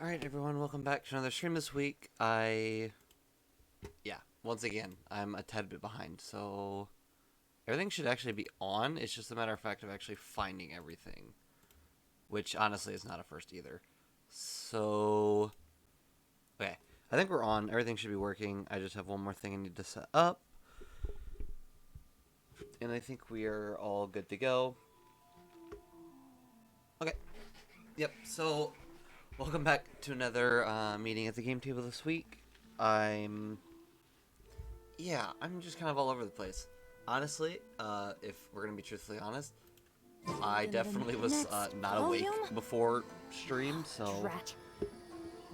Alright everyone, welcome back to another stream this week. Once again, I'm a tad bit behind, so everything should actually be on. It's just a matter of fact of actually finding everything, which honestly is not a first either. So, okay, I think we're on. Everything should be working. I just have one more thing I need to set up, and I think we are all good to go. Okay, yep, so welcome back to another meeting at the game table this week. I'm just kind of all over the place. Honestly, if we're gonna be truthfully honest, I definitely was not awake before stream, so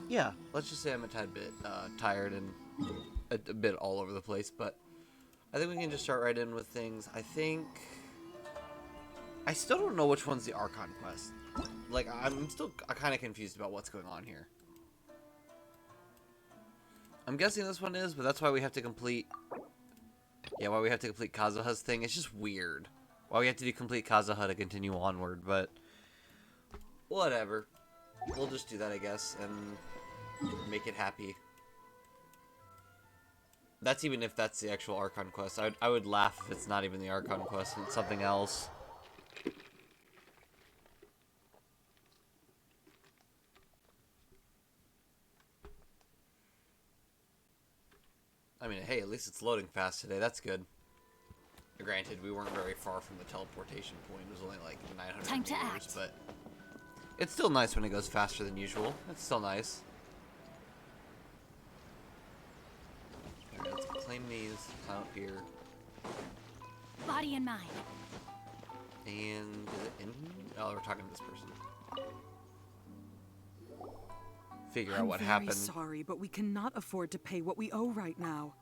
yeah, let's just say I'm a tad bit tired and a bit all over the place, but I think we can just start right in with things. I still don't know which one's the Archon quest. Like, I'm still kind of confused about what's going on here. I'm guessing this one is, but that's why we have to complete... Yeah, why we have to complete Kazuha's thing. It's just weird. Why we have to complete Kazuha to continue onward, but... whatever. We'll just do that, I guess, and make it happy. That's even if that's the actual Archon quest. I would laugh if it's not even the Archon quest and it's something else. I mean, hey, at least it's loading fast today. That's good. Granted, we weren't very far from the teleportation point. It was only like 900 Time to meters, act. but it's still nice when it goes faster than usual. It's still nice. Alright, let's claim these out here. Body and mind. And is it in? Oh, we're talking to this person. Figure out what happened. I'm very sorry, but we cannot afford to pay what we owe right now.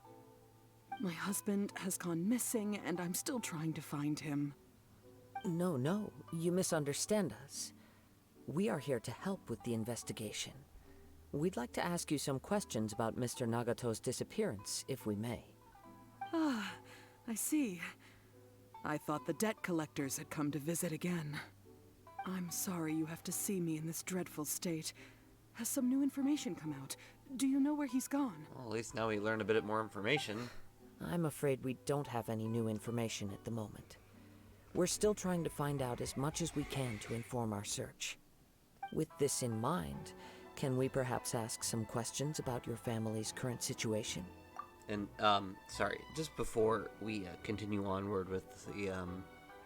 My husband has gone missing, and I'm still trying to find him. No, you misunderstand us. We are here to help with the investigation. We'd like to ask you some questions about Mr. Nagato's disappearance, if we may. Ah, I see. I thought the debt collectors had come to visit again. I'm sorry you have to see me in this dreadful state. Has some new information come out? Do you know where he's gone? Well, at least now we learned a bit more information. I'm afraid we don't have any new information at the moment. We're still trying to find out as much as we can to inform our search. With this in mind, can we perhaps ask some questions about your family's current situation? And, sorry, just before we continue onward with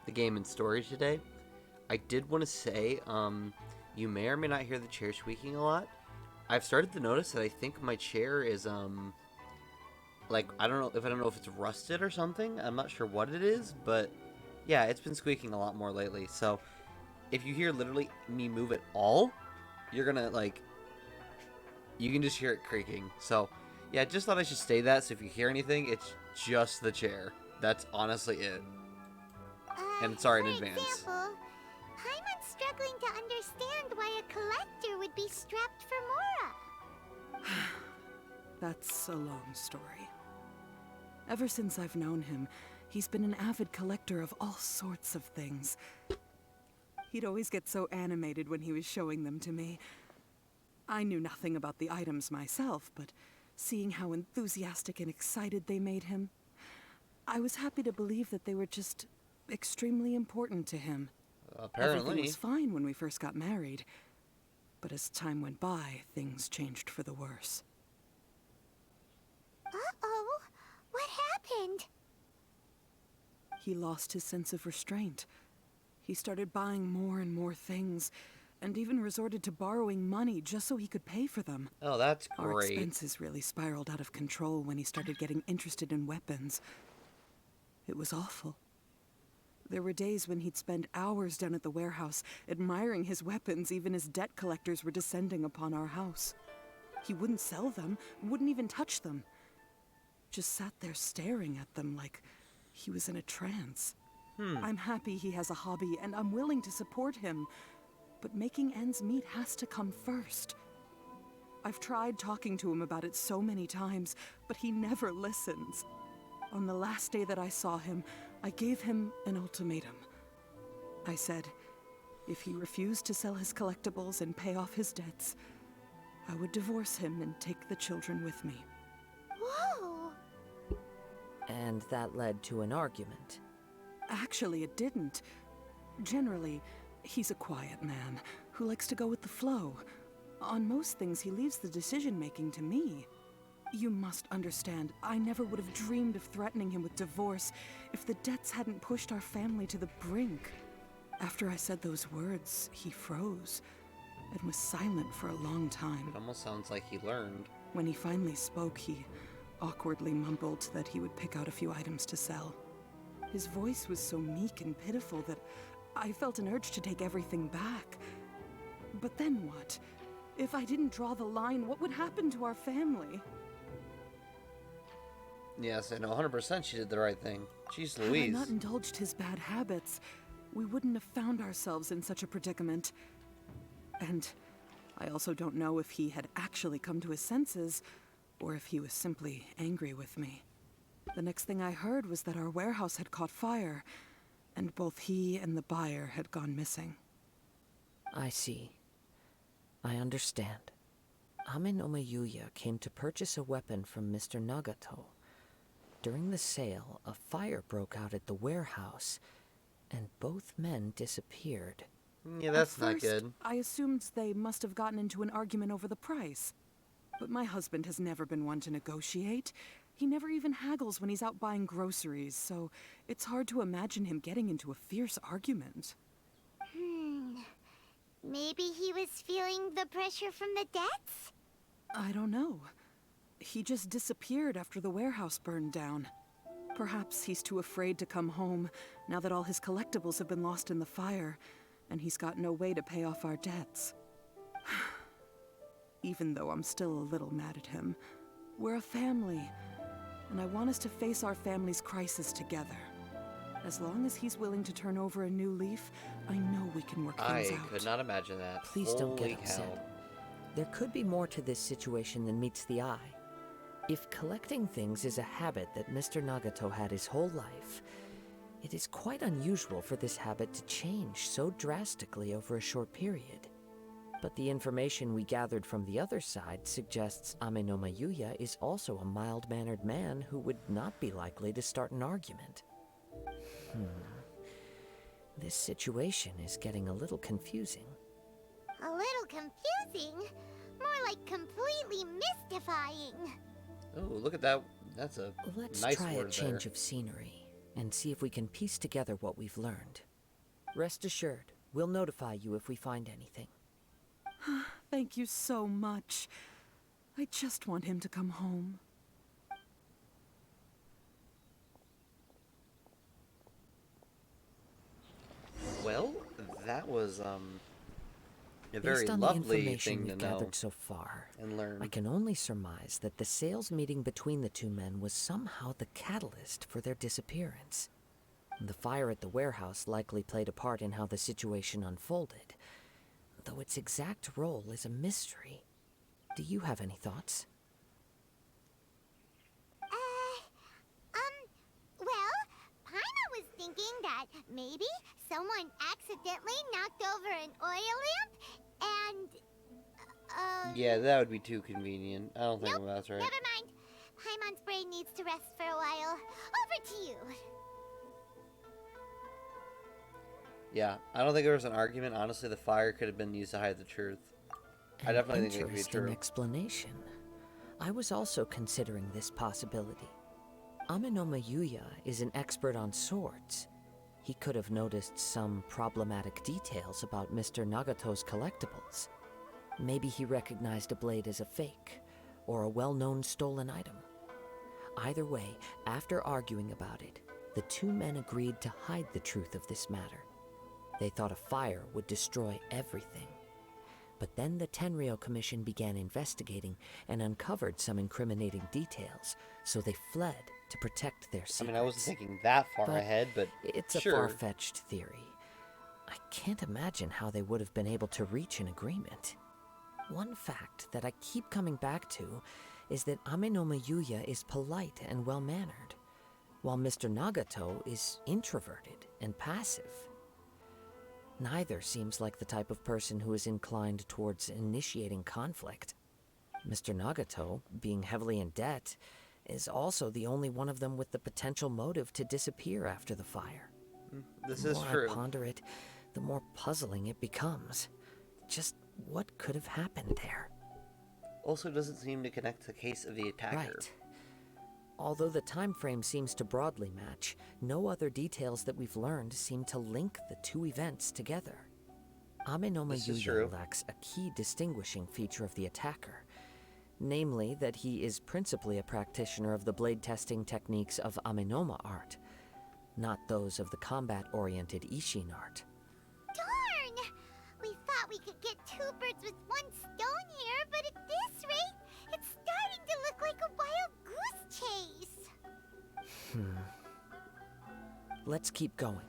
the game and story today, I did want to say, you may or may not hear the chair squeaking a lot. I've started to notice that I think my chair is, like, I don't know if it's rusted or something. I'm not sure what it is, but yeah, it's been squeaking a lot more lately. So if you hear literally me move at all, you're gonna, like, you can just hear it creaking. So yeah, just thought I should say that, so if you hear anything, it's just the chair. That's honestly it. And sorry in advance. For example, Paimon's struggling to understand why a collector would be strapped for Mora. That's a long story. Ever since I've known him, he's been an avid collector of all sorts of things. He'd always get so animated when he was showing them to me. I knew nothing about the items myself, but seeing how enthusiastic and excited they made him, I was happy to believe that they were just extremely important to him. Apparently. Everything was fine when we first got married, but as time went by, things changed for the worse. Uh-oh, what happened? He lost his sense of restraint. He started buying more and more things, and even resorted to borrowing money just so he could pay for them. Oh, that's Our great. expenses really spiraled out of control when he started getting interested in weapons. It was awful. There were days when he'd spend hours down at the warehouse, admiring his weapons even as debt collectors were descending upon our house. He wouldn't sell them, wouldn't even touch them. Just sat there staring at them like he was in a trance. I'm happy he has a hobby, and I'm willing to support him. But making ends meet has to come first. I've tried talking to him about it so many times, but he never listens. On the last day that I saw him, I gave him an ultimatum. I said, if he refused to sell his collectibles and pay off his debts, I would divorce him and take the children with me. Whoa! And that led to an argument. Actually, it didn't. Generally, he's a quiet man who likes to go with the flow. On most things, he leaves the decision-making to me. You must understand, I never would have dreamed of threatening him with divorce if the debts hadn't pushed our family to the brink. After I said those words, he froze and was silent for a long time. It almost sounds like he learned. When he finally spoke, he awkwardly mumbled that he would pick out a few items to sell. His voice was so meek and pitiful that I felt an urge to take everything back. But then what? If I didn't draw the line, what would happen to our family? Yes, I know 100% she did the right thing. Jeez Had I Louise. not indulged his bad habits, we wouldn't have found ourselves in such a predicament. And I also don't know if he had actually come to his senses, or if he was simply angry with me. The next thing I heard was that our warehouse had caught fire, and both he and the buyer had gone missing. I see. I understand. Ame no Mayuya came to purchase a weapon from Mr. Nagato. During the sale, a fire broke out at the warehouse, and both men disappeared. Yeah, that's At not first, good. I assumed they must have gotten into an argument over the price. But my husband has never been one to negotiate. He never even haggles when he's out buying groceries, so it's hard to imagine him getting into a fierce argument. Maybe he was feeling the pressure from the debts? I don't know. He just disappeared after the warehouse burned down. Perhaps he's too afraid to come home now that all his collectibles have been lost in the fire, and he's got no way to pay off our debts. Even though I'm still a little mad at him, we're a family, and I want us to face our family's crisis together. As long as he's willing to turn over a new leaf, I know we can work things I out. could not imagine that. Please don't Holy get upset. cow. There could be more to this situation than meets the eye. If collecting things is a habit that Mr. Nagato had his whole life, it is quite unusual for this habit to change so drastically over a short period. But the information we gathered from the other side suggests Ame no Mayuya is also a mild-mannered man who would not be likely to start an argument. This situation is getting a little confusing. A little confusing? More like completely mystifying. Oh, look at that. That's a Let's nice try a word change there. of scenery and see if we can piece together what we've learned. Rest assured, we'll notify you if we find anything. Thank you so much. I just want him to come home. Well, that was a very Based on the lovely information thing to we've know gathered so far, and learn. I can only surmise that the sales meeting between the two men was somehow the catalyst for their disappearance. The fire at the warehouse likely played a part in how the situation unfolded, though its exact role is a mystery. Do you have any thoughts? Well, Paimon was thinking that maybe someone accidentally knocked over an oil lamp and, Yeah, that would be too convenient. I don't think Nope, that's right. never mind. Paimon's brain needs to rest for a while. Over to you. Yeah, I don't think there was an argument. Honestly, the fire could have been used to hide the truth. I definitely think it could be Interesting true. explanation. I was also considering this possibility. Ame no Mayuya is an expert on swords. He could have noticed some problematic details about Mr. Nagato's collectibles. Maybe he recognized a blade as a fake, or a well-known stolen item. Either way, after arguing about it, the two men agreed to hide the truth of this matter. They thought a fire would destroy everything. But then the Tenryou Commission began investigating and uncovered some incriminating details, so they fled to protect their secrets. I mean, I wasn't thinking that far But ahead, but it's a sure. far-fetched theory. I can't imagine how they would have been able to reach an agreement. One fact that I keep coming back to is that Ame no Mayuya is polite and well-mannered, while Mr. Nagato is introverted and passive. Neither seems like the type of person who is inclined towards initiating conflict. Mr. Nagato, being heavily in debt, is also the only one of them with the potential motive to disappear after the fire. This The is more I true. ponder it, the more puzzling it becomes. Just what could have happened there? Also doesn't seem to connect the case of the attacker. Right. Although the time frame seems to broadly match, no other details that we've learned seem to link the two events together. Amenoma This is true. Yuya lacks a key distinguishing feature of the attacker, namely that he is principally a practitioner of the blade testing techniques of Amenoma art, not those of the combat-oriented Ishin art. Darn! We thought we could get two birds with one stone here, but at this rate, it's starting to look like a wild goose chase. Let's keep going,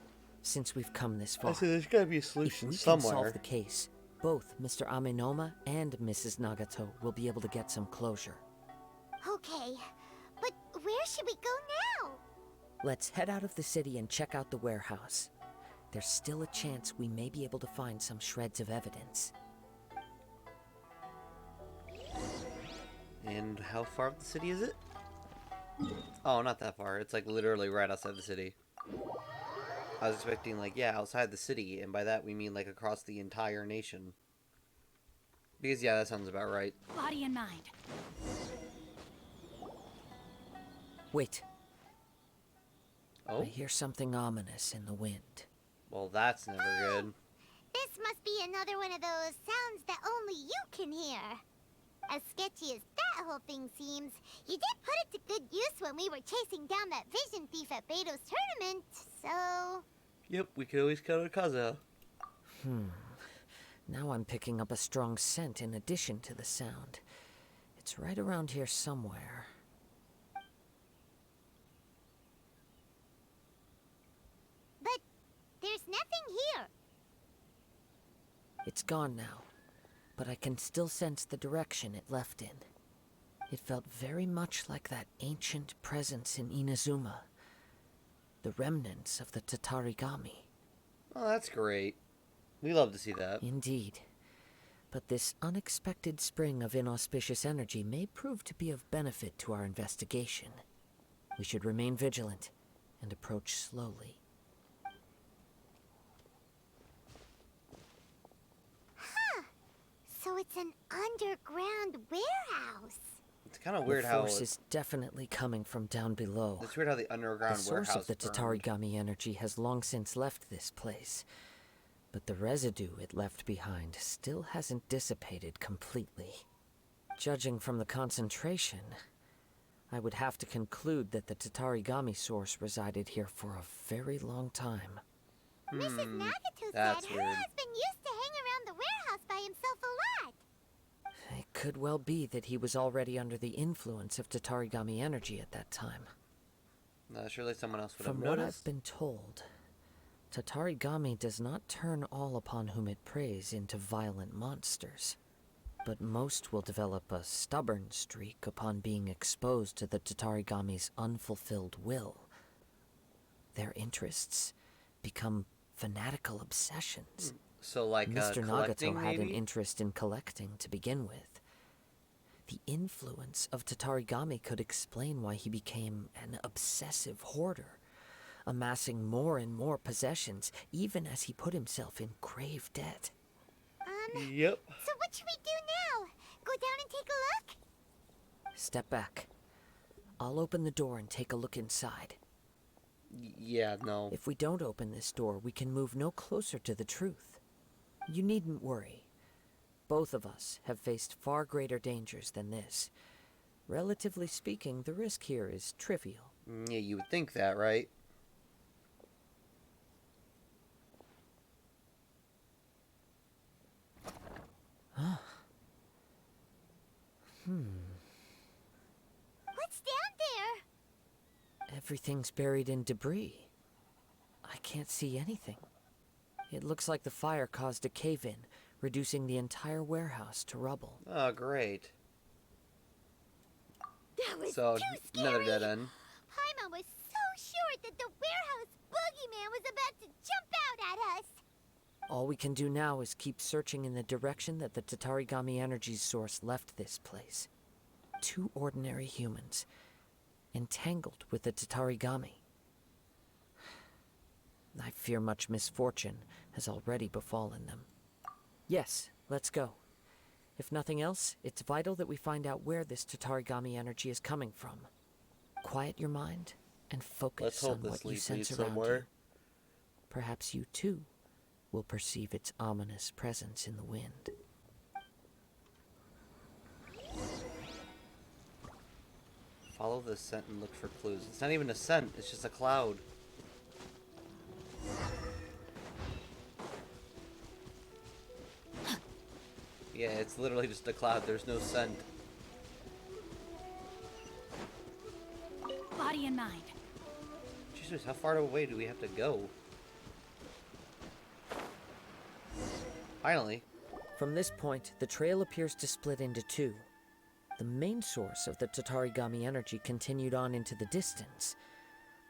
since we've come this far. I see there's gotta be a If solution we can somewhere. solve the case, both Mr. Amenoma and Mrs. Nagato will be able to get some closure. Okay, but where should we go now? Let's head out of the city and check out the warehouse. There's still a chance we may be able to find some shreds of evidence. And how far up the city is it? Oh, not that far. It's like literally right outside the city. I was expecting like, yeah, outside the city, and by that we mean like across the entire nation. Because yeah, that sounds about right. Body and mind. Wait, Oh, I hear something ominous in the wind. well that's never good. This must be another one of those sounds that only you can hear. As sketchy as that whole thing seems, you did put it to good use when we were chasing down that vision thief at Beto's tournament, so... Yep, we could always go to Kazuha. Now I'm picking up a strong scent in addition to the sound. It's right around here somewhere. But there's nothing here. It's gone now, but I can still sense the direction it left in. It felt very much like that ancient presence in Inazuma. The remnants of the Tatarigami. Oh, that's great. We love to see that. Indeed. But this unexpected spring of inauspicious energy may prove to be of benefit to our investigation. We should remain vigilant and approach slowly. So it's an underground warehouse. It's kind of weird the how force is definitely coming from down below. it's weird how the underground The source warehouse of the burned. Tatarigami energy has long since left this place, but the residue it left behind still hasn't dissipated completely. Judging from the concentration, I would have to conclude that the Tatarigami source resided here for a very long time. Mrs. Nagato that's said her weird. husband used to hang around the warehouse by himself a lot. It could well be that he was already under the influence of Tatarigami energy at that time. Surely someone else would have From what noticed. I've been told, Tatarigami does not turn all upon whom it preys into violent monsters, but most will develop a stubborn streak upon being exposed to the Tatarigami's unfulfilled will. Their interests become fanatical obsessions. So like Mr. collecting, Nagato had an maybe? interest in collecting to begin with. The influence of Tatarigami could explain why he became an obsessive hoarder, amassing more and more possessions, even as he put himself in grave debt. Yep. So what should we do now? Go down and take a look? Step back. I'll open the door and take a look inside. Yeah, no. If we don't open this door, we can move no closer to the truth. You needn't worry. Both of us have faced far greater dangers than this. Relatively speaking, the risk here is trivial. Yeah, you would think that, right? What's down there? Everything's buried in debris. I can't see anything. It looks like the fire caused a cave-in, reducing the entire warehouse to rubble. Oh, great. That was So, too scary. another dead end. Paimon was so sure that the warehouse boogeyman was about to jump out at us. All we can do now is keep searching in the direction that the Tatarigami energy source left this place. 2 ordinary humans, entangled with the Tatarigami. I fear much misfortune has already befallen them. Yes, let's go. If nothing else, it's vital that we find out where this Tatarigami energy is coming from. Quiet your mind and focus on what you sense around you. Perhaps you too will perceive its ominous presence in the wind. Follow the scent and look for clues. It's not even a scent, it's just a cloud. Yeah, it's literally just a cloud. There's no scent. Body and mind. Jesus, how far away do we have to go? Finally. From this point, the trail appears to split into 2. The main source of the Tatarigami energy continued on into the distance,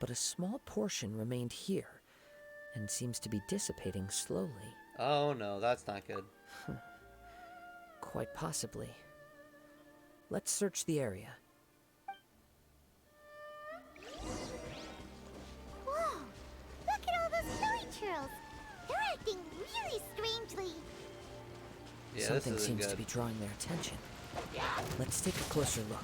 but a small portion remained here and seems to be dissipating slowly. Oh no, that's not good. Quite possibly. Let's search the area. Whoa! Look at all those hilly churls! They're acting really strangely. Yeah, Something this isn't seems good. to be drawing their attention. Let's take a closer look.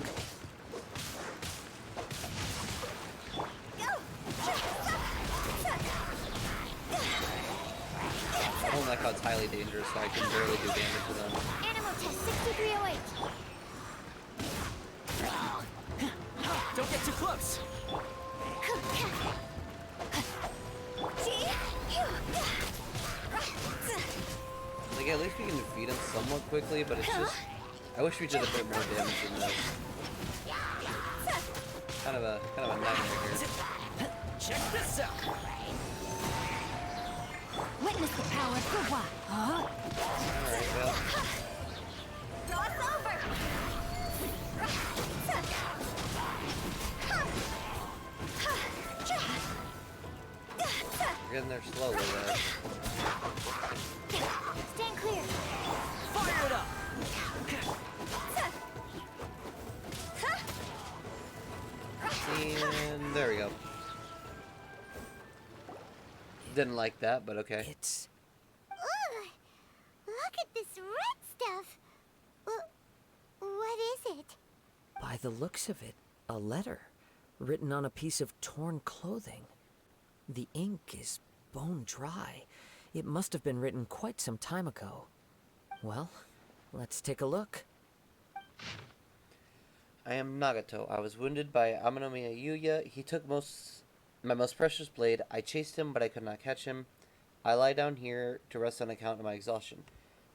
Oh my god, it's highly dangerous, so I can barely do damage to them. Animal test 6308. Don't get too close! Like, at least we can defeat him somewhat quickly, but it's just... I wish we did a bit more damage than this. Kind of a nightmare here. Check this out! Witness the power for what? Huh? Alright, well... Throw us over. We're getting there slowly, though. Stand clear. Fire it up! And there we go. Didn't like that, but okay. It's... Ugh. Look at this red stuff. What is it? By the looks of it, a letter written on a piece of torn clothing. The ink is bone dry. It must have been written quite some time ago. Well, let's take a look. I am Nagato. I was wounded by Amanomiya Yuya. He took my most precious blade. I chased him, but I could not catch him. I lie down here to rest on account of my exhaustion.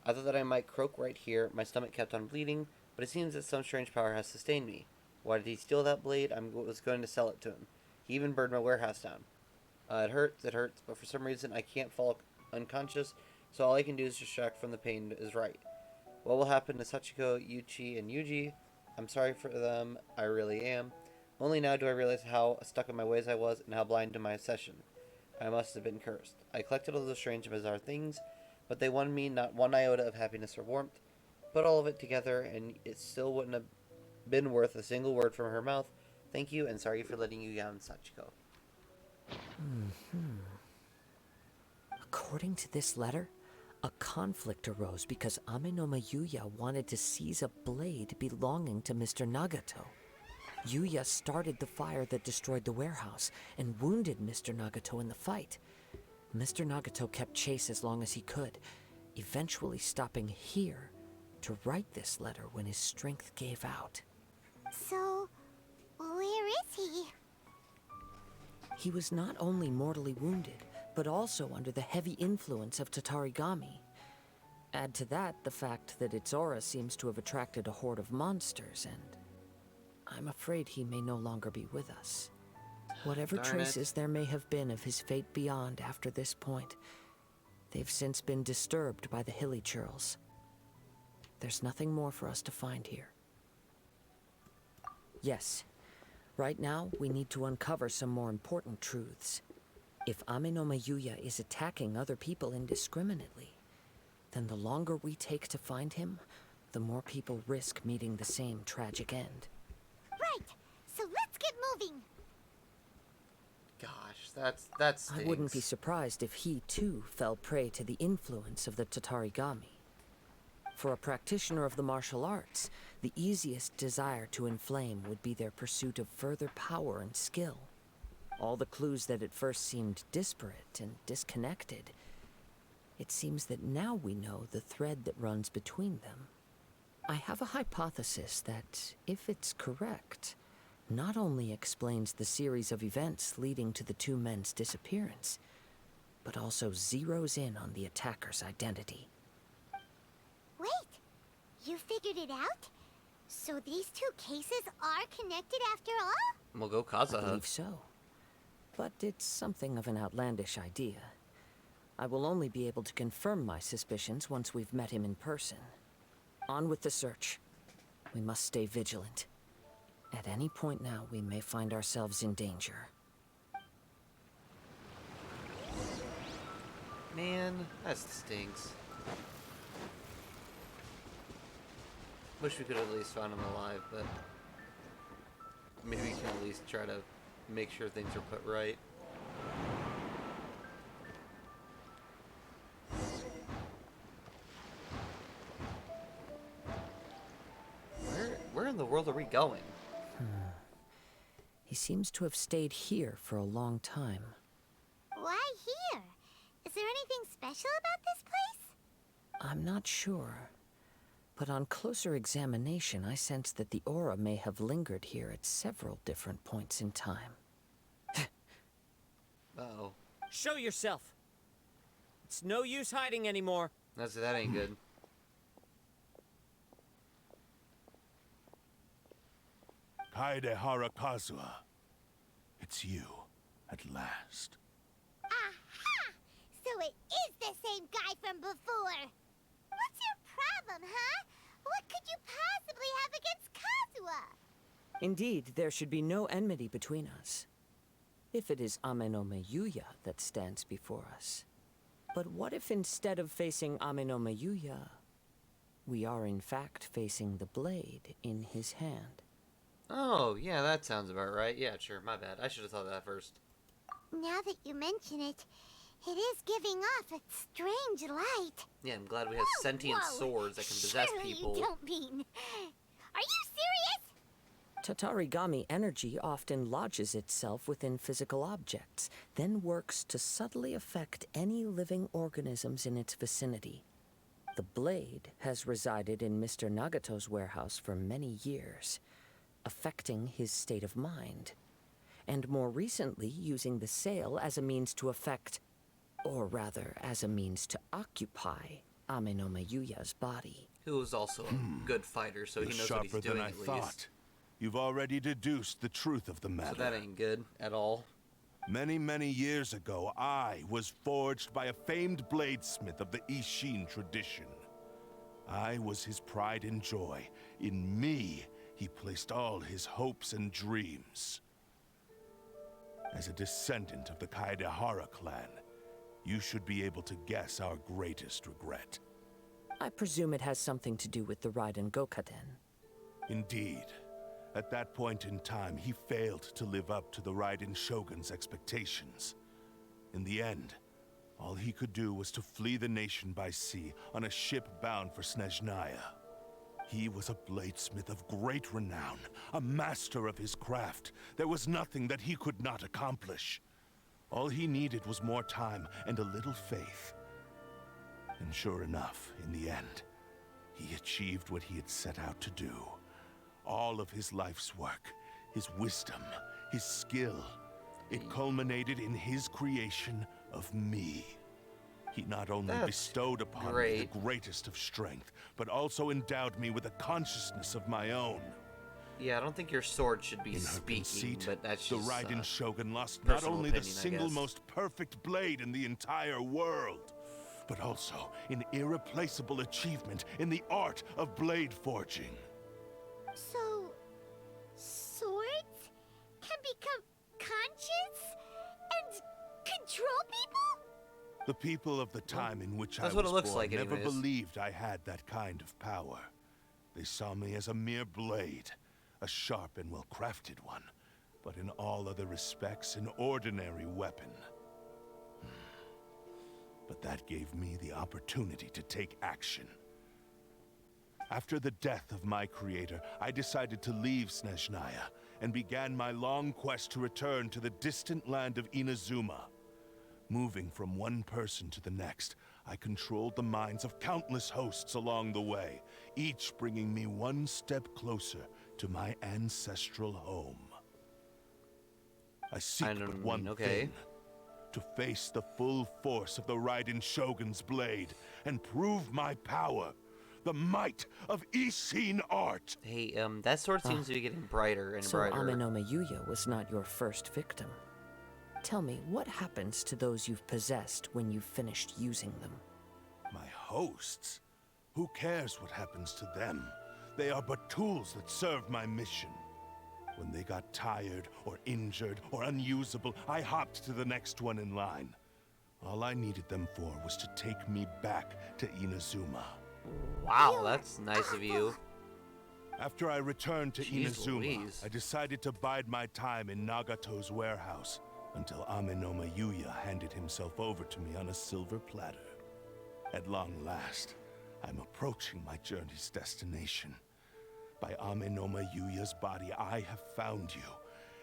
I thought that I might croak right here. My stomach kept on bleeding, but it seems that some strange power has sustained me. Why did he steal that blade? I was going to sell it to him. He even burned my warehouse down. It hurts, but for some reason I can't fall unconscious, so all I can do is distract from the pain is right. What will happen to Sachiko, Yuchi, and Yuji? I'm sorry for them, I really am. Only now do I realize how stuck in my ways I was and how blind to my obsession. I must have been cursed. I collected all those strange and bizarre things, but they won me not one iota of happiness or warmth. Put all of it together, and it still wouldn't have been worth a single word from her mouth. Thank you, and sorry for letting you down, Sachiko. According to this letter, a conflict arose because Amenoma Yuya wanted to seize a blade belonging to Mr. Nagato. Yuya started the fire that destroyed the warehouse and wounded Mr. Nagato in the fight. Mr. Nagato kept chase as long as he could, eventually stopping here to write this letter when his strength gave out. So, where is he? He was not only mortally wounded, but also under the heavy influence of Tatarigami. Add to that the fact that its aura seems to have attracted a horde of monsters, and I'm afraid he may no longer be with us. Whatever Darn traces it. there may have been of his fate beyond after this point, they've since been disturbed by the hilly churls. There's nothing more for us to find here. Yes, right now we need to uncover some more important truths. If Ame no Mayuya is attacking other people indiscriminately, then the longer we take to find him, the more people risk meeting the same tragic end. Right. So let's get moving. Gosh, that stinks. I wouldn't be surprised if he, too, fell prey to the influence of the Tatarigami. For a practitioner of the martial arts, the easiest desire to inflame would be their pursuit of further power and skill. All the clues that at first seemed disparate and disconnected, it seems that now we know the thread that runs between them. I have a hypothesis that, if it's correct, not only explains the series of events leading to the two men's disappearance, but also zeroes in on the attacker's identity. Wait, you figured it out? So these two cases are connected after all? We'll go I Kazuha. believe so. But it's something of an outlandish idea. I will only be able to confirm my suspicions once we've met him in person. On with the search. We must stay vigilant. At any point now, we may find ourselves in danger. Man, that stinks. Wish we could have at least found him alive, but maybe we can at least try to make sure things are put right. Where in the world are we going? He seems to have stayed here for a long time. Why here? Is there anything special about this place? I'm not sure. But on closer examination, I sense that the aura may have lingered here at several different points in time. Uh-oh. Show yourself. It's no use hiding anymore. That ain't good. Kaedehara Kazuha. It's you, at last. Aha! So it is the same guy from before. What's your problem, huh? What could you possibly have against Kazuha? Indeed, there should be no enmity between us. If it is Ame no Mayuya that stands before us. But what if instead of facing Ame no Mayuya, we are in fact facing the blade in his hand? Oh, yeah, that sounds about right. Yeah, sure, my bad. I should have thought of that first. Now that you mention it, it is giving off a strange light. Yeah, I'm glad we have sentient Whoa, swords that can possess surely people. You don't mean... Are you serious? Tatarigami energy often lodges itself within physical objects, then works to subtly affect any living organisms in its vicinity. The blade has resided in Mr. Nagato's warehouse for many years, affecting his state of mind, and more recently using the sale as a means to affect, or rather as a means to occupy, Ame no Mayuya's body. Who is also a good fighter, so he You're knows what he's sharper doing than I at least. thought. You've already deduced the truth of the matter. So that ain't good at all. Many, many years ago, I was forged by a famed bladesmith of the Ishin tradition. I was his pride and joy. In me, he placed all his hopes and dreams. As a descendant of the Kaedehara clan, you should be able to guess our greatest regret. I presume it has something to do with the Raiden Gokaden. Indeed. At that point in time, he failed to live up to the Raiden Shogun's expectations. In the end, all he could do was to flee the nation by sea on a ship bound for Snezhnaya. He was a bladesmith of great renown, a master of his craft. There was nothing that he could not accomplish. All he needed was more time and a little faith. And sure enough, in the end, he achieved what he had set out to do. All of his life's work, his wisdom, his skill, it culminated in his creation of me. He not only That's bestowed upon me great. the greatest of strength, but also endowed me with a consciousness of my own. Yeah, I don't think your sword should be In her speaking, conceit, but that's the just Raiden Shogun lost not personal only the opinion, I single guess. most perfect blade in the entire world, but also an irreplaceable achievement in the art of blade forging. So, swords can become conscious and control The people of the time in which I That's was what it looks born like never anyways. believed I had that kind of power. They saw me as a mere blade, a sharp and well-crafted one, but in all other respects an ordinary weapon. But that gave me the opportunity to take action. After the death of my creator, I decided to leave Snezhnaya and began my long quest to return to the distant land of Inazuma. Moving from one person to the next, I controlled the minds of countless hosts along the way, each bringing me one step closer to my ancestral home. I seek but one thing: to face the full force of the Raiden Shogun's blade and prove my power. The might of Ishin art. Hey, that sword seems to be getting brighter and So brighter. Amenome Yuya was not your first victim. Tell me, what happens to those you've possessed when you've finished using them? My hosts? Who cares what happens to them? They are but tools that serve my mission. When they got tired, or injured, or unusable, I hopped to the next one in line. All I needed them for was to take me back to Inazuma. Wow, that's nice of you. After I returned to Jeez Inazuma, Louise. I decided to bide my time in Nagato's warehouse until Amenome Yuya handed himself over to me on a silver platter. At long last, I'm approaching my journey's destination. By Amenome Yuya's body, I have found you,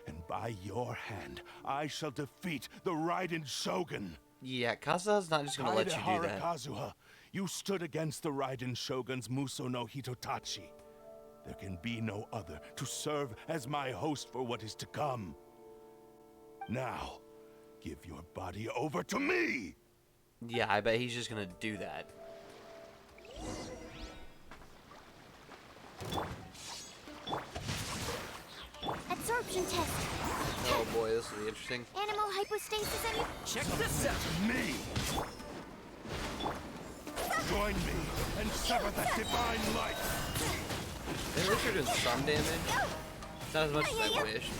and by your hand, I shall defeat the Raiden Shogun. Yeah, Kazuha's not just gonna let you do Kaedehara that. Kazuha, you stood against the Raiden Shogun's Muso no Hitotachi. There can be no other to serve as my host for what is to come. Now, give your body over to me! Yeah, I bet he's just gonna do that. Absorption test. Oh boy, this will be interesting. Animal hypostasis and... Check this out! Me! Join me and sever that divine light! At least you're doing some damage. It's not as much as I wished.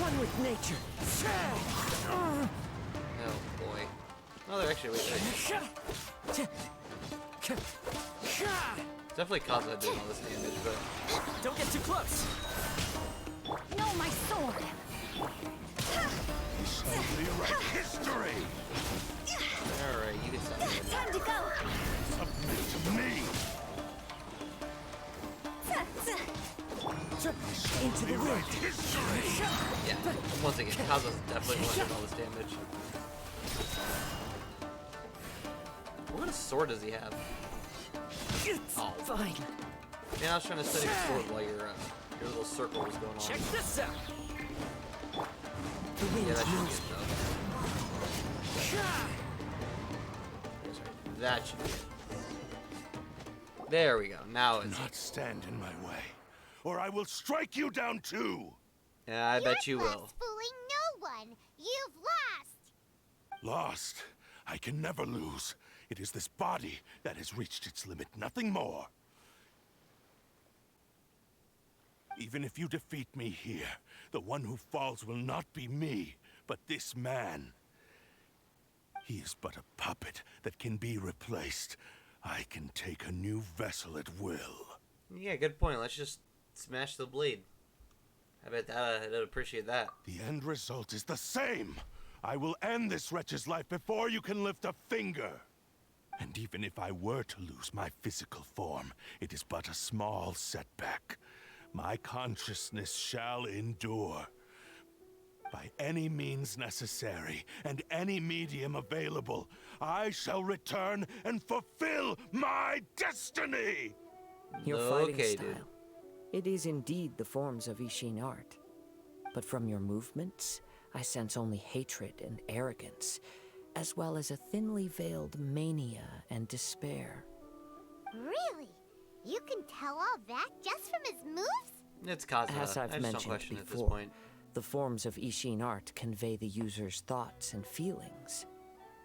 One with nature. Oh boy. Oh, they're actually wait. Definitely Kazuha doing all this damage, but Don't get too close! No, my sword. We shall rewrite history! alright, you can stop me. Time to go. Submit to me! Into the Rewrite history! Yeah, once again, Kazuha's definitely one doing all this damage. What kind of sword does he have? Oh, Fine. yeah, I was trying to study the sword while your little circle was going on. Check this out! The wind Yeah, that should be moves. it, though. Sorry, that should be it. There we go. Now it's... Not stand in my way, or I will strike you down too! Yeah, I bet you Your will. club's fooling no one. You've lost. Lost? I can never lose. It is this body that has reached its limit, nothing more. Even if you defeat me here, the one who falls will not be me, but this man. He is but a puppet that can be replaced. I can take a new vessel at will. Yeah, good point. Let's just smash the blade. I bet that I'd appreciate that. The end result is the same. I will end this wretch's life before you can lift a finger. And even if I were to lose my physical form, it is but a small setback. My consciousness shall endure. By any means necessary, and any medium available, I shall return and fulfill my destiny! Your Okay, fighting style. dude. It is indeed the forms of Ishin art. But from your movements, I sense only hatred and arrogance, as well as a thinly veiled mania and despair. Really? You can tell all that just from his moves? It's Kazuha. As I've I just don't mentioned question it at this before, point. the forms of Ishin art convey the user's thoughts and feelings.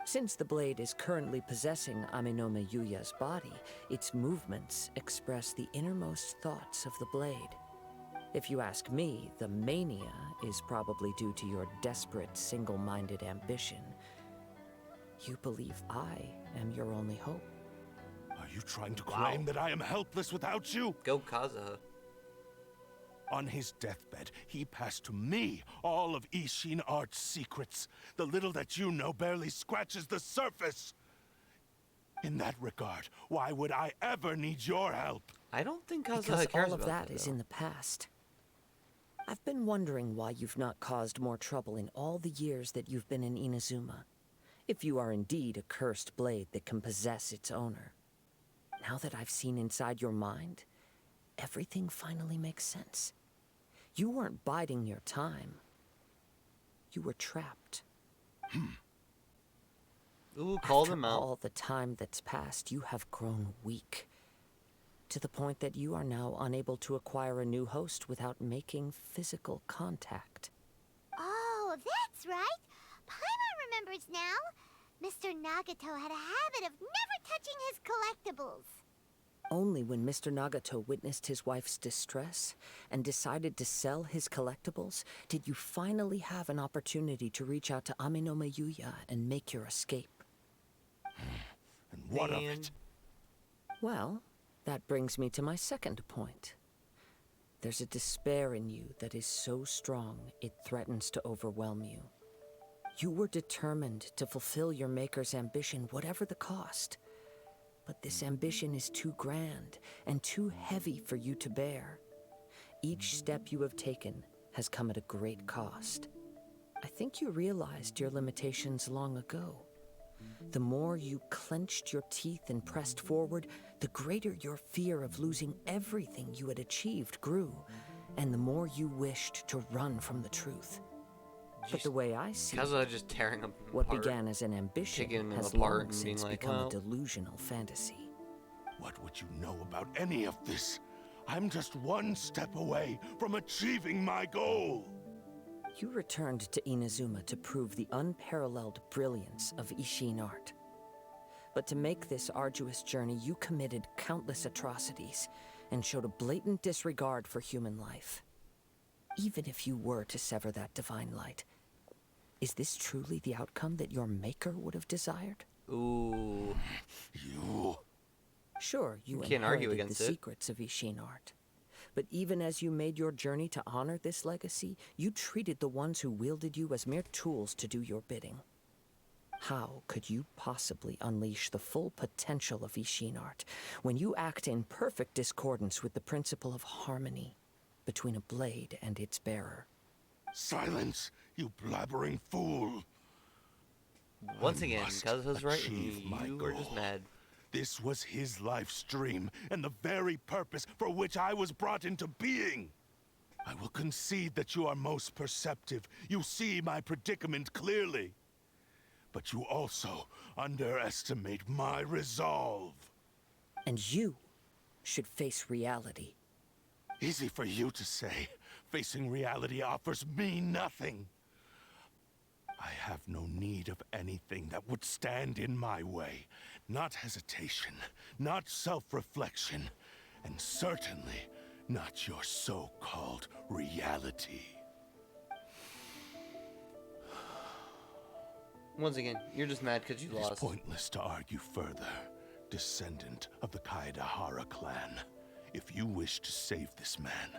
Since the blade is currently possessing Amenome Yuya's body, its movements express the innermost thoughts of the blade. If you ask me, the mania is probably due to your desperate, single-minded ambition. You believe I am your only hope. Are you trying to claim that I am helpless without you? Go Kazuha. On his deathbed, he passed to me all of Ishin Art's secrets. The little that you know barely scratches the surface. In that regard, why would I ever need your help? I don't think Kazuha Because cares all of about that is though. in the past. I've been wondering why you've not caused more trouble in all the years that you've been in Inazuma. If you are indeed a cursed blade that can possess its owner. Now that I've seen inside your mind, everything finally makes sense. You weren't biding your time. You were trapped. Ooh, call After them out. all the time that's passed, you have grown weak. To the point that you are now unable to acquire a new host without making physical contact. Oh, that's right. Paimon remembers now. Mr. Nagato had a habit of never touching his collectibles. Only when Mr. Nagato witnessed his wife's distress and decided to sell his collectibles did you finally have an opportunity to reach out to Aminome Yuya and make your escape. And what of Man. it? Well, that brings me to my second point. There's a despair in you that is so strong it threatens to overwhelm you. You were determined to fulfill your maker's ambition, whatever the cost. But this ambition is too grand and too heavy for you to bear. Each step you have taken has come at a great cost. I think you realized your limitations long ago. The more you clenched your teeth and pressed forward, the greater your fear of losing everything you had achieved grew, and the more you wished to run from the truth. But the way I see it, Kazuha just tearing them what apart. began as an ambition Taking them has apart long and being since like, become well. a delusional fantasy. What would you know about any of this? I'm just one step away from achieving my goal. You returned to Inazuma to prove the unparalleled brilliance of Ishin art. But to make this arduous journey, you committed countless atrocities and showed a blatant disregard for human life. Even if you were to sever that divine light, is this truly the outcome that your maker would have desired? Ooh. You... Sure, you Can't argue inherited against the it. secrets of Ishin art. But even as you made your journey to honor this legacy, you treated the ones who wielded you as mere tools to do your bidding. How could you possibly unleash the full potential of Ishin art when you act in perfect discordance with the principle of harmony between a blade and its bearer? Silence, you blabbering fool! Once I again, must Kazuha's right, achieve and my you were just goal. mad. This was his life's dream, and the very purpose for which I was brought into being. I will concede that you are most perceptive. You see my predicament clearly. But you also underestimate my resolve. And you should face reality. Easy for you to say. Facing reality offers me nothing. I have no need of anything that would stand in my way. Not hesitation, not self-reflection, and certainly not your so-called reality. Once again, you're just mad because you It is lost. pointless to argue further, descendant of the Kaedahara clan. If you wish to save this man,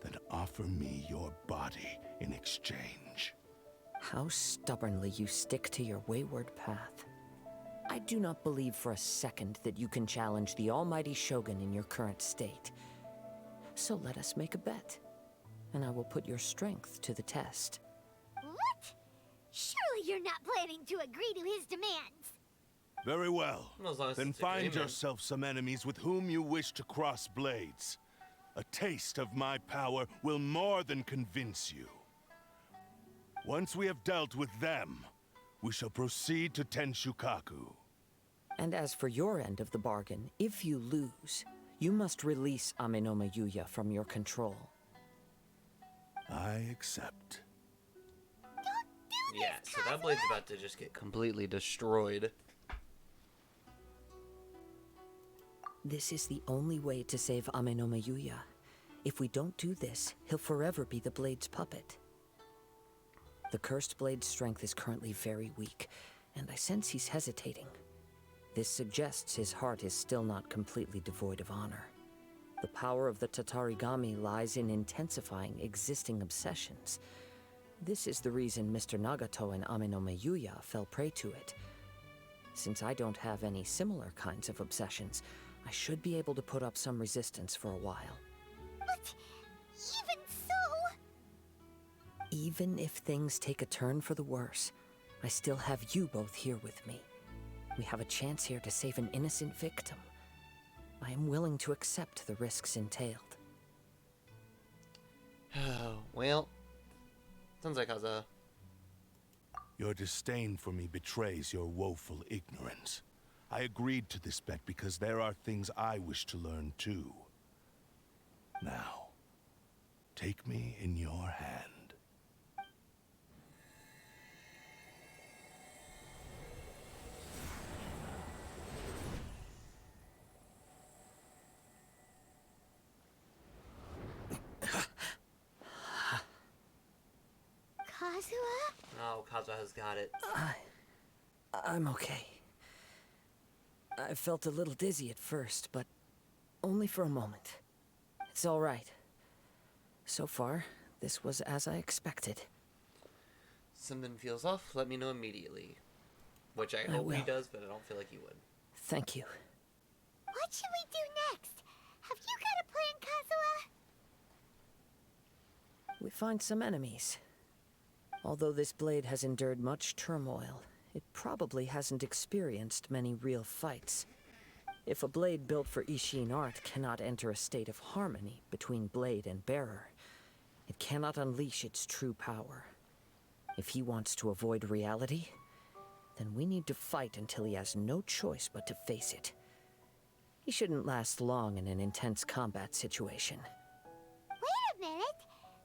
then offer me your body in exchange. How stubbornly you stick to your wayward path. I do not believe for a second that you can challenge the almighty Shogun in your current state. So let us make a bet, and I will put your strength to the test. What? Surely you're not planning to agree to his demands. Very well. Well, as long as Then it's find agreement. yourself some enemies with whom you wish to cross blades. A taste of my power will more than convince you. Once we have dealt with them, we shall proceed to Tenshukaku. And as for your end of the bargain, if you lose, you must release Aminome Yuya from your control. I accept. Yeah, so that blade's about to just get completely destroyed. This is the only way to save Aminome Yuya. If we don't do this, he'll forever be the Blade's puppet. The Cursed Blade's strength is currently very weak, and I sense he's hesitating. This suggests his heart is still not completely devoid of honor. The power of the Tatarigami lies in intensifying existing obsessions. This is the reason Mr. Nagato and Amenome Yuya fell prey to it. Since I don't have any similar kinds of obsessions, I should be able to put up some resistance for a while. But even so... Even if things take a turn for the worse, I still have you both here with me. We have a chance here to save an innocent victim. I am willing to accept the risks entailed. Well, sounds like Kazuha. Your disdain for me betrays your woeful ignorance. I agreed to this bet because there are things I wish to learn too. Now, take me in your hand. Kazuha? Oh, Kazuha's got it. I'm okay. I felt a little dizzy at first, but only for a moment. It's all right. So far, this was as I expected. Something feels off, let me know immediately. Which I I hope he will. does, but I don't feel like he would. Thank you. What should we do next? Have you got a plan, Kazuha? We find some enemies. Although this blade has endured much turmoil, it probably hasn't experienced many real fights. If a blade built for Ishin art cannot enter a state of harmony between blade and bearer, it cannot unleash its true power. If he wants to avoid reality, then we need to fight until he has no choice but to face it. He shouldn't last long in an intense combat situation. Wait a minute!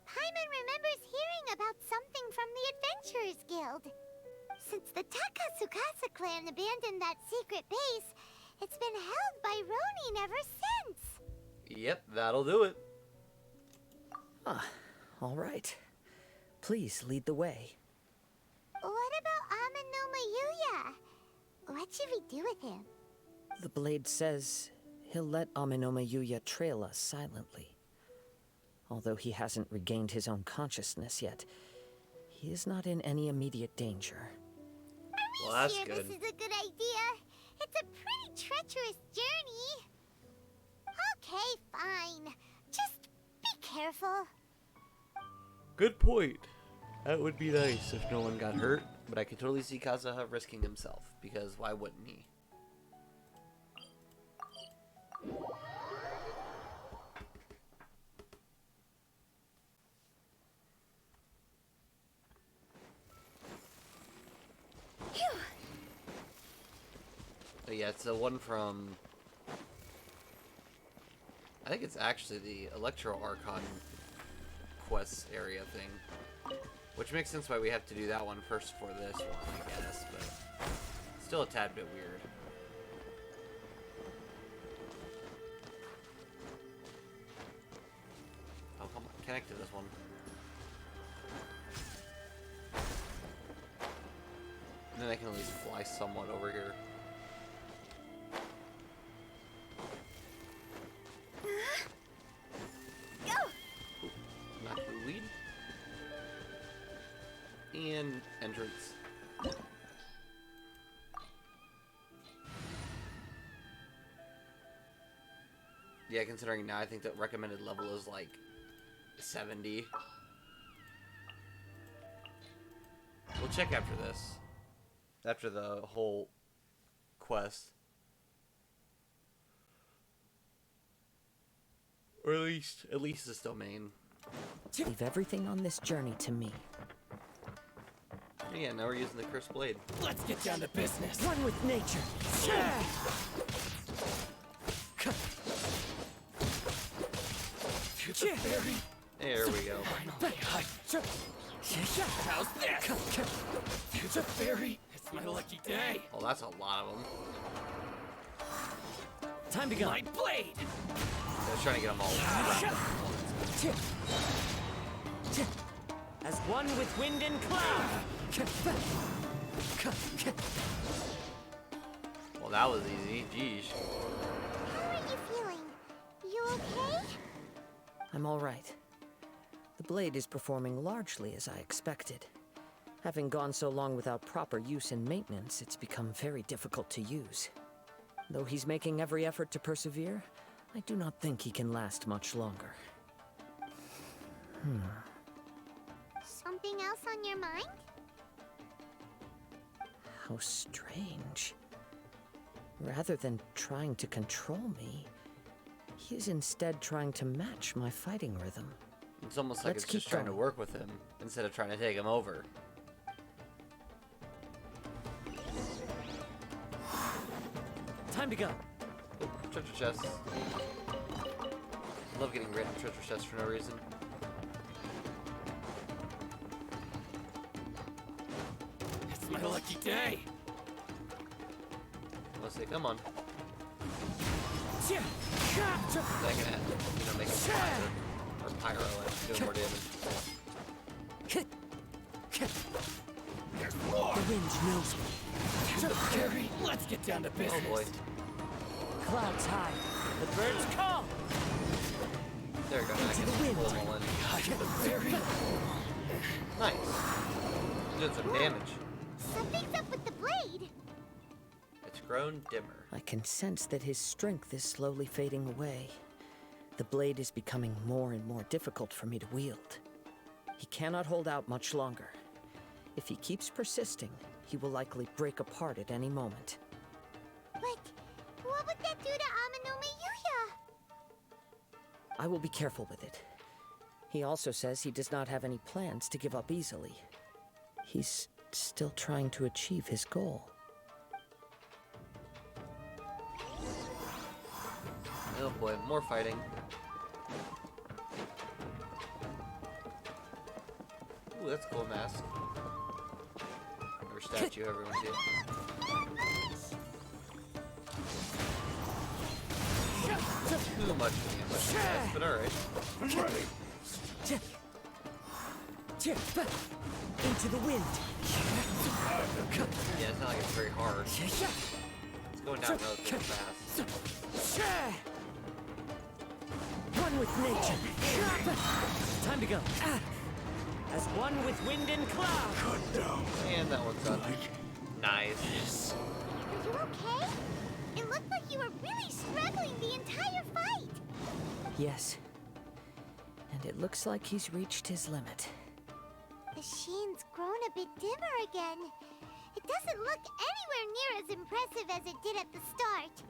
Paimon remembers hearing about something from the Adventurers Guild. Since the Takasukasa clan abandoned that secret base, it's been held by Ronin ever since. Yep, that'll do it. Ah, all right. Please lead the way. What about Amenoma Yuya? What should we do with him? The blade says he'll let Amenoma Yuya trail us silently. Although he hasn't regained his own consciousness yet, he is not in any immediate danger. Are Well, that's sure good. this is a good idea? It's a pretty treacherous journey. Okay, fine. Just be careful. Good point. That would be nice if no one got hurt, but I could totally see Kazuha risking himself, because why wouldn't he? But yeah, it's the one from... I think it's actually the Electro Archon Quest area thing. Which makes sense why we have to do that one first for this one, I guess, but still a tad bit weird. Oh, come on, connect to this one. And then I can at least fly somewhat over here. Go! Not the lead. And entrance. Yeah, considering now I think that recommended level is like 70. We'll check after this. After the whole quest. Or at least this domain. Leave everything on this journey to me. Yeah, now we're using the cursed blade. Let's get down to business. One with nature. Future fairy. There we go. How's this? Future fairy. It's my lucky day. Oh, that's a lot of them. Time to go. My blade. I was trying to get them all. As one with wind and cloud. Well, that was easy. Jeez. How are you feeling? You okay? I'm all right. The blade is performing largely as I expected. Having gone so long without proper use and maintenance, it's become very difficult to use. Though he's making every effort to persevere, I do not think he can last much longer. Something else on your mind? How strange. Rather than trying to control me, he is instead trying to match my fighting rhythm. It's almost like Let's it's just keep trying to going. work with him instead of trying to take him over. Time to go. Oh, treasure chests. Love getting random treasure chests for no reason. It's my lucky day. Let's see, come on. Yeah. Second hand, make it fire. Or pyro and do more damage. The wind knows me. To the ferry. Let's get down to business. Oh boy. Clouds high. The birds call. There we go. Now I can the wind. pull them all in. To the ferry. Nice. Doing some damage. Something's up with the blade. It's grown dimmer. I can sense that his strength is slowly fading away. The blade is becoming more and more difficult for me to wield. He cannot hold out much longer. If he keeps persisting, he will likely break apart at any moment. But what would that do to Amano Miyuya? I will be careful with it. He also says he does not have any plans to give up easily. He's still trying to achieve his goal. Oh boy, more fighting. Ooh, that's a cool mask. Or statue, everyone see it. Too much damage, but alright. Into the wind. Yeah, it's not like it's very hard. It's going down relatively fast. One with nature. Time to go. As one with wind and cloud. And that one's done. Nice. Are you okay? It looked like you were really struggling the entire fight. Yes. And it looks like he's reached his limit. The sheen's grown a bit dimmer again. It doesn't look anywhere near as impressive as it did at the start.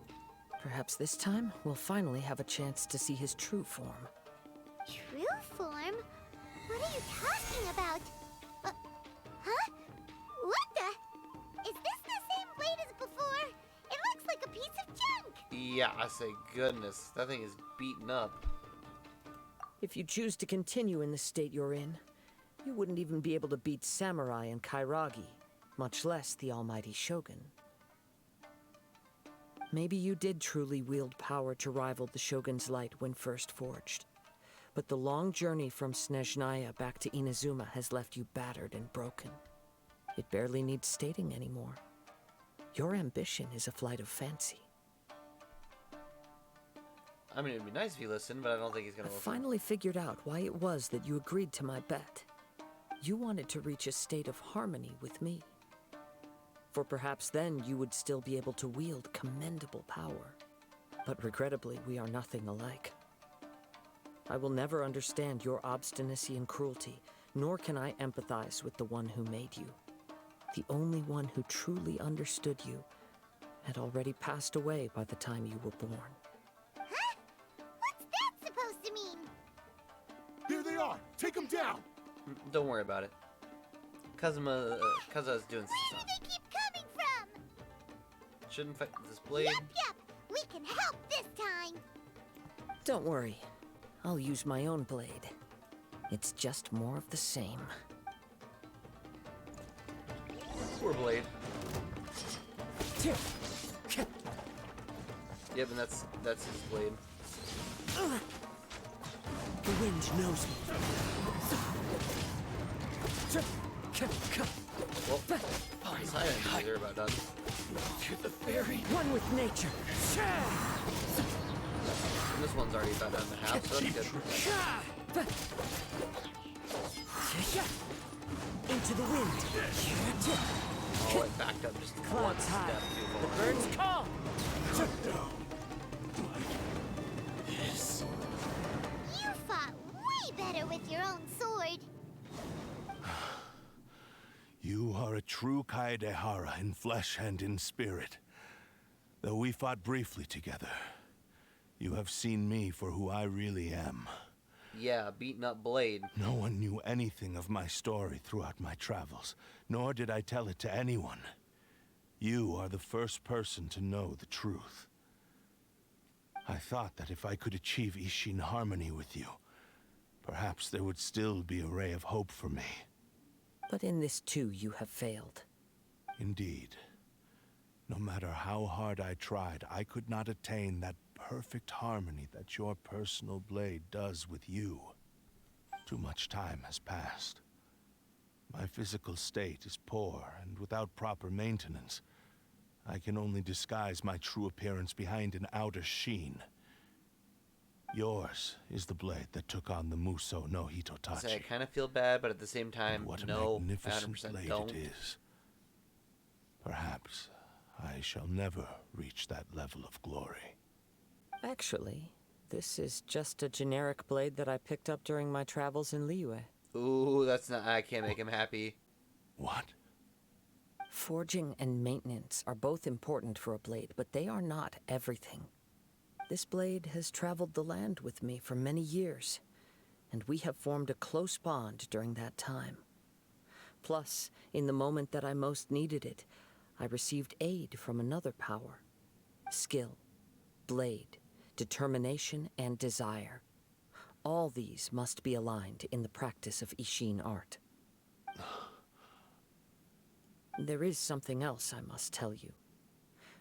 Perhaps this time we'll finally have a chance to see his true form. True form? What are you talking about? Huh? What the? Is this the same blade as before? It looks like a piece of junk. Yeah, I say goodness. That thing is beaten up. If you choose to continue in the state you're in, you wouldn't even be able to beat Samurai and Kairagi, much less the almighty Shogun. Maybe you did truly wield power to rival the Shogun's light when first forged. But the long journey from Snezhnaya back to Inazuma has left you battered and broken. It barely needs stating anymore. Your ambition is a flight of fancy. I mean, it'd be nice if he listened, but I don't think he's I gonna listen. finally figured out why it was that you agreed to my bet. You wanted to reach a state of harmony with me. For perhaps then you would still be able to wield commendable power. But regrettably, we are nothing alike. I will never understand your obstinacy and cruelty, nor can I empathize with the one who made you. The only one who truly understood you had already passed away by the time you were born. Huh? What's that supposed to mean? Here they are! Take them down! Don't worry about it. Kazuha's doing some Where stuff. do they keep coming from? Shouldn't fight this blade. Yup. We can help this time. Don't worry. I'll use my own blade. It's just more of the same. Poor blade. Yep, and that's his blade. The wind knows me. Well, silence, you're about done. To the ferry. One with nature. And this one's already about done in half, so that's good. Into the wind. Oh, it backed up just one Clouds high. step too The far. birds call. Yes. You fought way better with your own sword. You are a true Kaedehara in flesh and in spirit. Though we fought briefly together, you have seen me for who I really am. Yeah, beaten up blade. No one knew anything of my story throughout my travels, nor did I tell it to anyone. You are the first person to know the truth. I thought that if I could achieve Ishin harmony with you, perhaps there would still be a ray of hope for me. But in this too, you have failed. Indeed. No matter how hard I tried, I could not attain that perfect harmony that your personal blade does with you. Too much time has passed. My physical state is poor, and without proper maintenance, I can only disguise my true appearance behind an outer sheen. Yours is the blade that took on the Muso no Hitotachi. So I kind of feel bad, but at the same time, And what a no, magnificent 100% blade don't. it is. Perhaps I shall never reach that level of glory. Actually, this is just a generic blade that I picked up during my travels in Liyue. Ooh, that's not. I can't make him happy. What? Forging and maintenance are both important for a blade, but they are not everything. This blade has traveled the land with me for many years, and we have formed a close bond during that time. Plus, in the moment that I most needed it, I received aid from another power. Skill, blade, determination, and desire. All these must be aligned in the practice of Ishin art. There is something else I must tell you.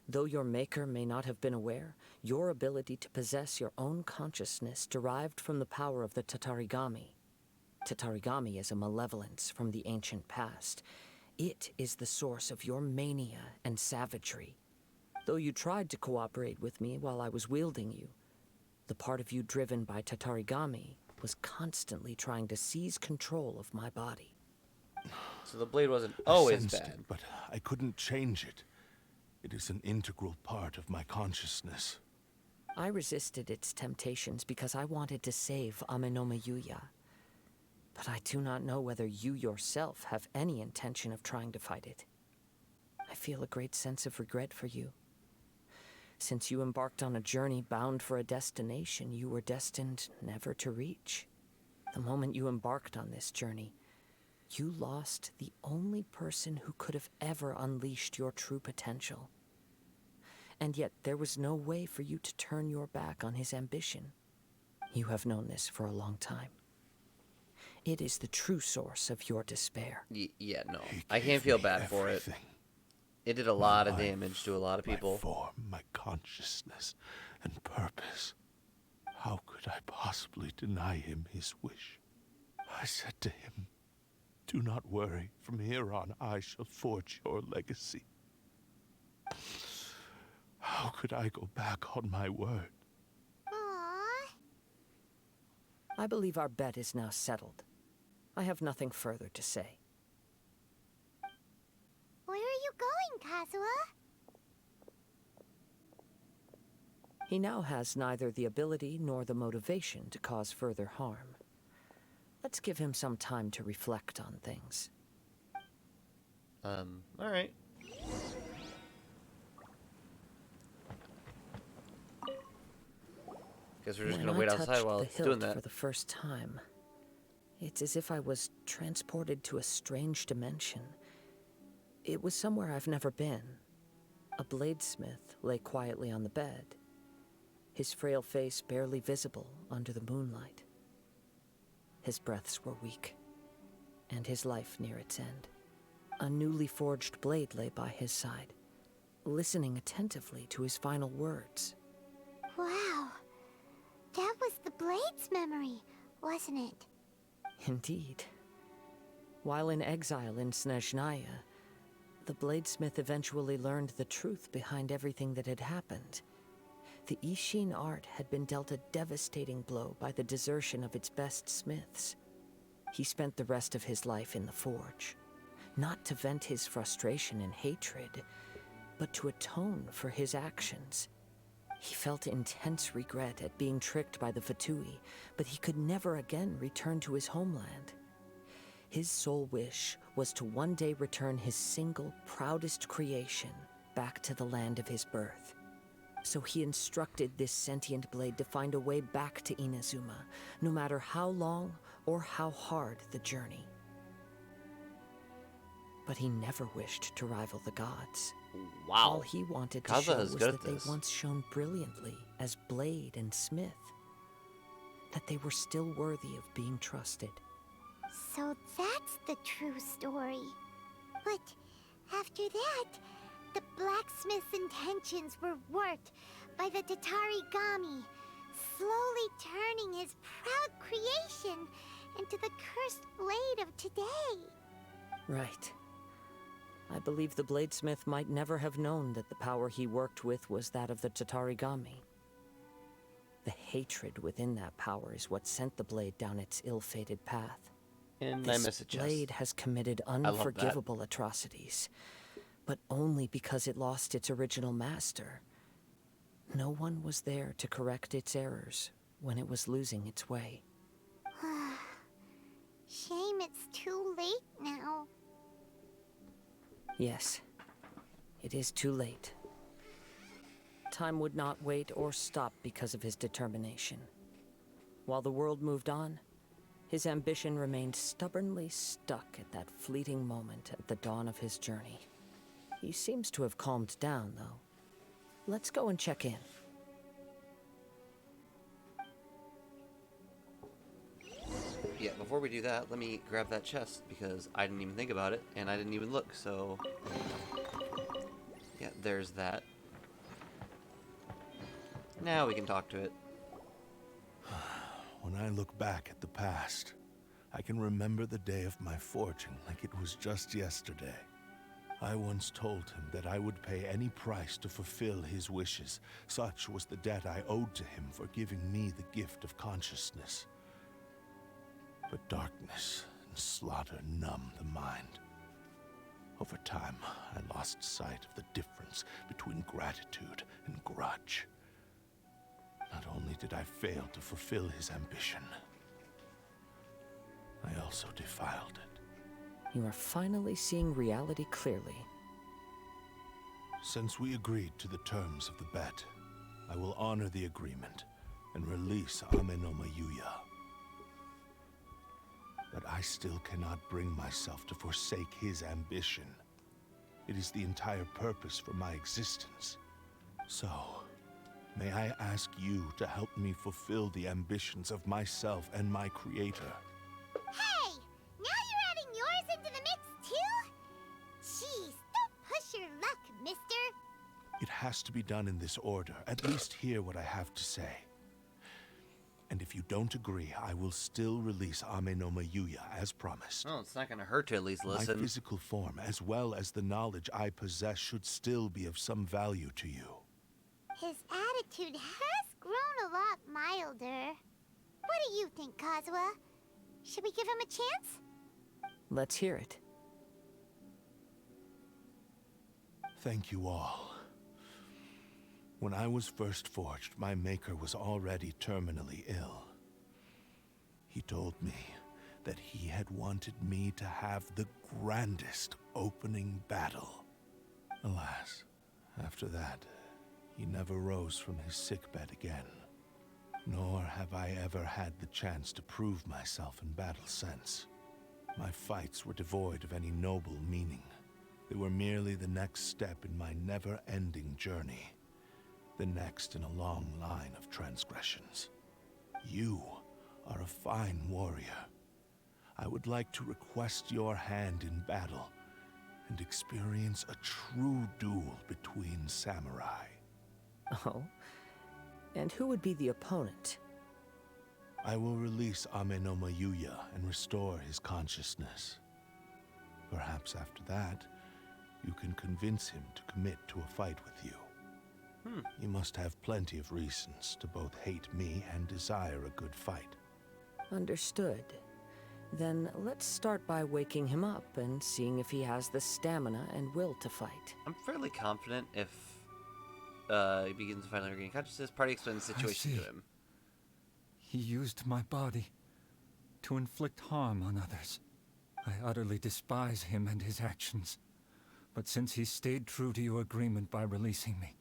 Though your maker may not have been aware, your ability to possess your own consciousness derived from the power of the Tatarigami. Tatarigami is a malevolence from the ancient past. It is the source of your mania and savagery. Though you tried to cooperate with me while I was wielding you, the part of you driven by Tatarigami was constantly trying to seize control of my body. So the blade wasn't I always sensed bad. it, but I couldn't change it. It is an integral part of my consciousness. I resisted its temptations because I wanted to save Amenoma Yuya. But I do not know whether you yourself have any intention of trying to fight it. I feel a great sense of regret for you. Since you embarked on a journey bound for a destination you were destined never to reach. The moment you embarked on this journey, you lost the only person who could have ever unleashed your true potential. And yet there was no way for you to turn your back on his ambition. You have known this for a long time. It is the true source of your despair. Yeah, no. He I gave can't feel me bad for it. everything. It did a lot of My damage to a lot of My people. form, my consciousness, and purpose. How could I possibly deny him his wish? I said to him, "Do not worry. From here on, I shall forge your legacy." How could I go back on my word? Aww. I believe our bet is now settled. I have nothing further to say. Where are you going, Kazuha? He now has neither the ability nor the motivation to cause further harm. Let's give him some time to reflect on things. Alright. Guess we're just When gonna I wait outside touched while the it's doing hilt that. for the first time, it's as if I was transported to a strange dimension. It was somewhere I've never been. A bladesmith lay quietly on the bed, his frail face barely visible under the moonlight. His breaths were weak, and his life near its end. A newly forged blade lay by his side, listening attentively to his final words. Wow. That was the Blade's memory. wasn't it? Indeed. While in exile in Snezhnaya, the bladesmith eventually learned the truth behind everything that had happened. The Ishin art had been dealt a devastating blow by the desertion of its best smiths. He spent the rest of his life in the forge, not to vent his frustration and hatred, but to atone for his actions. He felt intense regret at being tricked by the Fatui, but he could never again return to his homeland. His sole wish was to one day return his single, proudest creation back to the land of his birth. So he instructed this sentient blade to find a way back to Inazuma, no matter how long or how hard the journey. But he never wished to rival the gods. Wow. All he wanted to Kazuha show is was good that at this. they once shone brilliantly as blade and smith. That they were still worthy of being trusted. So that's the true story. But after that, the blacksmith's intentions were worked by the Tatarigami, slowly turning his proud creation into the cursed blade of today. Right. I believe the bladesmith might never have known that the power he worked with was that of the Tatarigami. The hatred within that power is what sent the blade down its ill-fated path. And I This miss a chest. blade has committed love that. unforgivable atrocities, but only because it lost its original master. No one was there to correct its errors when it was losing its way. Shame it's too late now. Yes, it is too late. Time would not wait or stop because of his determination. While the world moved on, his ambition remained stubbornly stuck at that fleeting moment at the dawn of his journey. He seems to have calmed down, though. Let's go and check in. Yeah, before we do that, let me grab that chest, because I didn't even think about it, and I didn't even look, so... Yeah, there's that. Now we can talk to it. When I look back at the past, I can remember the day of my forging like it was just yesterday. I once told him that I would pay any price to fulfill his wishes. Such was the debt I owed to him for giving me the gift of consciousness. But darkness and slaughter numb the mind. Over time, I lost sight of the difference between gratitude and grudge. Not only did I fail to fulfill his ambition, I also defiled it. You are finally seeing reality clearly. Since we agreed to the terms of the bet, I will honor the agreement and release Amenoma Yuya. But I still cannot bring myself to forsake his ambition. It is the entire purpose for my existence. So, may I ask you to help me fulfill the ambitions of myself and my creator? Hey! Now you're adding yours into the mix, too? Jeez, don't push your luck, mister. It has to be done in this order. At least hear what I have to say. And if you don't agree, I will still release Amenoma Yuya as promised. Oh, it's not gonna hurt to at least listen. My physical form, as well as the knowledge I possess, should still be of some value to you. His attitude has grown a lot milder. What do you think, Kazuha? Should we give him a chance? Let's hear it. Thank you all. When I was first forged, my maker was already terminally ill. He told me that he had wanted me to have the grandest opening battle. Alas, after that, he never rose from his sickbed again. Nor have I ever had the chance to prove myself in battle since. My fights were devoid of any noble meaning. They were merely the next step in my never-ending journey. The next in a long line of transgressions. You are a fine warrior. I would like to request your hand in battle and experience a true duel between samurai. Oh? And who would be the opponent? I will release Amenoma Yuya and restore his consciousness. Perhaps after that, you can convince him to commit to a fight with you. You must have plenty of reasons to both hate me and desire a good fight. Understood. Then let's start by waking him up and seeing if he has the stamina and will to fight. I'm fairly confident if he begins to finally regain consciousness, party explains the situation to him. He used my body to inflict harm on others. I utterly despise him and his actions. But since he stayed true to your agreement by releasing me,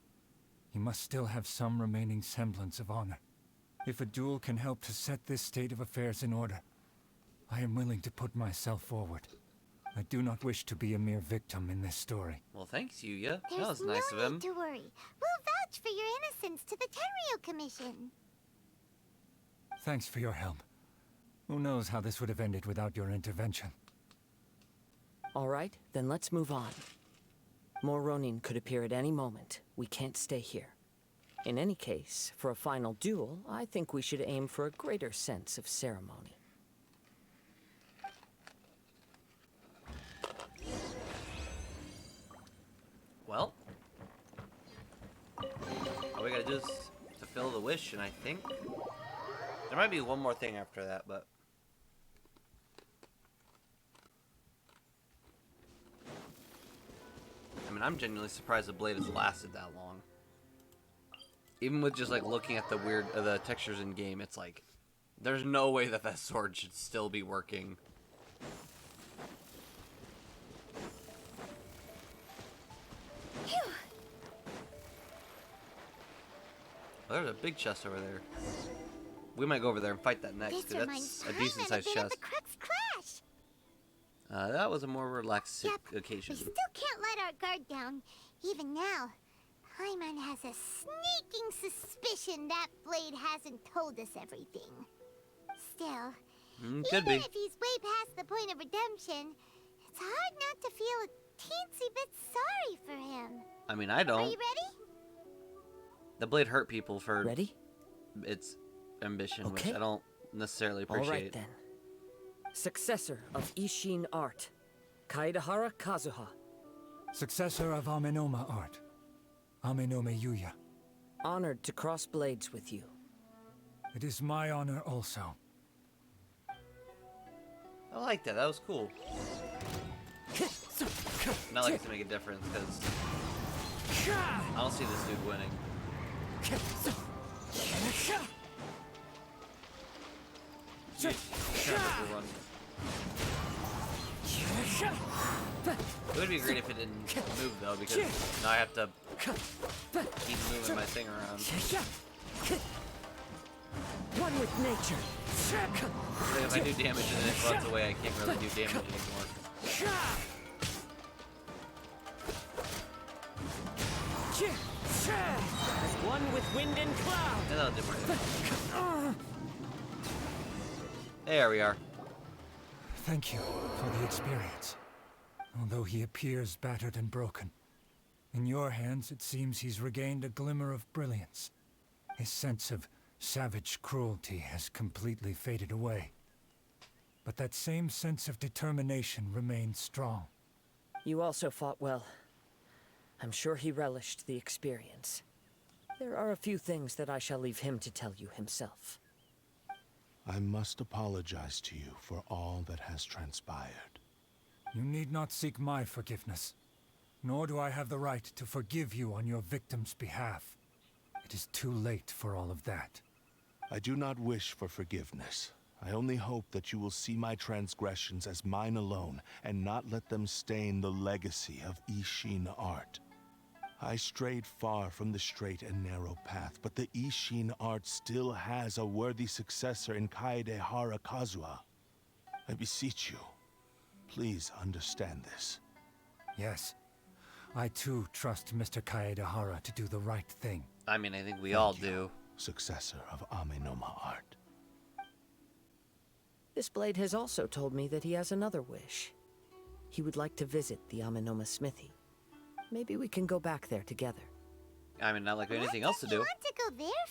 he must still have some remaining semblance of honor. If a duel can help to set this state of affairs in order, I am willing to put myself forward. I do not wish to be a mere victim in this story. Well, thanks, Yuya. That There's was nice no of him. need to worry. We'll vouch for your innocence to the Tenryu Commission. Thanks for your help. Who knows how this would have ended without your intervention. All right, then let's move on. More Ronin could appear at any moment. We can't stay here. In any case, for a final duel, I think we should aim for a greater sense of ceremony. Well, all we gotta do is fulfill the wish, and I think there might be one more thing after that, but I mean, I'm genuinely surprised the blade has lasted that long. Even with just like looking at the the textures in game, it's like there's no way that that sword should still be working. Oh, there's a big chest over there. We might go over there and fight that next, because that's a decent sized chest. The Crux Clash. That was a more relaxed occasion. We still can't let our guard down. Even now, Paimon has a sneaking suspicion that blade hasn't told us everything. Still, Could be. even if he's way past the point of redemption, it's hard not to feel a teensy bit sorry for him. I mean, I Are don't. you ready? The blade hurt people for Ready? its ambition, Okay. which I don't necessarily appreciate. All right then. Successor of Ishin art, Kaedahara Kazuha. Successor of Amenoma art, Amenoma Yuya. Honored to cross blades with you. It is my honor also. I like that. That was cool. Not like it's to make a difference, because I don't see this dude winning. Run. It would be great if it didn't move though, because now I have to keep moving my thing around. One with nature. Like if I do damage and then it runs away, I can't really do damage anymore. One with wind and cloud. And that'll do more damage. There we are. Thank you for the experience. Although he appears battered and broken, in your hands it seems he's regained a glimmer of brilliance. His sense of savage cruelty has completely faded away. But that same sense of determination remains strong. You also fought well. I'm sure he relished the experience. There are a few things that I shall leave him to tell you himself. I must apologize to you for all that has transpired. You need not seek my forgiveness, nor do I have the right to forgive you on your victim's behalf. It is too late for all of that. I do not wish for forgiveness. I only hope that you will see my transgressions as mine alone, and not let them stain the legacy of Ishin art. I strayed far from the straight and narrow path, but the Ishin art still has a worthy successor in Kaedehara Kazuha. I beseech you, please understand this. Yes, I too trust Mr. Kaedehara to do the right thing. I mean, I think we all do. Successor of Amenoma art. This blade has also told me that he has another wish. He would like to visit the Amenoma smithy. Maybe we can go back there together. I mean, not like anything else to do. What does he want to go there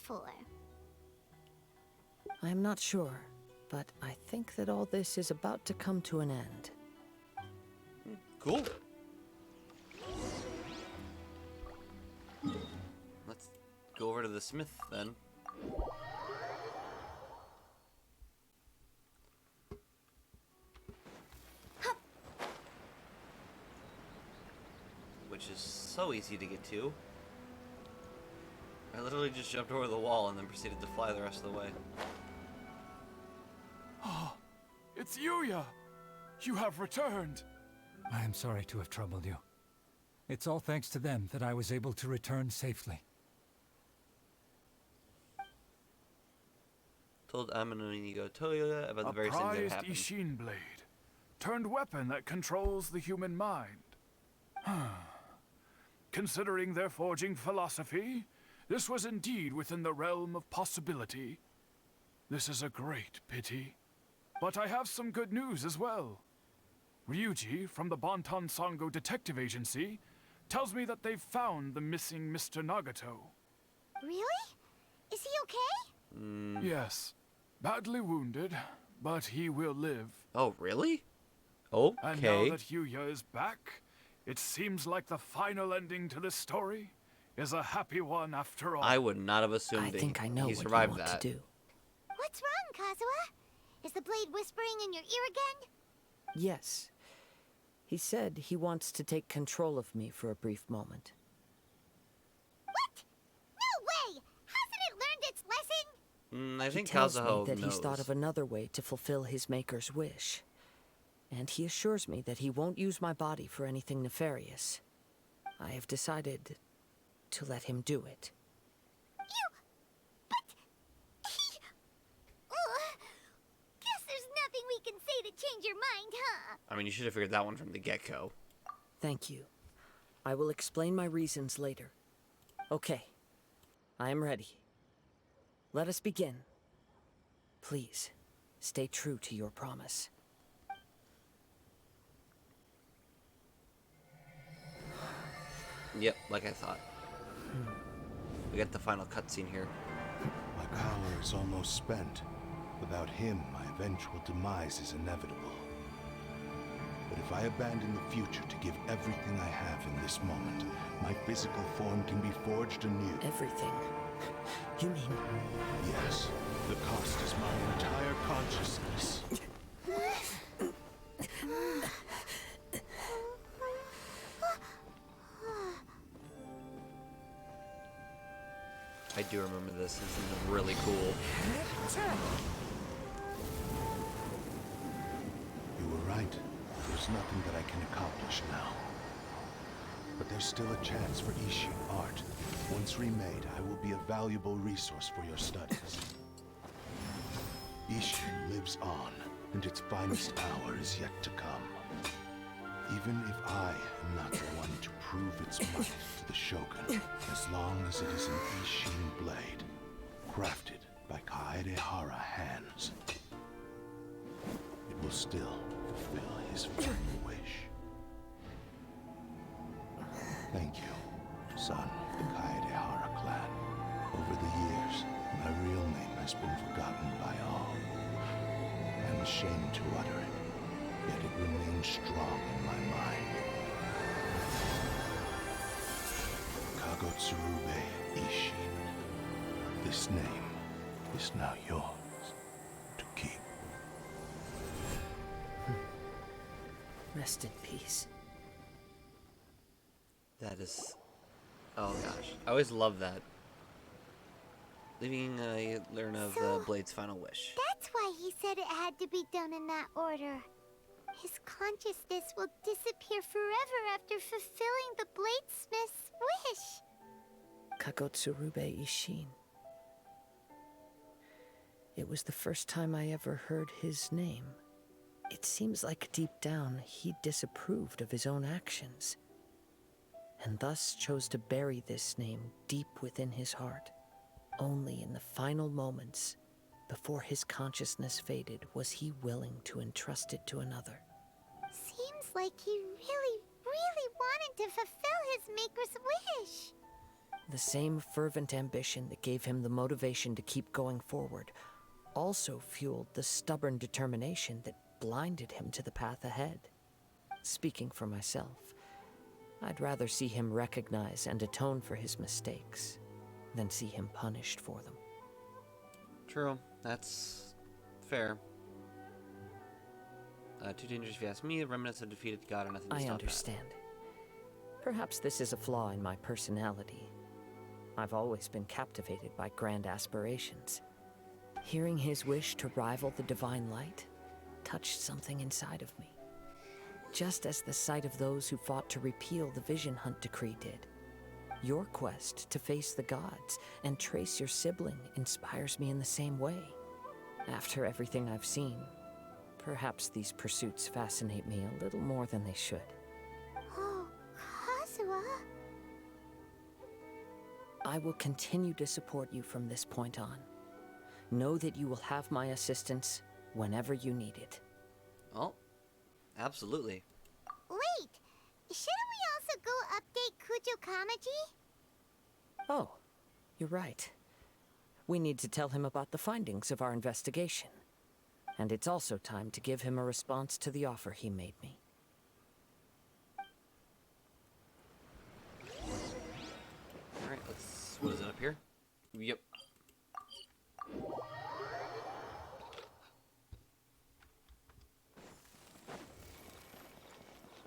for? I am not sure, but I think that all this is about to come to an end. Cool. Let's go over to the smith then. Which is so easy to get to. I literally just jumped over the wall and then proceeded to fly the rest of the way. Oh, it's Yuya! You have returned! I am sorry to have troubled you. It's all thanks to them that I was able to return safely. Told Amino Inigo Toyoda about the very same thing that prized happened. Ishin blade, turned weapon that controls the human mind. Considering their forging philosophy, this was indeed within the realm of possibility. This is a great pity. But I have some good news as well. Ryuji, from the Bonton Sango Detective Agency, tells me that they've found the missing Mr. Nagato. Really? Is he okay? Yes. Badly wounded, but he will live. Oh, really? And now Okay. that Yuya is back, it seems like the final ending to this story is a happy one after all. I would not have assumed I think I know he what you survived want that. to do. What's wrong, Kazuha? Is the blade whispering in your ear again? Yes. He said he wants to take control of me for a brief moment. What? No way! Hasn't it learned its lesson? I He think tells me Kazuha that knows. he's thought of another way to fulfill his maker's wish. And he assures me that he won't use my body for anything nefarious. I have decided to let him do it. Guess there's nothing we can say to change your mind, huh? I mean, you should have figured that one from the get-go. Thank you. I will explain my reasons later. Okay. I am ready. Let us begin. Please, stay true to your promise. Yep, like I thought. We got the final cutscene here. My power is almost spent. Without him, my eventual demise is inevitable. But if I abandon the future to give everything I have in this moment, my physical form can be forged anew. Everything. You mean... Yes, the cost is my entire consciousness. I do remember this. This is really cool. You were right. There's nothing that I can accomplish now. But there's still a chance for Ishin art. Once remade, I will be a valuable resource for your studies. Ishin lives on, and its finest hour is yet to come. Even if I am not the one to prove its might to the Shogun, as long as it is an Ishin blade, crafted by Kaedehara hands, it will still fulfill his final wish. Thank you, son of the Kaedehara clan. Over the years, my real name has been forgotten by all. I'm ashamed to utter it, yet it remains strong in my mind. Kagotsurube Ishin. This name is now yours to keep. Rest in peace. That is... Oh gosh. I always love that. Leaving learn of the Blade's final wish. That's why he said it had to be done in that order. His consciousness will disappear forever after fulfilling the bladesmith's wish. Kagotsurube Ishin. It was the first time I ever heard his name. It seems like deep down he disapproved of his own actions, and thus chose to bury this name deep within his heart. Only in the final moments, before his consciousness faded, was he willing to entrust it to another. Seems like he really, really wanted to fulfill his maker's wish. The same fervent ambition that gave him the motivation to keep going forward also fueled the stubborn determination that blinded him to the path ahead. Speaking for myself, I'd rather see him recognize and atone for his mistakes than see him punished for them. True. That's fair. Too dangerous if you ask me. The remnants of defeated God are nothing to stop I at. understand. Perhaps this is a flaw in my personality. I've always been captivated by grand aspirations. Hearing his wish to rival the divine light touched something inside of me. Just as the sight of those who fought to repeal the Vision Hunt decree did. Your quest to face the gods and trace your sibling inspires me in the same way. After everything I've seen, perhaps these pursuits fascinate me a little more than they should. Oh, Kazuha. I will continue to support you from this point on. Know that you will have my assistance whenever you need it. Oh, absolutely. Wait, shouldn't we also go update Kujo Kamaji? Oh, you're right. We need to tell him about the findings of our investigation. And it's also time to give him a response to the offer he made me. Alright, let's... What is it up here? Yep.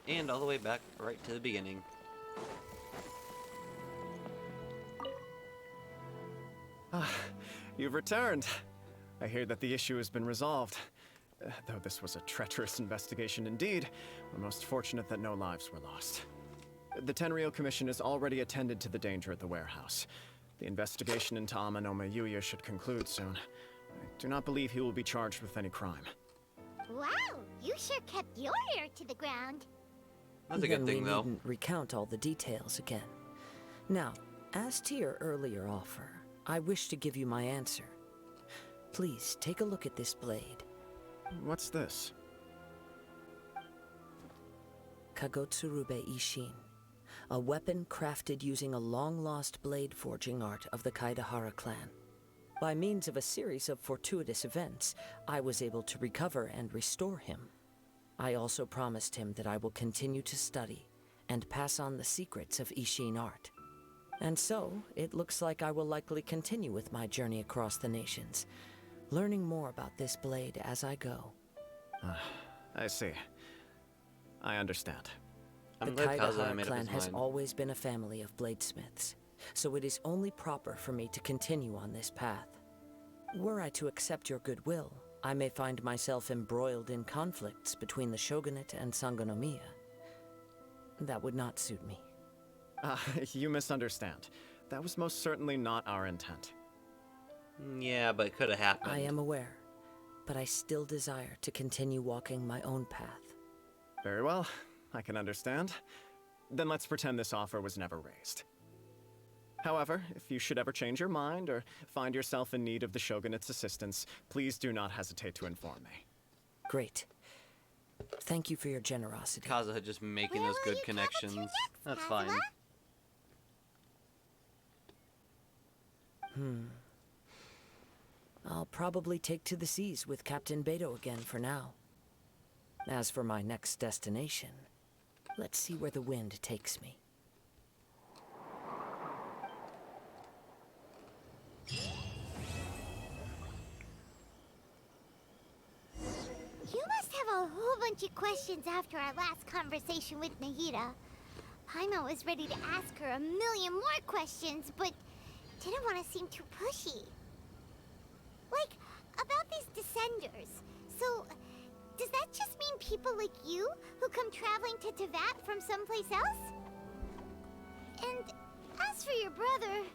And all the way back right to the beginning. Ah, you've returned. I hear that the issue has been resolved. Though this was a treacherous investigation indeed, we're most fortunate that no lives were lost. The Tenryou Commission has already attended to the danger at the warehouse. The investigation into Amanome Yuya should conclude soon. I do not believe he will be charged with any crime. Wow, you sure kept your ear to the ground. That's a good thing, we though. needn't recount all the details again. Now, as to your earlier offer, I wish to give you my answer. Please, take a look at this blade. What's this? Kagotsurube Ishin. A weapon crafted using a long-lost blade forging art of the Kaidahara clan. By means of a series of fortuitous events, I was able to recover and restore him. I also promised him that I will continue to study and pass on the secrets of Ishin art. And so, it looks like I will likely continue with my journey across the nations, learning more about this blade as I go. I see. I understand. I'm The glad Kazuha Kaidahara made up clan his has mind. always been a family of bladesmiths, so it is only proper for me to continue on this path. Were I to accept your goodwill, I may find myself embroiled in conflicts between the shogunate and Sangonomiya. That would not suit me. You misunderstand. That was most certainly not our intent. Yeah, but it could have happened. I am aware, but I still desire to continue walking my own path. Very well, I can understand. Then let's pretend this offer was never raised. However, if you should ever change your mind or find yourself in need of the Shogunate's assistance, please do not hesitate to inform me. Great. Thank you for your generosity. Kazuha just making Where those will good you travel to connections. next, That's Kazuha? fine. I'll probably take to the seas with Captain Beto again for now. As for my next destination, let's see where the wind takes me. You must have a whole bunch of questions after our last conversation with Nahida. Paimon was ready to ask her a million more questions, but didn't want to seem too pushy. Like, about these Descenders. So, does that just mean people like you who come traveling to Tevat from someplace else? And as for your brother...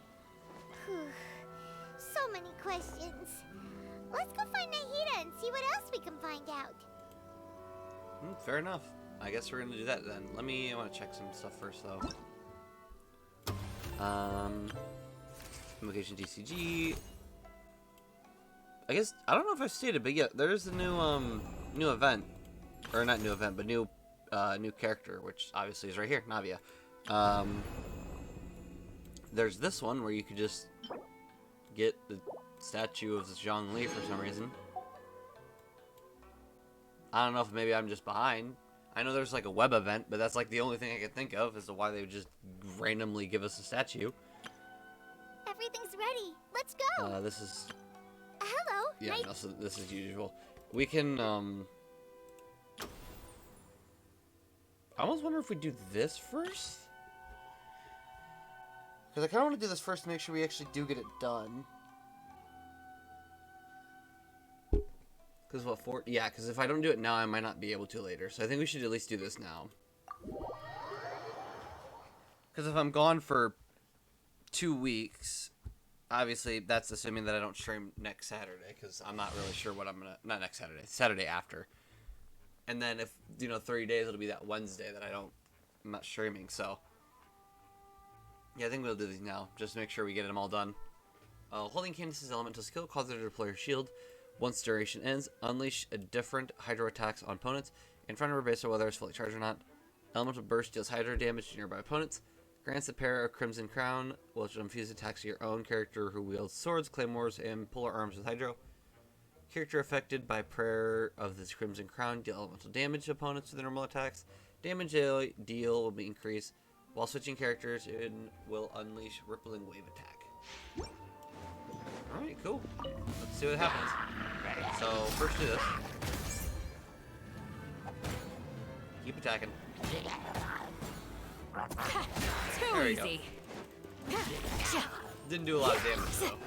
whew, so many questions. Let's go find Nahida and see what else we can find out. Fair enough. I guess we're gonna do that then. I want to check some stuff first though. Location TCG. I guess I don't know if I've stated, but yeah, there's a new event, or not new event, but new character, which obviously is right here, Navia. There's this one where you could just get the statue of Zhongli for some reason. I don't know if maybe I'm just behind. I know there's like a web event, but that's like the only thing I can think of as to why they would just randomly give us a statue. Everything's ready. Let's go. This is... Hello. Yeah, no, so this is usual. We can, I almost wonder if we do this first? Because I kind of want to do this first to make sure we actually do get it done. Because what for? Yeah, because if I don't do it now, I might not be able to later. So I think we should at least do this now. Because if I'm gone for 2 weeks, obviously that's assuming that I don't stream next Saturday. Because I'm not really sure what I'm going to... Not next Saturday. Saturday after. And then if, 30 days, it'll be that Wednesday that I'm not streaming. So, yeah, I think we'll do these now. Just to make sure we get them all done. Holding Candace's elemental skill causes her to deploy her shield. Once duration ends, unleash a different Hydro attacks on opponents in front of her based on whether it's fully charged or not. Elemental Burst deals Hydro damage to nearby opponents. Grants a pair of Crimson Crown, which infuse attacks to your own character who wields swords, claymores, and polar arms with Hydro. Character affected by prayer of this Crimson Crown deal elemental damage to opponents with their normal attacks. Damage they deal will be increased. While switching characters, it will unleash Rippling Wave attack. Alright, cool. Let's see what happens. So, first do this. Keep attacking. Too easy. Didn't do a lot of damage, though.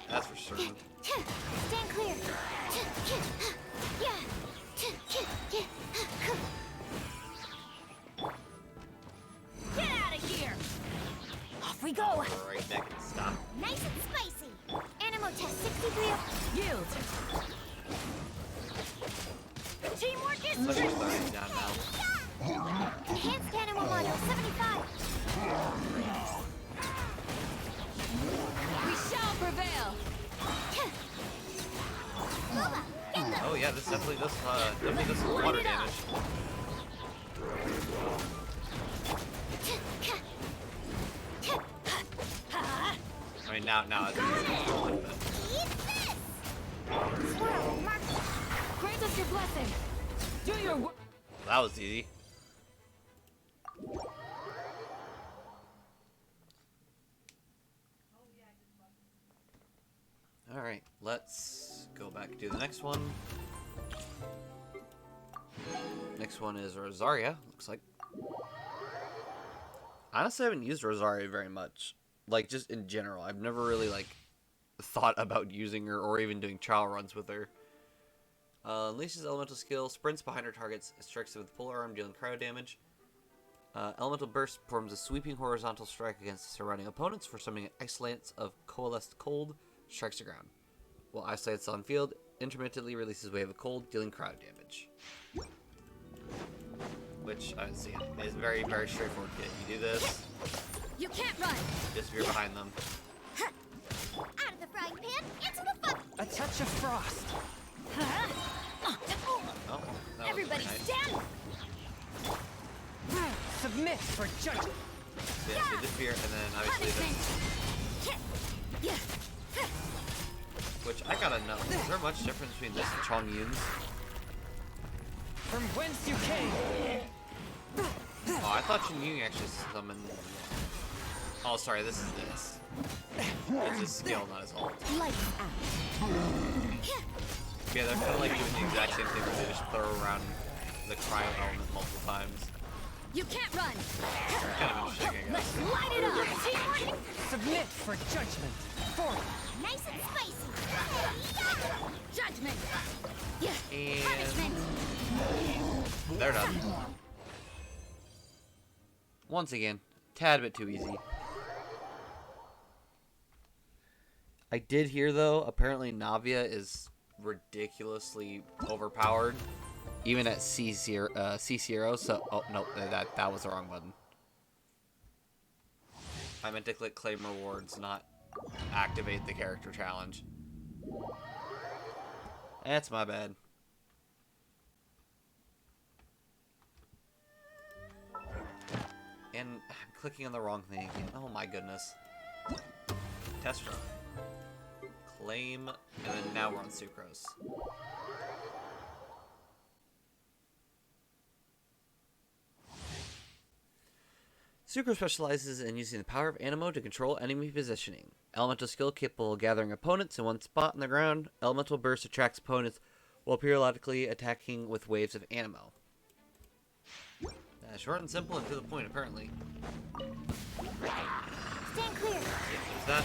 That's for certain. Stand clear. Get out of here. Off we go. Alright, Nick, stop. Nice and spicy. Animal test 63 up. Yield. Teamwork is Let's true. just start it down now. Enhanced animal module 75. We shall prevail. Booba, get them. Oh yeah, this definitely does some water damage. I mean, now it's a little bit. Eat this. Swirl, mark. Grant us your blessing. Do your work. That was easy. Alright, let's go back and do the next one. Next one is Rosaria, looks like. Honestly, I haven't used Rosaria very much. Like, just in general. I've never really, like, thought about using her or even doing trial runs with her. Unleashes elemental skill, sprints behind her targets, strikes with polar arm, dealing cryo damage. Elemental burst performs a sweeping horizontal strike against surrounding opponents for summoning an Ice Lance of Coalesced Cold, strikes the ground. While Ice Lance on field, intermittently releases Wave of Cold, dealing cryo damage. Which, I see, is very, very straightforward. You do this, You can't run. just veer behind them. Out of the frying pan, into the fun. A touch of frost. Oh, that was Everybody very nice. stand. Submit for judgment. Yeah, so just veer, and then obviously this. Which, I gotta know, is there much difference between this and Chong Yun's? From whence you came. Oh, I thought Chong Yun actually summoned... Oh, sorry, this is this. It's his skill, not his ult. Lights out. Yeah, they're kind of like doing the exact same thing where they just throw around the cryo element multiple times. You can't run. Kind of interesting, I guess. Let's light it up. Teamwork. Submit for judgment. Forward. Nice and spicy. Judgment. Yeah. And Punishment. they're done. Once again, tad bit too easy. I did hear, though, apparently Navia is ridiculously overpowered, even at C0, so... Oh, no, that was the wrong button. I meant to click claim rewards, not activate the character challenge. That's my bad. And I'm clicking on the wrong thing again. Oh my goodness. Test run. claim, and then now we're on sucrose. Sucrose specializes in using the power of Animo to control enemy positioning. Elemental skill capable of gathering opponents in one spot on the ground. Elemental burst attracts opponents while periodically attacking with waves of Animo. Short and simple and to the point, apparently. Stand clear. Is that?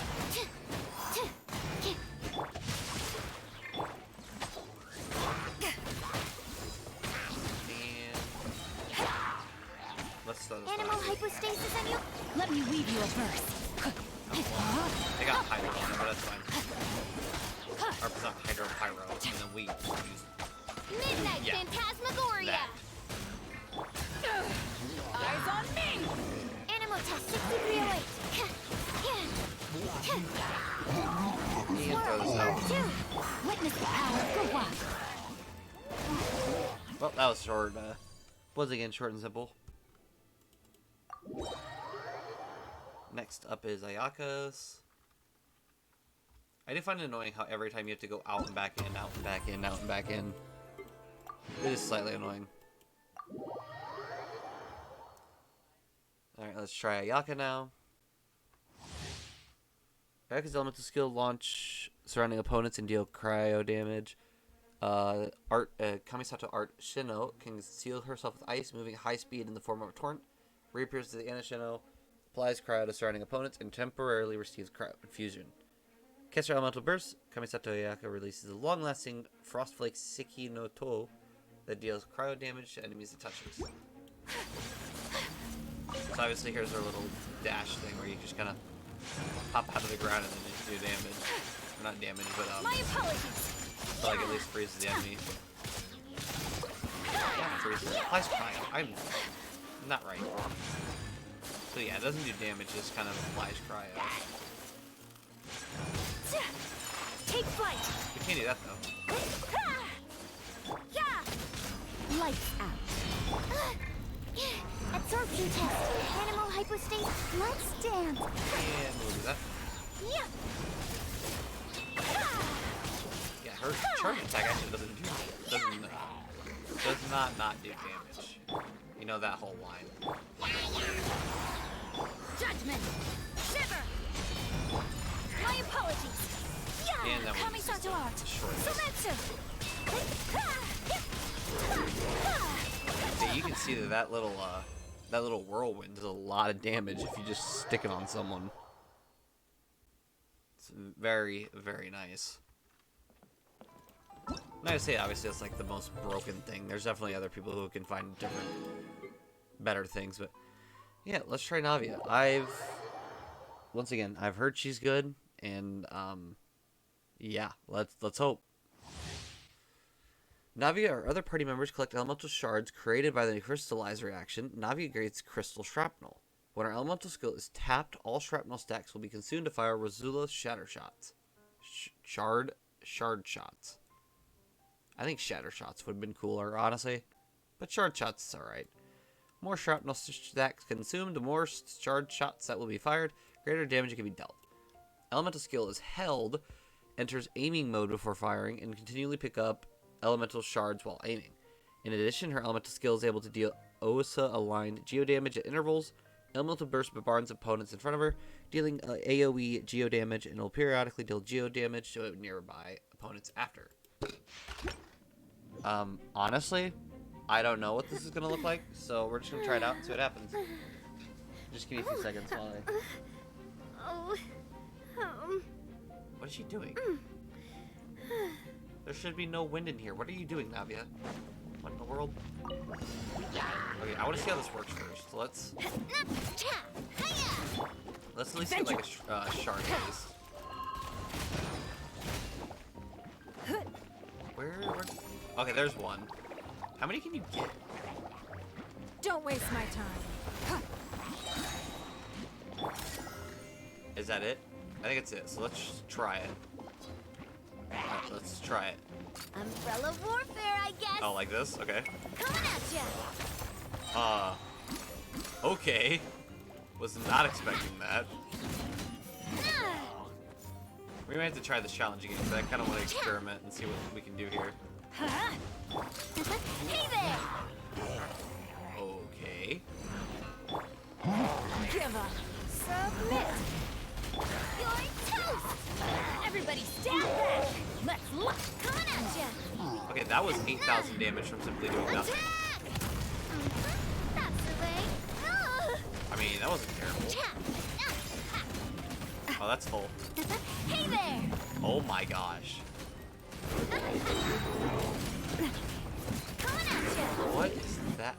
And let's throw this Animal one. hypostasis on you. Let me weave you a verse. They got Hydro on it, but that's fine. Or it's not Hydro, Pyro, and then we use Midnight Yeah. Phantasmagoria. that. Eyes on me! Animal test 6308. You can throw this out. Two. Witness the power of Kazuha. Well, that was short. Was again short and simple. Next up is Ayaka's. I do find it annoying how every time you have to go out and back in, out and back in, out and back in. It is slightly annoying. Alright, let's try Ayaka now. Ayaka's elemental skill launch surrounding opponents and deal cryo damage. Kamisato Art Shino can conceal herself with ice, moving at high speed in the form of a torrent. Reappears to the Ana Shino, applies cryo to surrounding opponents, and temporarily receives cryo infusion. Cast her elemental burst. Kamisato Ayaka releases a long-lasting Frostflake Siki no To that deals cryo damage to enemies it touches. So obviously here's our little dash thing where you just kind of pop out of the ground and then just do damage. Or not damage, but My apologies. so like at least freezes the enemy. Yeah, freezes. Applies cryo. I'm not right. So yeah, it doesn't do damage, it just kind of applies cryo. Take flight. We can't do that though. Lights out. Absorption test. Animal hypostasis. Let's dance. And we'll do that. Yeah. Yeah, her charge attack actually does not do damage. You know that whole line. Judgment. Shiver. My apologies. And that was Kamisato Art. short. Sumetsu. Yeah, you can see that little whirlwind does a lot of damage if you just stick it on someone. It's very, very nice. Not to say, obviously, it's like the most broken thing. There's definitely other people who can find different, better things, but yeah, let's try Navia. Once again, I've heard she's good, and yeah, let's hope. Navia or other party members collect elemental shards created by the crystallize reaction. Navia creates crystal shrapnel. When our elemental skill is tapped, all shrapnel stacks will be consumed to fire Razula's shatter shots. Shard shots. I think shatter shots would have been cooler, honestly. But shard shots is alright. More shrapnel stacks consumed, the more shard shots that will be fired, greater damage can be dealt. Elemental skill is held, enters aiming mode before firing, and continually pick up elemental shards while aiming. In addition, her elemental skill is able to deal OSA-aligned geodamage at intervals. Elemental burst bombards opponents in front of her, dealing AoE geodamage, and will periodically deal geodamage to nearby opponents after. Honestly, I don't know what this is going to look like, so we're just going to try it out and see what happens. Just give me a few seconds while What is she doing? There should be no wind in here. What are you doing, Navia? What in the world? Okay, I want to see how this works first. Let's at least get like a shard base. Where? Okay, there's one. How many can you get? Don't waste my time. Is that it? I think it's it. So let's just try it. Alright, let's try it. Umbrella warfare, I guess. Oh, like this? Okay. Coming at ya. Okay. Was not expecting that. We might have to try this challenge again, because I kind of want to experiment and see what we can do here. Hey there! Okay. Give up. Submit. You're toast! Everybody stand back! Let's look! Coming at ya! Okay, that was 8,000 damage from simply doing nothing. That's the way. I mean, that wasn't terrible. Oh, that's full. Hey there! Oh my gosh. Coming at ya! What is that?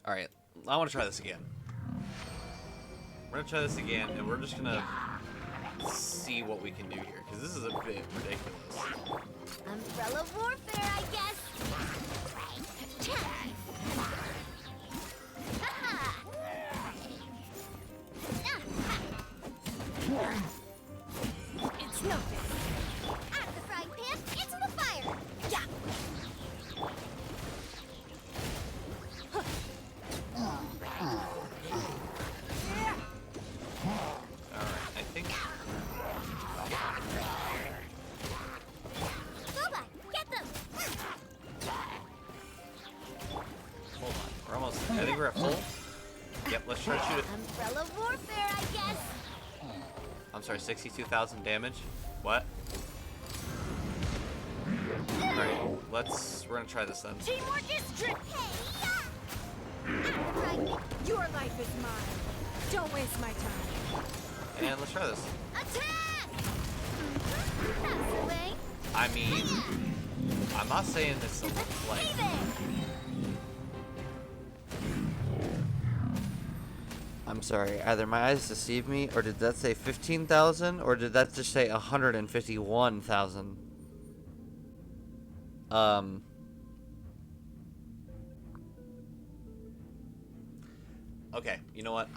Alright, I want to try this again. We're going to try this again, and we're just going to see what we can do here, because this is a bit ridiculous. Umbrella warfare, I guess! It's nothing! Out of the frying pan, into the fire. Yeah! Alright, I think... Boba, get them. Hold on, we're almost... I think we're at full. Yep, let's try to shoot it. Umbrella warfare, I guess! I'm sorry, 62,000 damage? What? Alright, we're gonna try this then. Teamwork is trick! Hey, out of the frying pan. Your life is mine. Don't waste my time. And let's try this. Attack! That's the way. I mean, I'm not saying this is like... Hey there! I'm sorry, either my eyes deceive me, or did that say 15,000, or did that just say 151,000? Okay, you know what,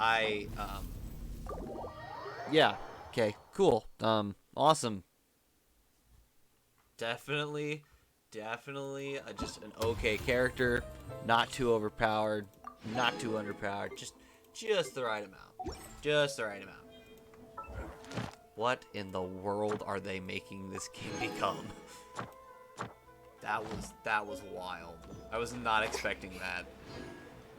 yeah, okay, cool, awesome. Definitely, just an okay character, not too overpowered, not too underpowered, just the right amount. Just the right amount. What in the world are they making this game become? That was wild. I was not expecting that.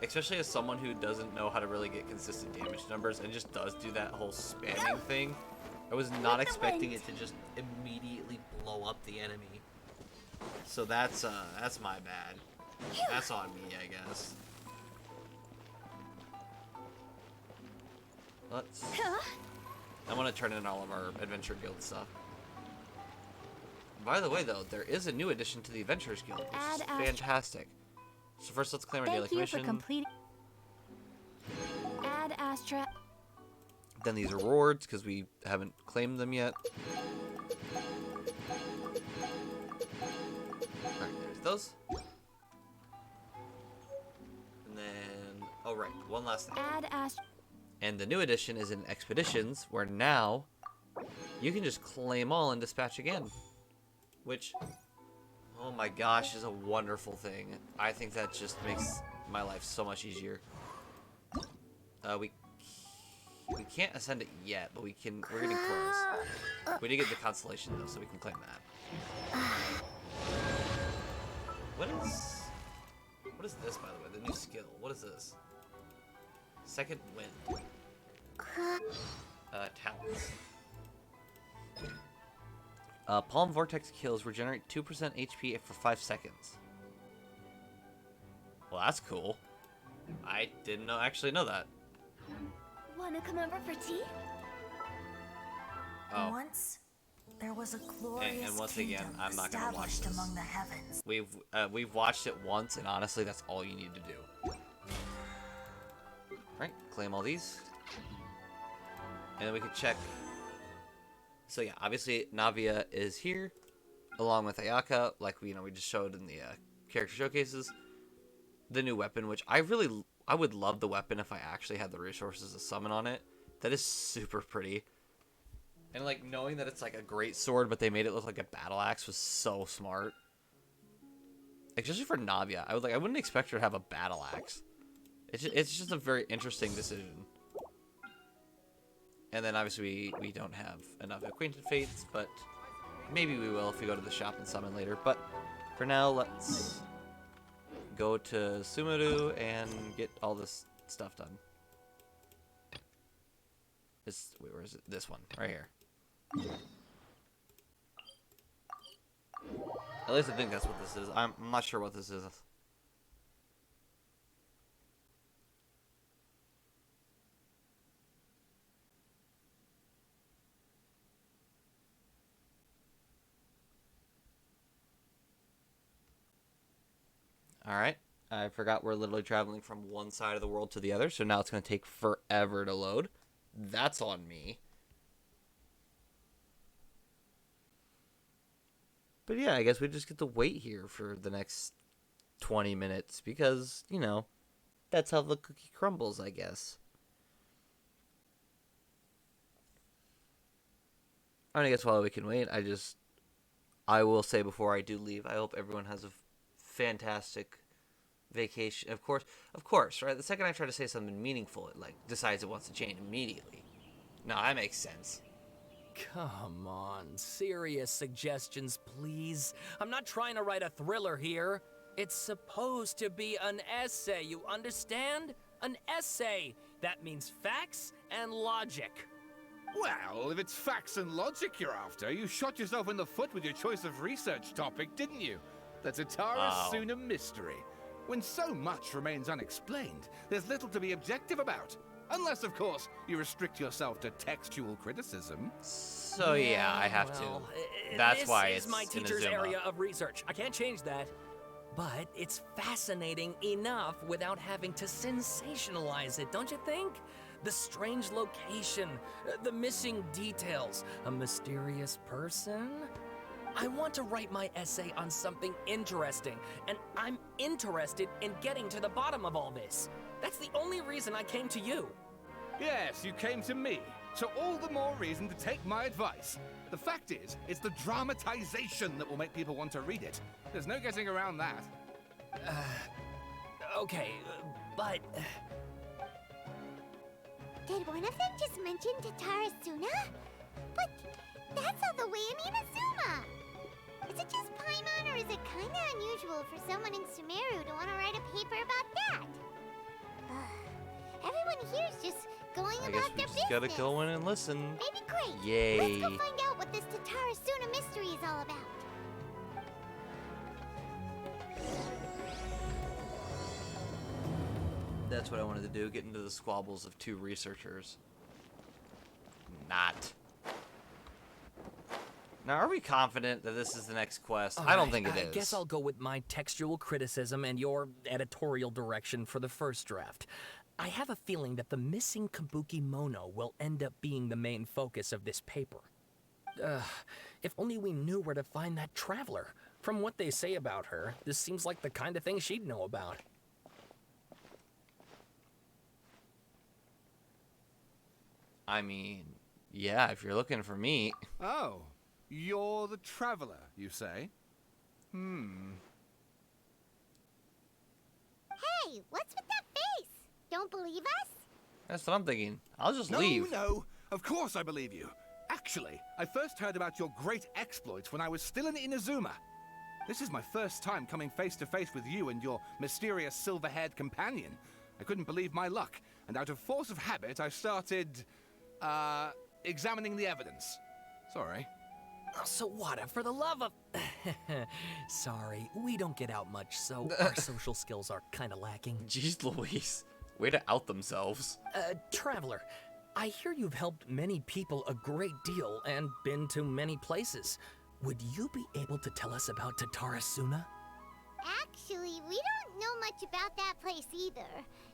Especially as someone who doesn't know how to really get consistent damage numbers and just does do that whole spamming thing. I was not expecting it to just immediately blow up the enemy. So that's my bad. That's on me, I guess. I want to turn in all of our Adventure Guild stuff. By the way, though, there is a new addition to the Adventurers Guild, which is fantastic. So first, let's claim our daily commission. Thank you for completing. Add Astra. Then these rewards, because we haven't claimed them yet. Alright, there's those. And then, oh right, one last thing. Add Astra. And the new addition is in Expeditions, where now you can just claim all and dispatch again. Which, oh my gosh, is a wonderful thing. I think that just makes my life so much easier. We can't ascend it yet, but we're getting close. We did get the constellation though, so we can claim that. What is this, by the way? The new skill. What is this? Second wind. Talents. Palm Vortex kills regenerate 2% HP for 5 seconds. Well, that's cool. I didn't actually know that. Wanna come over for tea? Oh. Once there was a glorious And once again, kingdom I'm not gonna watch established this. among the heavens. We've watched it once, and honestly, that's all you need to do. Right, claim all these, and then we can check. So yeah, obviously Navia is here, along with Ayaka, like we just showed in the character showcases. The new weapon, which I would love the weapon if I actually had the resources to summon on it. That is super pretty. And like knowing that it's like a great sword, but they made it look like a battle axe was so smart. Especially for Navia, I wouldn't expect her to have a battle axe. It's just a very interesting decision. And then obviously we don't have enough acquainted fates, but maybe we will if we go to the shop and summon later. But for now, let's go to Sumeru and get all this stuff done. Wait, where is it? This one, right here. At least I think that's what this is. I'm not sure what this is. Alright, I forgot we're literally traveling from one side of the world to the other, so now it's going to take forever to load. That's on me. But yeah, I guess we just get to wait here for the next 20 minutes, because, you know, that's how the cookie crumbles, I guess. I guess while we can wait, I will say before I do leave, I hope everyone has a fantastic vacation. Of course, right? The second I try to say something meaningful, it like decides it wants to change immediately. No, that makes sense. Come on, serious suggestions, please. I'm not trying to write a thriller here. It's supposed to be an essay, you understand? An essay. That means facts and logic. Well, if it's facts and logic you're after, you shot yourself in the foot with your choice of research topic, didn't you? The Tatara-Suna mystery. When so much remains unexplained, there's little to be objective about. Unless, of course, you restrict yourself to textual criticism. So yeah, I have to. That's why it's my teacher's area of research. I can't change that. But it's fascinating enough without having to sensationalize it, don't you think? The strange location, the missing details, a mysterious person. I want to write my essay on something interesting, and I'm interested in getting to the bottom of all this. That's the only reason I came to you. Yes, you came to me, so all the more reason to take my advice. The fact is, it's the dramatization that will make people want to read it. There's no getting around that. Okay, but... Did one of them just mention Tatara-Suna? But that's all the way in Inazuma! Is it just Paimon, or is it kinda unusual for someone in Sumeru to want to write a paper about that? Everyone here is just going about their business. I guess we just gotta go in and listen. Maybe great. Yay. Let's go find out what this Tatara-Suna mystery is all about. That's what I wanted to do, get into the squabbles of two researchers. Not. Now, are we confident that this is the next quest? I don't think it is. I guess I'll go with my textual criticism and your editorial direction for the first draft. I have a feeling that the missing Kabuki Mono will end up being the main focus of this paper. If only we knew where to find that traveler. From what they say about her, this seems like the kind of thing she'd know about. I mean, yeah, if you're looking for me. Oh, you're the traveler, you say? Hey, what's with that face? Don't believe us? That's what I'm thinking. I'll just No, leave. no, of course I believe you. Actually, I first heard about your great exploits when I was still in Inazuma. This is my first time coming face to face with you and your mysterious silver-haired companion. I couldn't believe my luck, and out of force of habit, I started, examining the evidence. Sorry. Oh, Sawada, for the love of... Sorry, we don't get out much, so our social skills are kinda lacking. Jeez Louise. Way to out themselves. Traveler, I hear you've helped many people a great deal and been to many places. Would you be able to tell us about Tatara-Suna? Actually, we don't know much about that place either.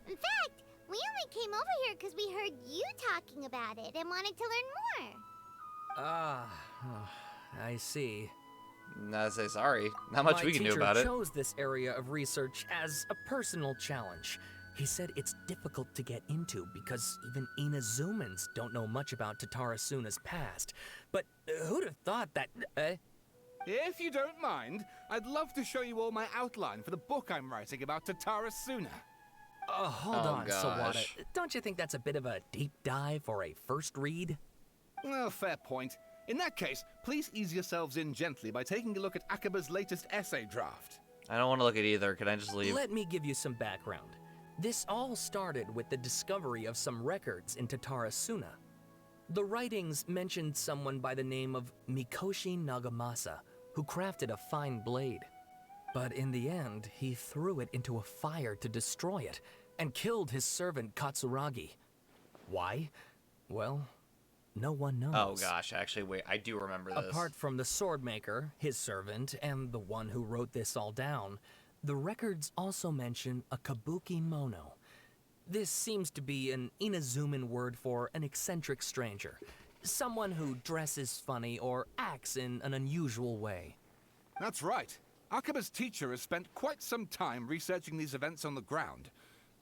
In fact, we only came over here because we heard you talking about it and wanted to learn more. I see. I say sorry. Not much we can do about My it. teacher chose this area of research as a personal challenge. He said it's difficult to get into because even Inazumans don't know much about Tatara-Suna's past. But who'd have thought that... If you don't mind, I'd love to show you all my outline for the book I'm writing about Tatara-Suna. Hold Oh, on, gosh. Sawada. Don't you think that's a bit of a deep dive for a first read? Well, fair point. In that case, please ease yourselves in gently by taking a look at Akaba's latest essay draft. I don't want to look at either. Can I just leave? Let me give you some background. This all started with the discovery of some records in Tatarasuna. The writings mentioned someone by the name of Mikoshi Nagamasa, who crafted a fine blade. But in the end, he threw it into a fire to destroy it, and killed his servant Katsuragi. Why? Well, no one knows. Oh gosh, actually, wait, I do remember this. Apart from the swordmaker, his servant, and the one who wrote this all down, the records also mention a kabuki mono. This seems to be an Inazuman word for an eccentric stranger. Someone who dresses funny or acts in an unusual way. That's right. Akaba's teacher has spent quite some time researching these events on the ground.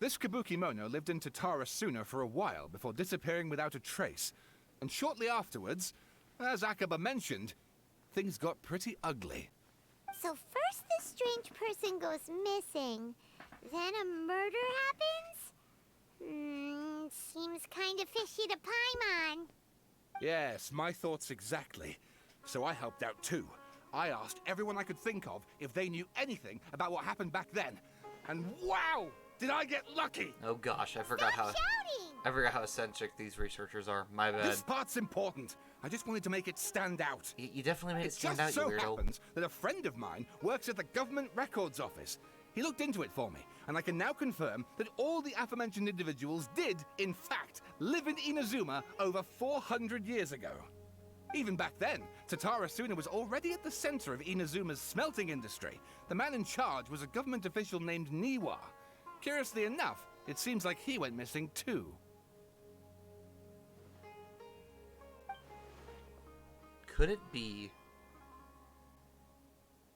This kabuki mono lived in Tatarasuna for a while before disappearing without a trace. And shortly afterwards, as Akaba mentioned, things got pretty ugly. So first this strange person goes missing, then a murder happens? Seems kind of fishy to Paimon. Yes, my thoughts exactly. So I helped out too. I asked everyone I could think of if they knew anything about what happened back then. And wow, did I get lucky! Oh gosh, I forgot how eccentric these researchers are. My bad. This part's important. I just wanted to make it stand out. You definitely made it stand just out, so you weirdo. happens that a friend of mine works at the government records office. He looked into it for me, and I can now confirm that all the aforementioned individuals did, in fact, live in Inazuma over 400 years ago. Even back then, Tatarasuna was already at the center of Inazuma's smelting industry. The man in charge was a government official named Niwa. Curiously enough, it seems like he went missing too. Could it be?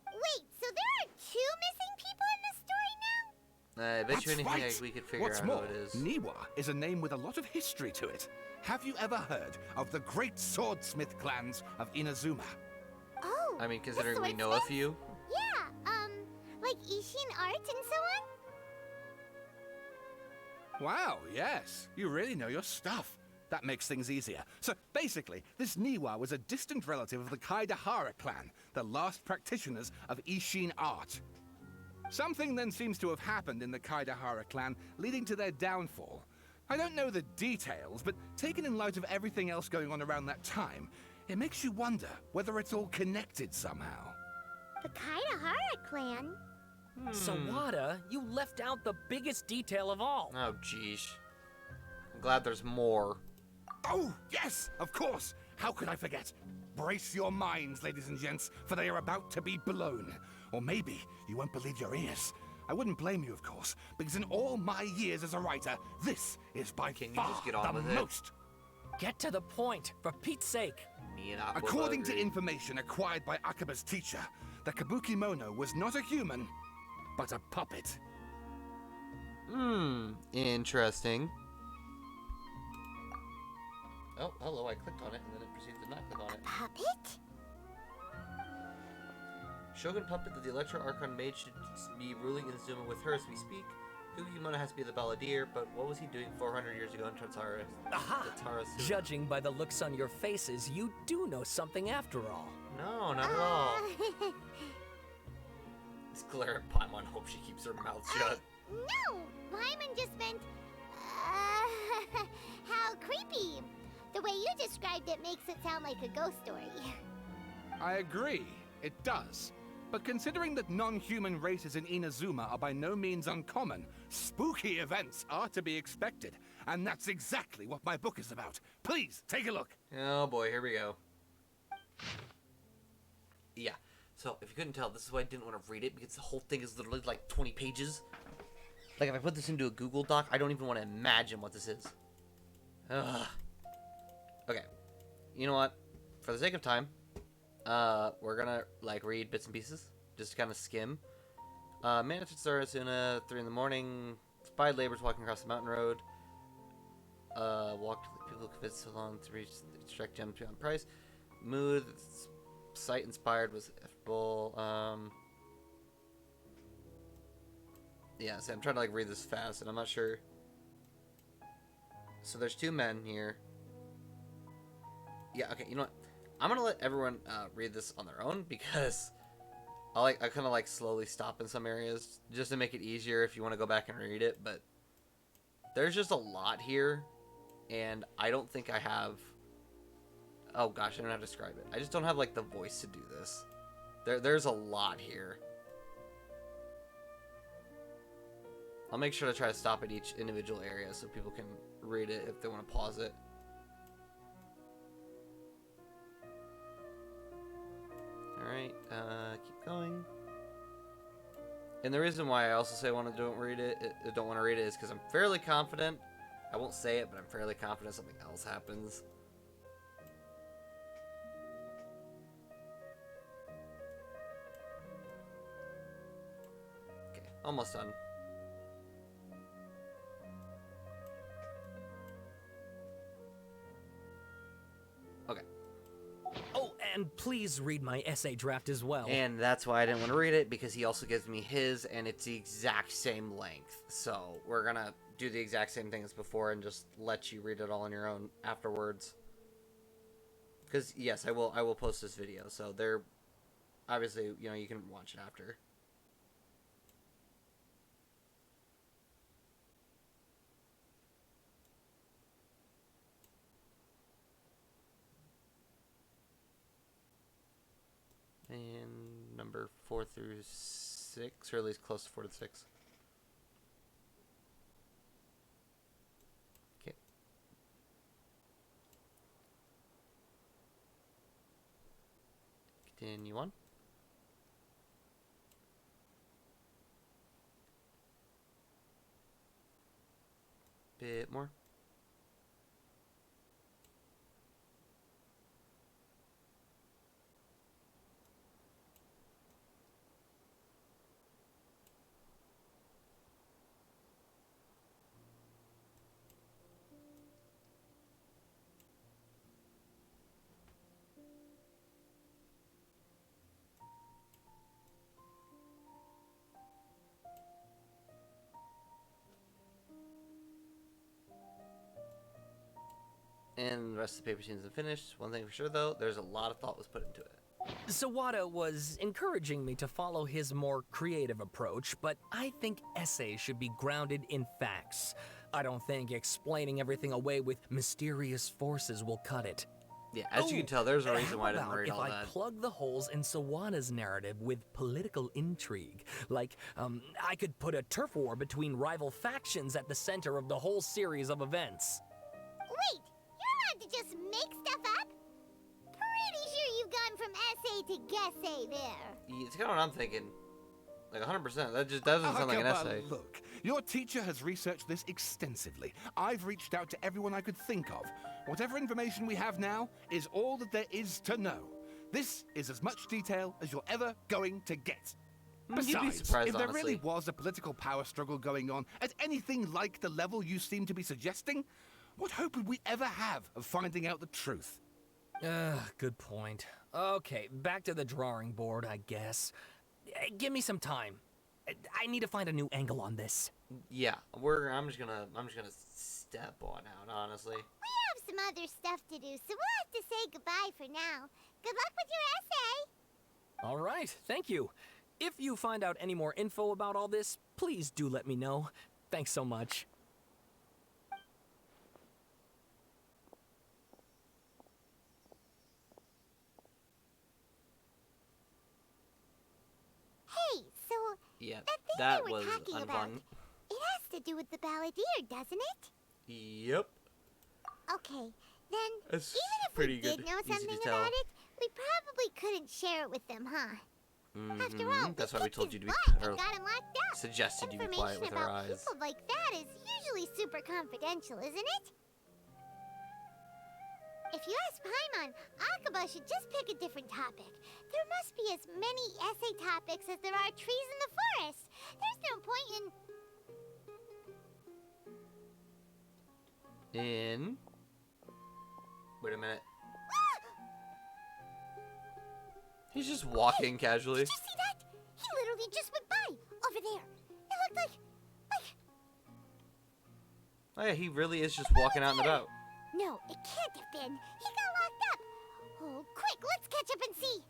Wait, so there are two missing people in this story now? I bet you That's anything right. we could figure What's out more, who it is. Niwa is a name with a lot of history to it. Have you ever heard of the great swordsmith clans of Inazuma? Oh, I mean, the considering we know a swordsmiths? few. Yeah, like Ishin art and so on? Wow, yes. You really know your stuff. That makes things easier. So basically, this Niwa was a distant relative of the Kaidahara clan, the last practitioners of Ishin art. Something then seems to have happened in the Kaidahara clan, leading to their downfall. I don't know the details, but taken in light of everything else going on around that time, it makes you wonder whether it's all connected somehow. The Kaidahara clan? Sawada, you left out the biggest detail of all. Oh, jeez. I'm glad there's more. Oh, yes, of course. How could I forget? Brace your minds, ladies and gents, for they are about to be blown. Or maybe you won't believe your ears. I wouldn't blame you, of course, because in all my years as a writer, this is by far just get on the with it? most. Get to the point, for Pete's sake. Me and Aqua According to agree. information acquired by Akaba's teacher, the Kabuki Mono was not a human, but a puppet. Interesting. Oh, hello, I clicked on it and then it proceeded to not click on it. Puppet? Shogun puppet that the Electro Archon made should be ruling Inazuma with her as we speak. Kugimono has to be the balladeer, but what was he doing 400 years ago in Tatarasuna? Aha! Judging by the looks on your faces, you do know something after all. No, not at all. Let's glare at Paimon, hope she keeps her mouth shut. No! Paimon just meant, how creepy. The way you described it makes it sound like a ghost story. I agree, it does. But considering that non-human races in Inazuma are by no means uncommon, spooky events are to be expected. And that's exactly what my book is about. Please, take a look. Oh boy, here we go. Yeah, so if you couldn't tell, this is why I didn't want to read it, because the whole thing is literally like 20 pages. Like, if I put this into a Google Doc, I don't even want to imagine what this is. Ugh. Okay, you know what? For the sake of time, we're gonna, like, read bits and pieces. Just kind of skim. Man at Tatsarasuna, 3 in the morning. Spied laborers walking across the mountain road. Walked with people who convinced so long to reach the extract gems beyond price. Mood, sight inspired was effable. Yeah, so I'm trying to like read this fast, and I'm not sure. So there's two men here. Yeah, okay, you know what? I'm gonna let everyone read this on their own because I kind of like slowly stop in some areas just to make it easier if you want to go back and read it. But there's just a lot here, and I don't think I have. Oh gosh, I don't know how to describe it. I just don't have like the voice to do this. There's a lot here. I'll make sure to try to stop at each individual area so people can read it if they want to pause it. Alright, keep going. And the reason why I also say don't want to read it is because I'm fairly confident. I won't say it, but I'm fairly confident something else happens. Okay, almost done. Okay. Oh, and please read my essay draft as well. And that's why I didn't want to read it, because he also gives me his, and it's the exact same length. So we're gonna do the exact same thing as before and just let you read it all on your own afterwards. Because yes, I will post this video, so they're obviously, you know, you can watch it after. And number 4 through 6, or at least close to 4 to 6. Okay. Continue on. Bit more. And the rest of the paper scenes are finished. One thing for sure, though, there's a lot of thought was put into it. Sawada was encouraging me to follow his more creative approach, but I think essays should be grounded in facts. I don't think explaining everything away with mysterious forces will cut it. Yeah, as you can tell, there's a reason why I didn't read all if that. I plug the holes in Sawada's narrative with political intrigue? Like, I could put a turf war between rival factions at the center of the whole series of events. Wait, you're allowed to just make stuff up? Pretty sure you've gone from essay to guessay there. Yeah, it's kind of what I'm thinking. Like 100%. That just doesn't sound like an essay. Look, your teacher has researched this extensively. I've reached out to everyone I could think of. Whatever information we have now is all that there is to know. This is as much detail as you're ever going to get. You'd be Besides, surprised, if there honestly. really was a political power struggle going on at anything like the level you seem to be suggesting, what hope would we ever have of finding out the truth? Good point. Okay, back to the drawing board, I guess. Give me some time. I need to find a new angle on this. Yeah, I'm just gonna step on out, honestly. We have some other stuff to do, so we'll have to say goodbye for now. Good luck with your essay. All right, thank you. If you find out any more info about all this, please do let me know. Thanks so much. Hey, so Yeah, that thing that we were was talking about, unfun. it has to do with the balladeer, doesn't it? Yep. Okay, then That's even if pretty we did good. know Easy to something tell. about it, we probably couldn't share it with them, huh? After all, That's we why we kicked told his you to be butt or and got him locked up. suggested you be quiet with our Information eyes. about people like that is usually super confidential, isn't it? If you ask Paimon, Akaba should just pick a different topic. There must be as many essay topics as there are trees in the forest. There's no point in... Wait a minute. He's just walking casually. Did you see that? He literally just went by, over there. It looked like Oh yeah, he really is just walking out and about. No, it can't have been. He got locked up. Oh, quick, let's catch up and see.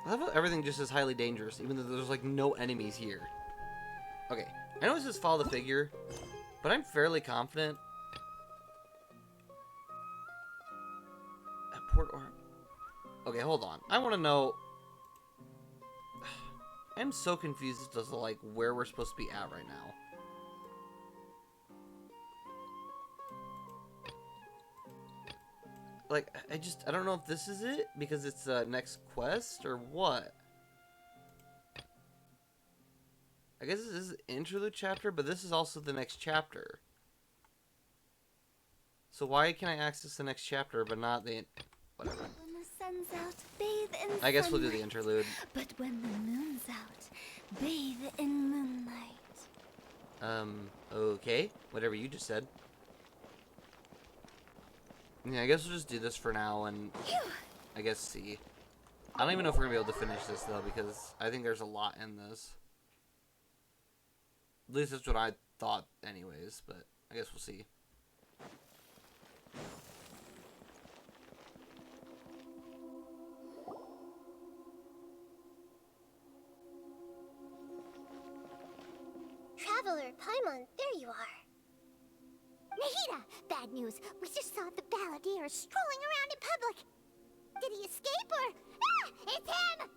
I love how everything just is highly dangerous, even though there's like no enemies here. Okay, I know it says follow the figure, but I'm fairly confident. At Port or okay, hold on. I want to know. I'm so confused as to like where we're supposed to be at right now. Like, I don't know if this is it because it's the next quest or what. I guess this is the interlude chapter, but this is also the next chapter. So why can I access the next chapter but not the whatever? When the sun's out, bathe in I guess we'll do the sunlight. interlude. But when the moon's out, bathe in moonlight. Okay. Whatever you just said. Yeah, I guess we'll just do this for now and I guess see. I don't even know if we're gonna be able to finish this though because I think there's a lot in this. At least that's what I thought anyways, but I guess we'll see. Traveler, Paimon, there you are. Nahida! Bad news. We just saw the balladeer strolling around in public. Did he escape or... Ah! It's him!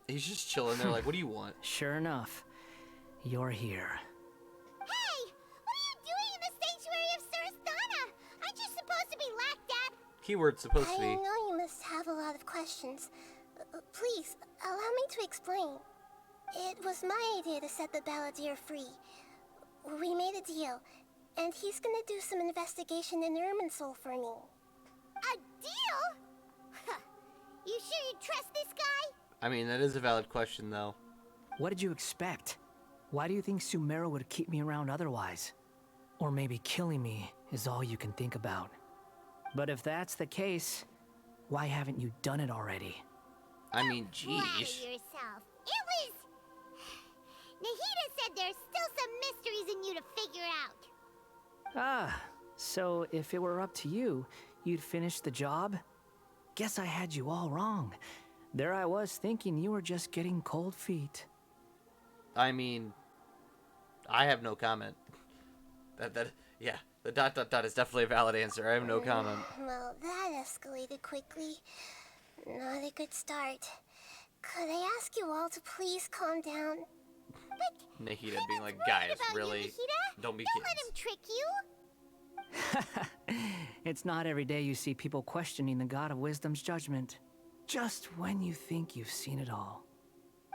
He's just chilling there like, what do you want? Sure enough, you're here. Hey! What are you doing in the sanctuary of Surasthana? Aren't you supposed to be locked up? Keyword supposed to be. I know you must have a lot of questions. Please, allow me to explain. It was my idea to set the balladeer free. We made a deal, and he's gonna do some investigation in Irminsul for me. A deal? You sure you trust this guy? I mean, that is a valid question though. What did you expect? Why do you think Sumeru would keep me around otherwise? Or maybe killing me is all you can think about. But if that's the case, why haven't you done it already? I mean, Flatter jeez. yourself. It was... Nahida said there's still some mysteries in you to figure out. Ah, so if it were up to you, you'd finish the job? Guess I had you all wrong. There I was thinking you were just getting cold feet. I mean, I have no comment. Yeah, the ... is definitely a valid answer. I have no comment. Well, that escalated quickly. Not a good start. Could I ask you all to please calm down? But Nahida being like, guys, really, Nahida. don't be Don't let kids. him trick you. It's not every day you see people questioning the God of Wisdom's judgment. Just when you think you've seen it all.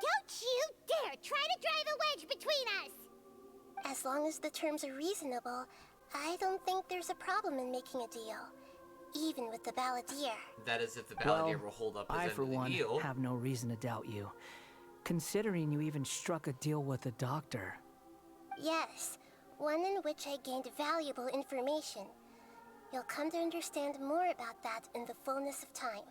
Don't you dare try to drive a wedge between us! As long as the terms are reasonable, I don't think there's a problem in making a deal. Even with the balladeer. That is if the Well, balladeer will hold up his I, end for of the one, deal. have no reason to doubt you. Considering you even struck a deal with the doctor. Yes, one in which I gained valuable information. You'll come to understand more about that in the fullness of time.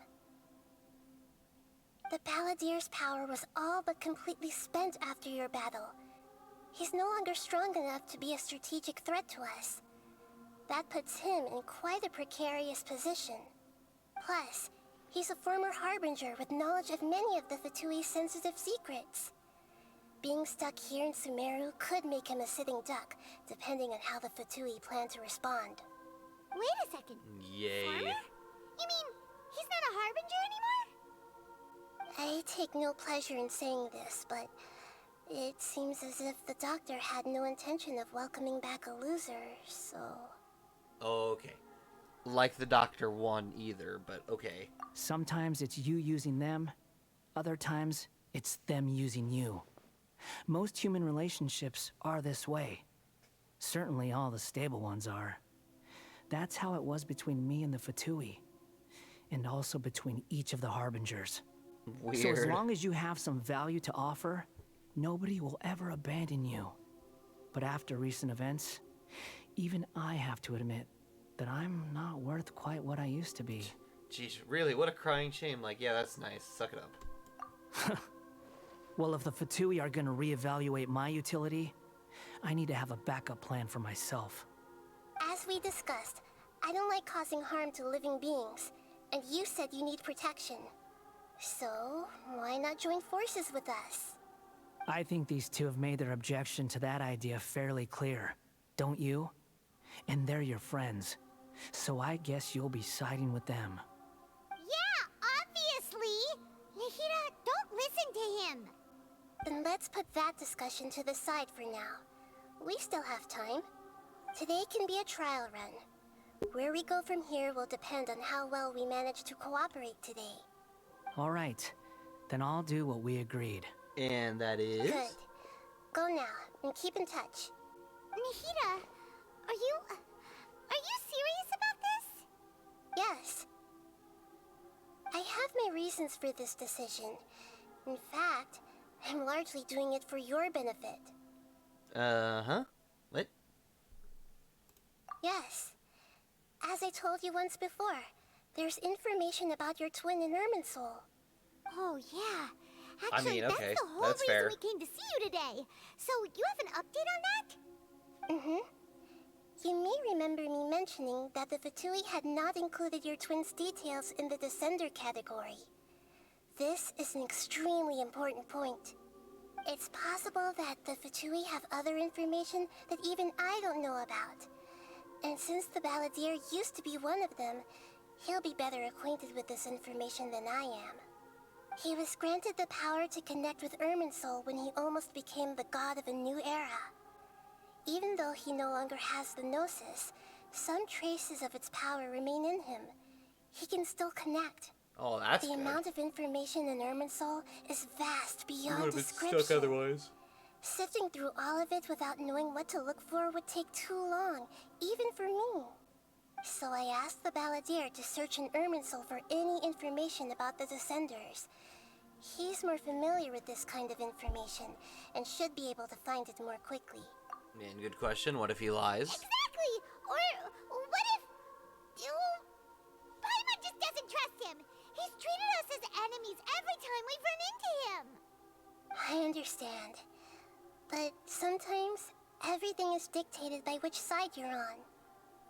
The balladeer's power was all but completely spent after your battle. He's no longer strong enough to be a strategic threat to us. That puts him in quite a precarious position. Plus, he's a former Harbinger with knowledge of many of the Fatui's sensitive secrets. Being stuck here in Sumeru could make him a sitting duck, depending on how the Fatui plan to respond. Wait a second. Yay. Farmer? You mean he's not a Harbinger anymore? I take no pleasure in saying this, but it seems as if the doctor had no intention of welcoming back a loser, so... Okay. Like the doctor won either, but okay. Sometimes it's you using them, other times it's them using you. Most human relationships are this way. Certainly all the stable ones are. That's how it was between me and the Fatui. And also between each of the Harbingers. Weird. So as long as you have some value to offer, nobody will ever abandon you. But after recent events, even I have to admit that I'm not worth quite what I used to be. Jeez, really? What a crying shame. Like, yeah, that's nice. Suck it up. Well, if the Fatui are gonna reevaluate my utility, I need to have a backup plan for myself. As we discussed, I don't like causing harm to living beings, and you said you need protection. So, why not join forces with us? I think these two have made their objection to that idea fairly clear, don't you? And they're your friends, so I guess you'll be siding with them. Yeah, obviously! Nahida, don't listen to him! Then let's put that discussion to the side for now. We still have time. Today can be a trial run. Where we go from here will depend on how well we manage to cooperate today. All right, then I'll do what we agreed. And that is? Good. Go now, and keep in touch. Nahida, are you serious about this? Yes. I have my reasons for this decision. In fact, I'm largely doing it for your benefit. Huh? What? Yes. As I told you once before, there's information about your twin in Irminsul. Oh, yeah. Actually, I mean, okay, that's the whole that's reason fair. we came to see you today. So, you have an update on that? Mm-hmm. You may remember me mentioning that the Fatui had not included your twin's details in the Descender category. This is an extremely important point. It's possible that the Fatui have other information that even I don't know about. And since the Balladeer used to be one of them, he'll be better acquainted with this information than I am. He was granted the power to connect with Irminsul when he almost became the god of a new era. Even though he no longer has the Gnosis, some traces of its power remain in him. He can still connect. Oh, that's The good. amount of information in Irminsul is vast We beyond would've been description. stuck otherwise. Sifting through all of it without knowing what to look for would take too long, even for me. So I asked the Balladeer to search in Irminsul for any information about the Descenders. He's more familiar with this kind of information, and should be able to find it more quickly. Man, good question. What if he lies? Exactly! Or what if... Paimon just doesn't trust him! He's treated us as enemies every time we've run into him! I understand. But sometimes, everything is dictated by which side you're on.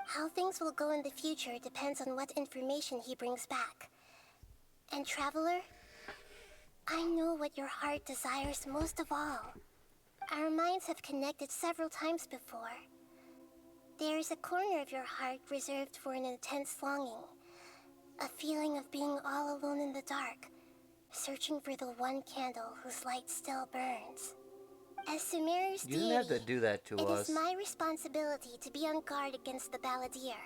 How things will go in the future depends on what information he brings back. And Traveler, I know what your heart desires most of all. Our minds have connected several times before. There is a corner of your heart reserved for an intense longing. A feeling of being all alone in the dark, searching for the one candle whose light still burns. As Sumeru's You didn't have to do that to it us. is my responsibility to be on guard against the Balladeer.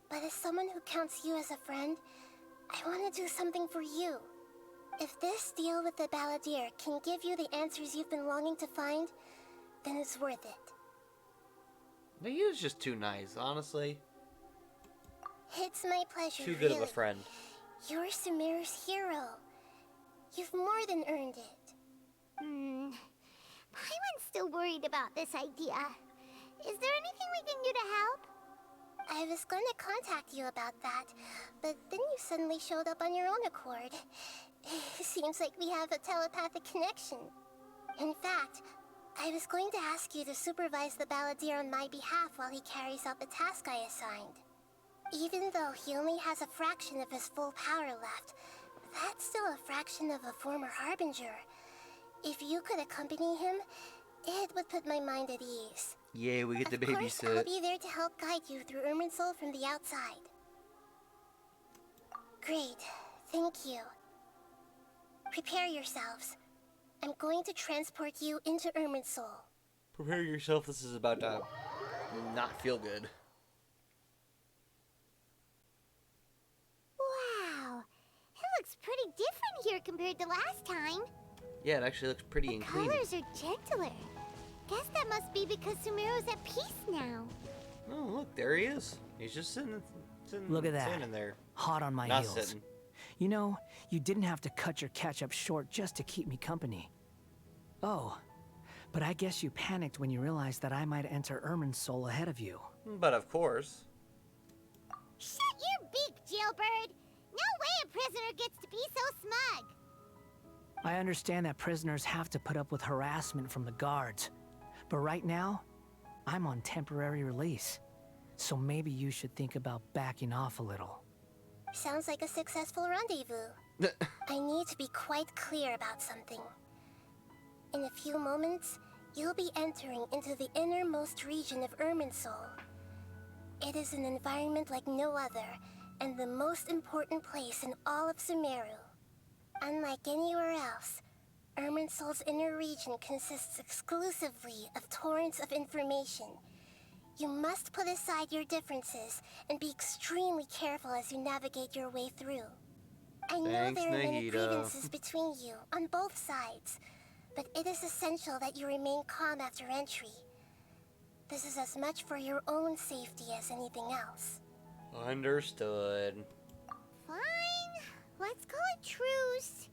But as someone who counts you as a friend, I want to do something for you. If this deal with the Balladeer can give you the answers you've been longing to find, then it's worth it. No, he was just too nice, honestly. It's my pleasure, Too good of a really. friend. You're Sumeru's hero. You've more than earned it. Paimon's still worried about this idea. Is there anything we can do to help? I was going to contact you about that, but then you suddenly showed up on your own accord. Seems like we have a telepathic connection. In fact, I was going to ask you to supervise the Balladeer on my behalf while he carries out the task I assigned. Even though he only has a fraction of his full power left, that's still a fraction of a former Harbinger. If you could accompany him, it would put my mind at ease. Yay, we get to Of course, I'll babysit. be there to help guide you through Irminsul from the outside. Great. Thank you. Prepare yourselves. I'm going to transport you into Irminsul. Prepare yourself, this is about to not feel good. Wow. It looks pretty different here compared to last time. Yeah, it actually looks pretty and clean. Colors are gentler. Guess that must be because Sumeru's at peace now. Oh, look, there he is. He's just sitting Look at that. standing there. Hot on my Not heels. sitting. You know, you didn't have to cut your catch-up short just to keep me company. Oh, but I guess you panicked when you realized that I might enter Irminsul ahead of you. But of course. Shut your beak, jailbird! No way a prisoner gets to be so smug! I understand that prisoners have to put up with harassment from the guards, but right now, I'm on temporary release. So maybe you should think about backing off a little. Sounds like a successful rendezvous. I need to be quite clear about something. In a few moments, you'll be entering into the innermost region of Irminsul. It is an environment like no other, and the most important place in all of Sumeru. Unlike anywhere else, Irminsul's inner region consists exclusively of torrents of information. You must put aside your differences and be extremely careful as you navigate your way through. I know Thanks, there are many Nahida. grievances between you, on both sides, but it is essential that you remain calm after entry. This is as much for your own safety as anything else. Understood. Fine. Let's call it truce.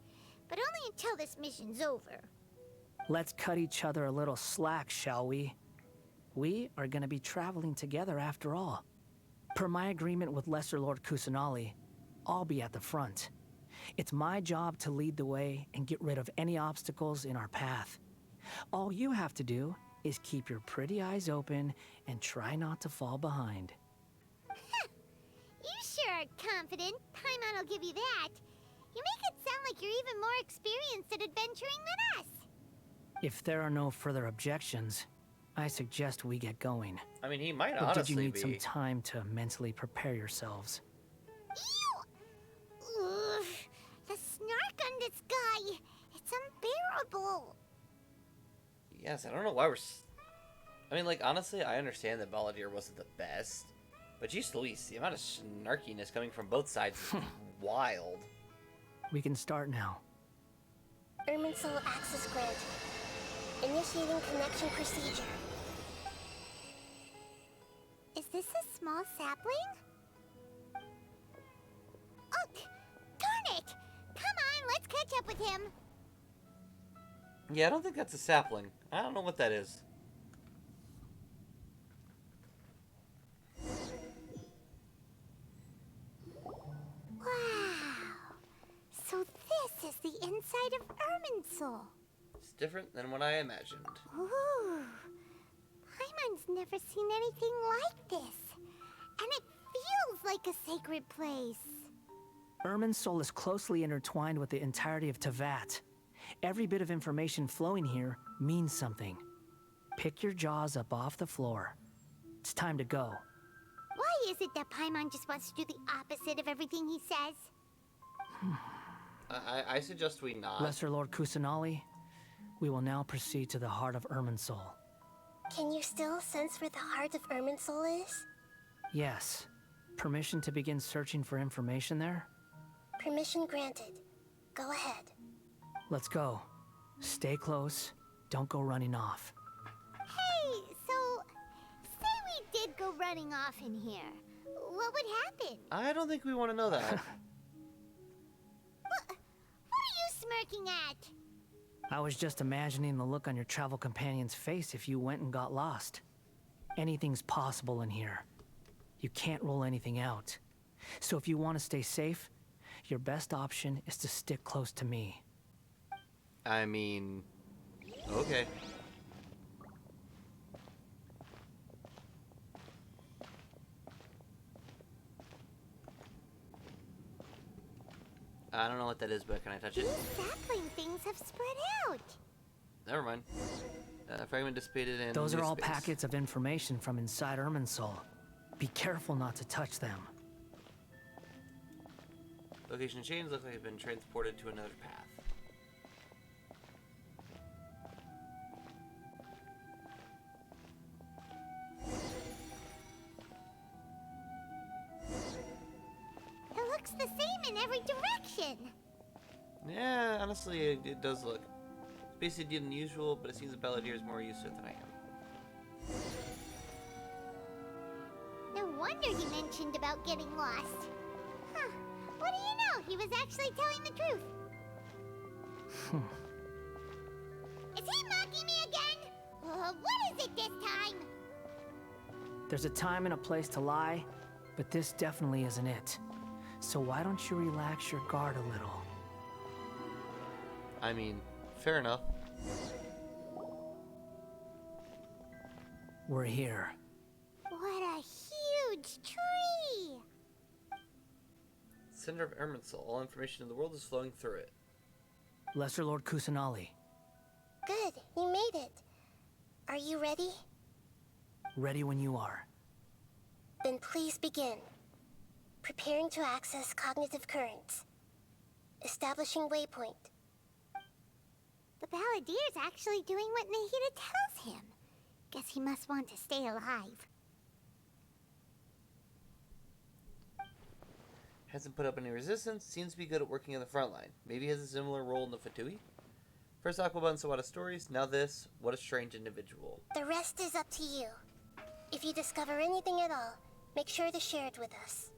But only until this mission's over. Let's cut each other a little slack, shall we? We are going to be traveling together after all. Per my agreement with Lesser Lord Kusanali, I'll be at the front. It's my job to lead the way and get rid of any obstacles in our path. All you have to do is keep your pretty eyes open and try not to fall behind. You sure are confident. Paimon will give you that. You make it sound like you're even more experienced at adventuring than us. If there are no further objections, I suggest we get going. I mean, he might Or honestly did you need be. some time to mentally prepare yourselves? Ew! Ugh, the snark on this guy. It's unbearable. Yes, I don't know why I mean, like, honestly, I understand that Balladeer wasn't the best, but geez Louise, the amount of snarkiness coming from both sides is wild. We can start now. Irminsul access granted. Initiating connection procedure. Is this a small sapling? Oh, darn it! Come on, let's catch up with him. Yeah, I don't think that's a sapling. I don't know what that is. Wow. So this is the inside of Irminsul. It's different than what I imagined. Ooh. Paimon's never seen anything like this. And it feels like a sacred place. Irminsul is closely intertwined with the entirety of Teyvat. Every bit of information flowing here means something. Pick your jaws up off the floor. It's time to go. Why is it that Paimon just wants to do the opposite of everything he says? I suggest we not. Lesser Lord Kusanali, we will now proceed to the heart of Irminsul. Can you still sense where the heart of Irminsul is? Yes. Permission to begin searching for information there? Permission granted. Go ahead. Let's go. Stay close. Don't go running off. Hey, so say we did go running off in here. What would happen? I don't think we want to know that. What are you smirking at? I was just imagining the look on your travel companion's face if you went and got lost. Anything's possible in here. You can't rule anything out. So if you want to stay safe, your best option is to stick close to me. I mean, okay. I don't know what that is, but can I touch it? These sapling things have spread out. Never mind. Fragment dissipated in Those are new all space. packets of information from inside Irminsul. Be careful not to touch them. Location change looks like it's been transported to another path. It looks the same in every direction. Yeah, honestly, it does look. It's basically unusual, but it seems that Balladeer is more used to it than I am. No wonder he mentioned about getting lost. Huh. What do you know? He was actually telling the truth. Is he mocking me again? What is it this time? There's a time and a place to lie, but this definitely isn't it. So why don't you relax your guard a little? I mean, fair enough. We're here. What a huge tree! Center of Erminsol. All information in the world is flowing through it. Lesser Lord Kusanali. Good, you made it. Are you ready? Ready when you are. Then please begin. Preparing to access cognitive currents. Establishing waypoint. The Balladeer's actually doing what Nahida tells him. Guess he must want to stay alive. Hasn't put up any resistance, seems to be good at working in the front line. Maybe has a similar role in the Fatui? First Aquabun, so what a stories, now this, what a strange individual. The rest is up to you. If you discover anything at all, make sure to share it with us.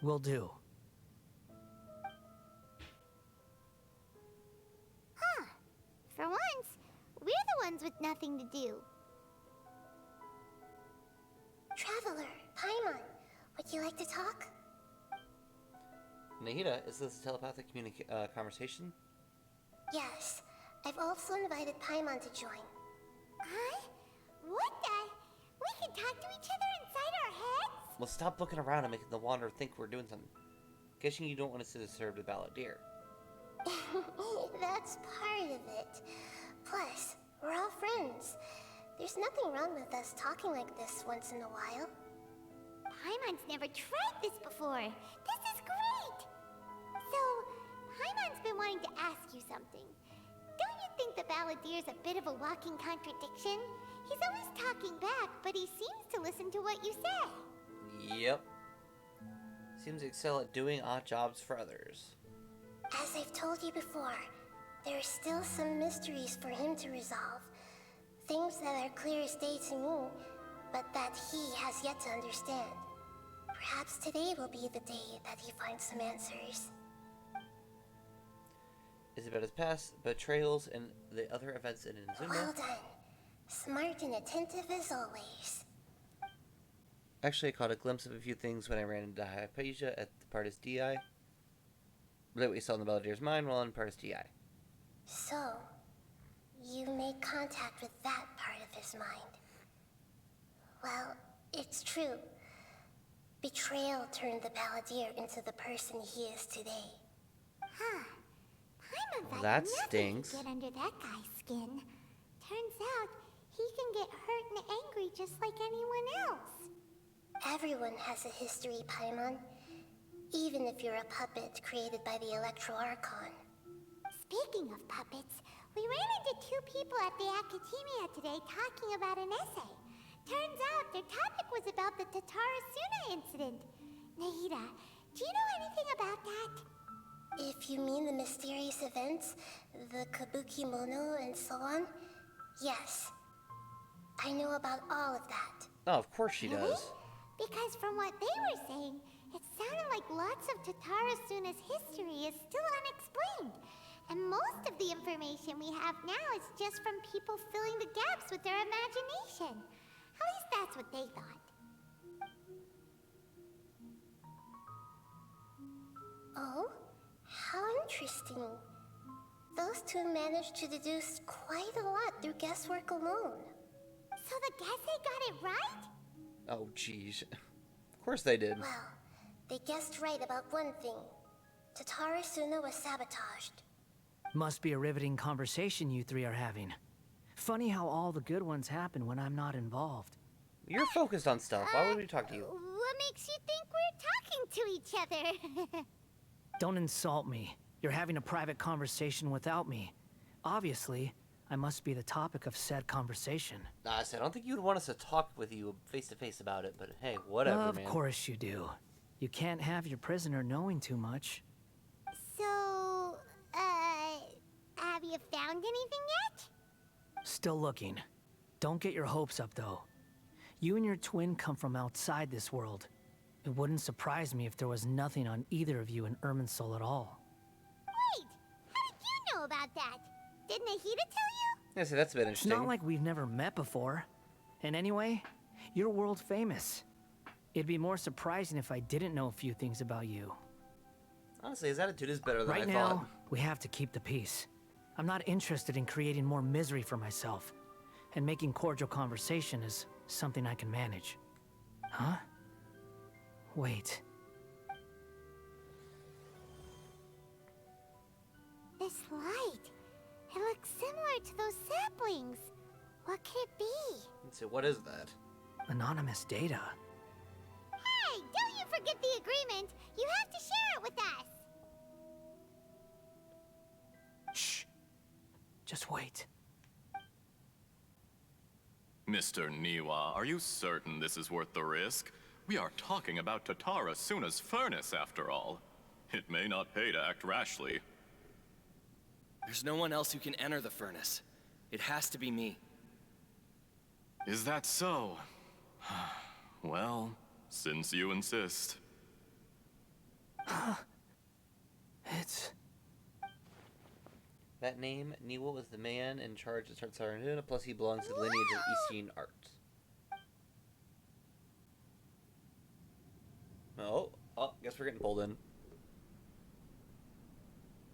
Will do. Huh. For once, we're the ones with nothing to do. Traveler, Paimon, would you like to talk? Nahida, is this a telepathic conversation? Yes. I've also invited Paimon to join. Huh? What the? We can talk to each other inside our heads? Well, stop looking around and making the Wanderer think we're doing something. Guessing you don't want us to disturb the Balladeer. That's part of it. Plus, we're all friends. There's nothing wrong with us talking like this once in a while. Paimon's never tried this before. This is great! So, Paimon's been wanting to ask you something. Don't you think the Balladeer's a bit of a walking contradiction? He's always talking back, but he seems to listen to what you say. Yep. Seems to excel at doing odd jobs for others. As I've told you before, there are still some mysteries for him to resolve. Things that are clear as day to me, but that he has yet to understand. Perhaps today will be the day that he finds some answers. Is about his past, betrayals, and the other events in Inazuma? Well done. Smart and attentive as always. Actually, I caught a glimpse of a few things when I ran into Hypatia at the Partis DI. That we saw in the Balladeer's mind while in Partis DI. So, you made contact with that part of his mind. Well, it's true. Betrayal turned the Balladeer into the person he is today. Huh. Paimon's like That nothing stings. to get under that guy's skin. Turns out, he can get hurt and angry just like anyone else. Everyone has a history, Paimon. Even if you're a puppet created by the Electro Archon. Speaking of puppets, we ran into two people at the Academia today talking about an essay. Turns out their topic was about the Tatarasuna incident. Nahida, do you know anything about that? If you mean the mysterious events, the Kabuki Mono and so on, yes. I know about all of that. Oh, of course she Really? does. Because from what they were saying, it sounded like lots of Tatarasuna's history is still unexplained. And most of the information we have now is just from people filling the gaps with their imagination. At least that's what they thought. Oh? How interesting. Those two managed to deduce quite a lot through guesswork alone. So the Gese got it right? Oh, jeez. Of course they did. Well, they guessed right about one thing. Tatarasuna was sabotaged. Must be a riveting conversation you three are having. Funny how all the good ones happen when I'm not involved. You're focused on stuff. Why would we talk to you? What makes you think we're talking to each other? Don't insult me. You're having a private conversation without me. Obviously, I must be the topic of said conversation. I said, I don't think you'd want us to talk with you face to face about it, but hey, whatever, man. Of course you do. You can't have your prisoner knowing too much. So, have you found anything yet? Still looking. Don't get your hopes up, though. You and your twin come from outside this world. It wouldn't surprise me if there was nothing on either of you in Erminsol at all. Wait! How did you know about that? Did Nahida tell you? Yeah, see, that's a bit It's interesting. not like we've never met before. And anyway, you're world famous. It'd be more surprising if I didn't know a few things about you. Honestly, his attitude is better than Right I now, thought. we have to keep the peace. I'm not interested in creating more misery for myself. And making cordial conversation is something I can manage. Huh? Wait. This light. It looks similar to those saplings. What could it be? So what is that? Anonymous data. Hey, don't you forget the agreement. You have to share it with us. Shh. Just wait. Mr. Niwa, are you certain this is worth the risk? We are talking about Tatara Suna's furnace, after all. It may not pay to act rashly. There's no one else who can enter the furnace. It has to be me. Is that so? Well, since you insist. It's... That name, Niwa, was the man in charge of Tatsaruna, plus he belongs to the lineage of Eastern arts. Oh, guess we're getting pulled in.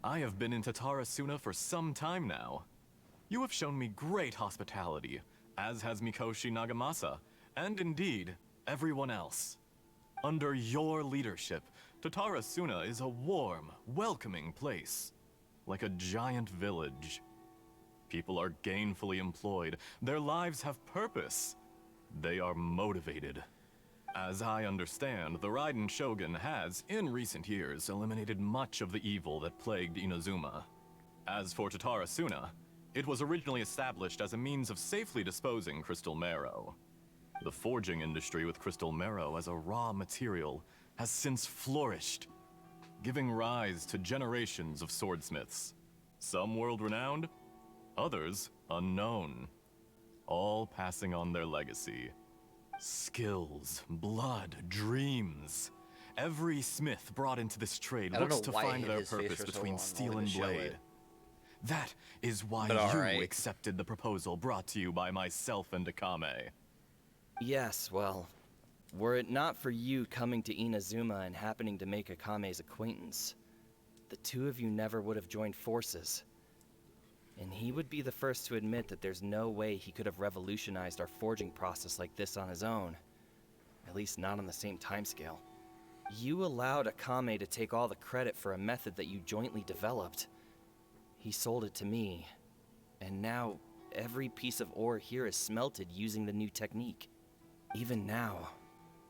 I have been in Tatara Suna for some time now. You have shown me great hospitality, as has Mikoshi Nagamasa, and indeed, everyone else. Under your leadership, Tatara Suna is a warm, welcoming place. Like a giant village. People are gainfully employed. Their lives have purpose. They are motivated. As I understand, the Raiden Shogun has, in recent years, eliminated much of the evil that plagued Inazuma. As for Tatara Suna, it was originally established as a means of safely disposing crystal marrow. The forging industry with crystal marrow as a raw material has since flourished, giving rise to generations of swordsmiths. Some world-renowned, others unknown. All passing on their legacy. Skills, blood, dreams. Every smith brought into this trade looks to find their purpose between steel and blade. That is why you accepted the proposal brought to you by myself and Akame. Yes, well, were it not for you coming to Inazuma and happening to make Akame's acquaintance, the two of you never would have joined forces. And he would be the first to admit that there's no way he could have revolutionized our forging process like this on his own. At least not on the same timescale. You allowed Akame to take all the credit for a method that you jointly developed. He sold it to me, and now every piece of ore here is smelted using the new technique. Even now,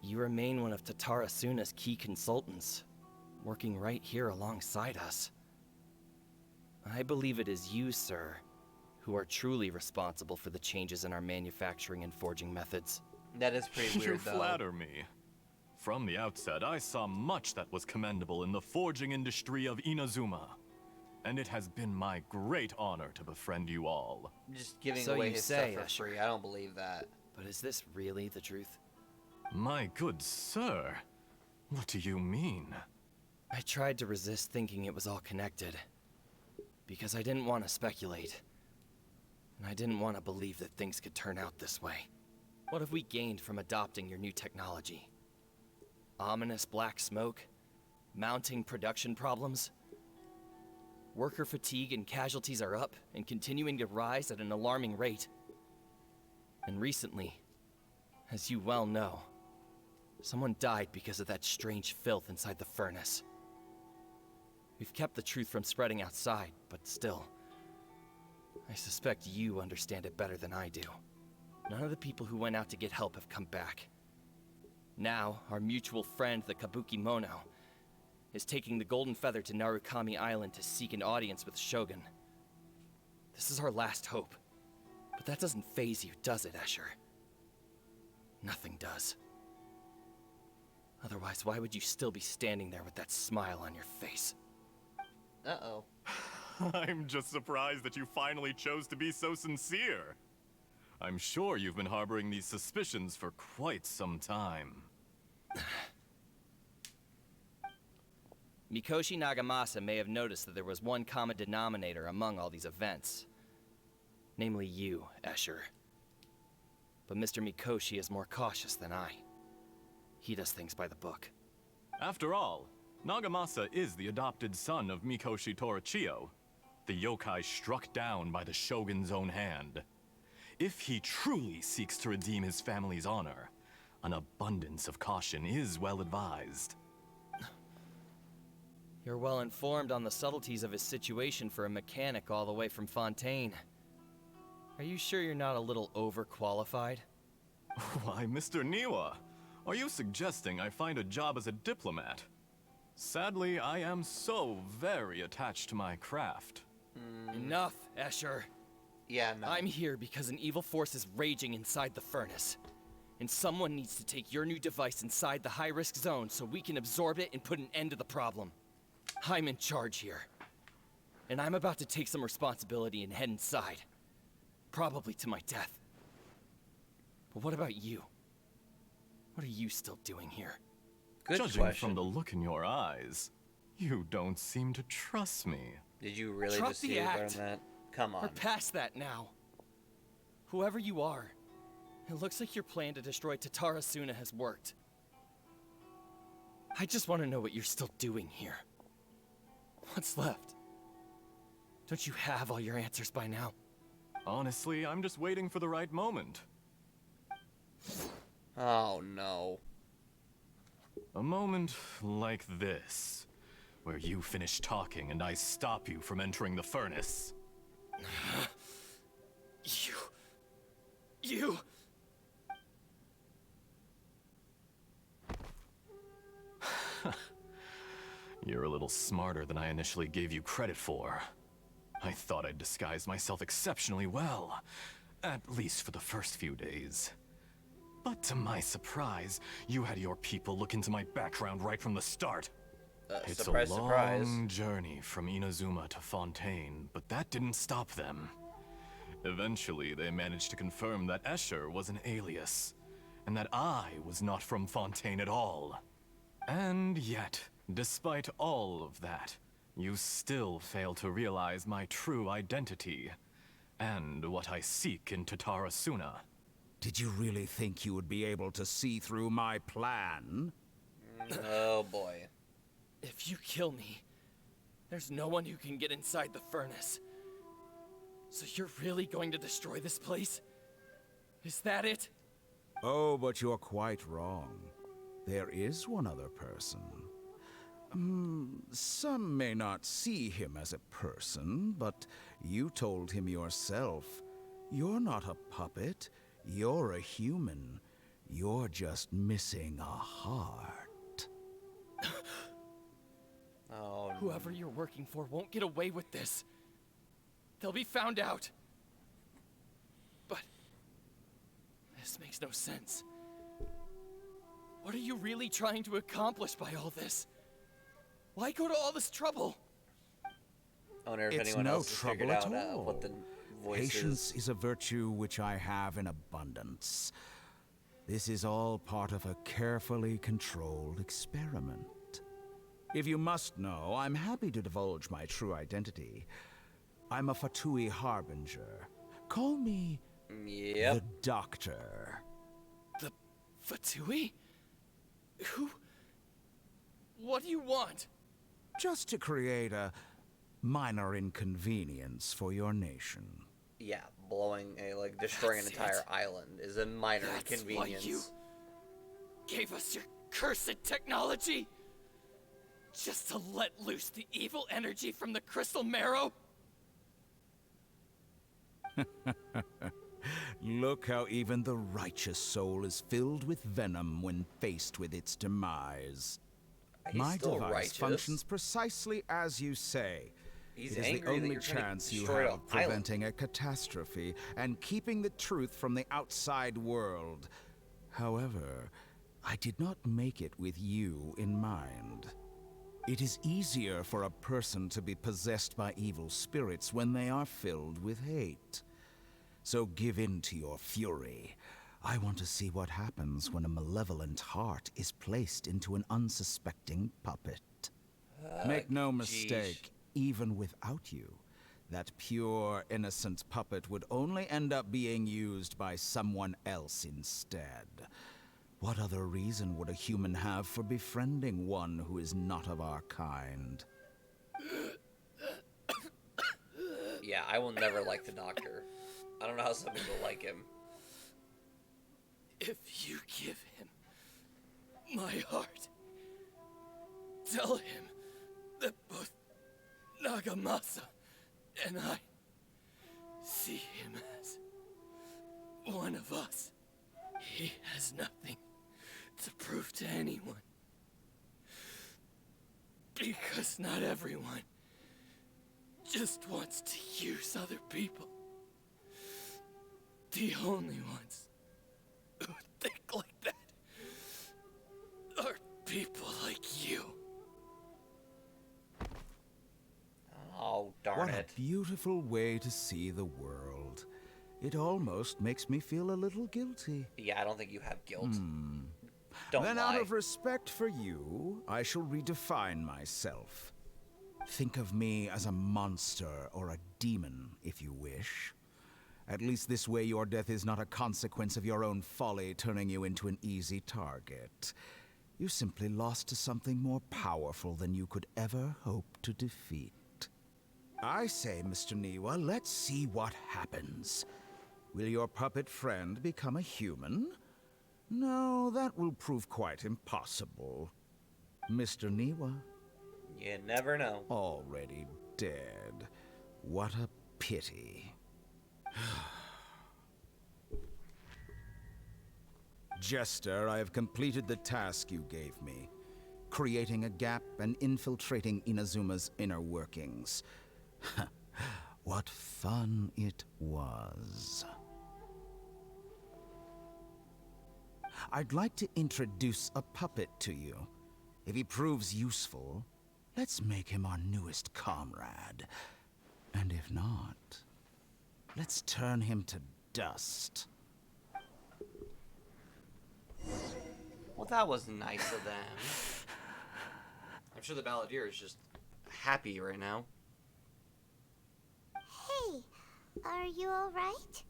you remain one of Tatara Suna's key consultants, working right here alongside us. I believe it is you, sir, who are truly responsible for the changes in our manufacturing and forging methods. That is pretty weird, though. You flatter me. From the outset, I saw much that was commendable in the forging industry of Inazuma. And it has been my great honor to befriend you all. Just giving away his stuff for free, I don't believe that. But is this really the truth? My good sir, what do you mean? I tried to resist thinking it was all connected. Because I didn't want to speculate. And I didn't want to believe that things could turn out this way. What have we gained from adopting your new technology? Ominous black smoke? Mounting production problems? Worker fatigue and casualties are up and continuing to rise at an alarming rate. And recently, as you well know, someone died because of that strange filth inside the furnace. We've kept the truth from spreading outside, but still, I suspect you understand it better than I do. None of the people who went out to get help have come back. Now, our mutual friend, the Kabuki Mono, is taking the Golden Feather to Narukami Island to seek an audience with the Shogun. This is our last hope. But that doesn't faze you, does it, Escher? Nothing does. Otherwise, why would you still be standing there with that smile on your face? Uh-oh. I'm just surprised that you finally chose to be so sincere. I'm sure you've been harboring these suspicions for quite some time. Mikoshi Nagamasa may have noticed that there was one common denominator among all these events. Namely you, Escher. But Mr. Mikoshi is more cautious than I. He does things by the book. After all, Nagamasa is the adopted son of Mikoshi Torichio. the yokai struck down by the Shogun's own hand. If he truly seeks to redeem his family's honor, an abundance of caution is well advised. You're well informed on the subtleties of his situation for a mechanic all the way from Fontaine. Are you sure you're not a little overqualified? Why, Mr. Niwa, are you suggesting I find a job as a diplomat? Sadly, I am so very attached to my craft. Enough, Escher. Yeah, no. I'm here because an evil force is raging inside the furnace. And someone needs to take your new device inside the high-risk zone so we can absorb it and put an end to the problem. I'm in charge here. And I'm about to take some responsibility and head inside. Probably to my death. But what about you? What are you still doing here? Good Judging question. from the look in your eyes, you don't seem to trust me. Did you really Drop just the see learn act. that? Come on. We're past that now. Whoever you are, it looks like your plan to destroy Tatarasuna has worked. I just want to know what you're still doing here. What's left? Don't you have all your answers by now? Honestly, I'm just waiting for the right moment. Oh, no. A moment like this, where you finish talking and I stop you from entering the furnace. You... You're a little smarter than I initially gave you credit for. I thought I'd disguised myself exceptionally well, at least for the first few days. But to my surprise, you had your people look into my background right from the start. It's surprise, a long surprise. journey from Inazuma to Fontaine, but that didn't stop them. Eventually, they managed to confirm that Escher was an alias, and that I was not from Fontaine at all. And yet, despite all of that, you still fail to realize my true identity, and what I seek in Tatarasuna. Did you really think you would be able to see through my plan? Oh boy. If you kill me, there's no one who can get inside the furnace. So you're really going to destroy this place? Is that it? Oh, but you're quite wrong. There is one other person. Some may not see him as a person, but you told him yourself. You're not a puppet. You're a human. You're just missing a heart. Oh, Whoever you're working for won't get away with this. They'll be found out. But this makes no sense. What are you really trying to accomplish by all this? Why go to all this trouble? I wonder if It's anyone no else has trouble figured at out all. what the voice Patience is. is a virtue which I have in abundance. This is all part of a carefully controlled experiment. If you must know, I'm happy to divulge my true identity. I'm a Fatui Harbinger. Call me the Doctor. The Fatui? Who? What do you want? Just to create a minor inconvenience for your nation. Yeah, destroying an entire island is a minor That's inconvenience. why you gave us your cursed technology? Just to let loose the evil energy from the crystal marrow? Look how even the righteous soul is filled with venom when faced with its demise. He's My still device righteous. functions precisely as you say. He's it is angry the that only you're trying to chance you destroy have an of preventing a catastrophe and keeping the truth from the outside world. However, I did not make it with you in mind. It is easier for a person to be possessed by evil spirits when they are filled with hate. So give in to your fury. I want to see what happens when a malevolent heart is placed into an unsuspecting puppet. Make no mistake, even without you, that pure, innocent puppet would only end up being used by someone else instead. What other reason would a human have for befriending one who is not of our kind? Yeah, I will never like the Doctor. I don't know how some people like him. If you give him my heart, tell him that both Nagamasa and I see him as one of us. He has nothing to prove to anyone. Because not everyone just wants to use other people. The only ones who think like that are people like you. Oh, darn what it. What a beautiful way to see the world. It almost makes me feel a little guilty. Yeah, I don't think you have guilt. Don't Then lie. out of respect for you, I shall redefine myself. Think of me as a monster or a demon, if you wish. At least this way your death is not a consequence of your own folly turning you into an easy target. You simply lost to something more powerful than you could ever hope to defeat. I say, Mr. Niwa, let's see what happens. Will your puppet friend become a human? No, that will prove quite impossible. Mr. Niwa? You never know. Already dead. What a pity. Jester, I have completed the task you gave me. Creating a gap and infiltrating Inazuma's inner workings. What fun it was. I'd like to introduce a puppet to you. If he proves useful, let's make him our newest comrade. And if not, let's turn him to dust. Well, that was nice of them. I'm sure the Balladeer is just happy right now. Hey, are you alright?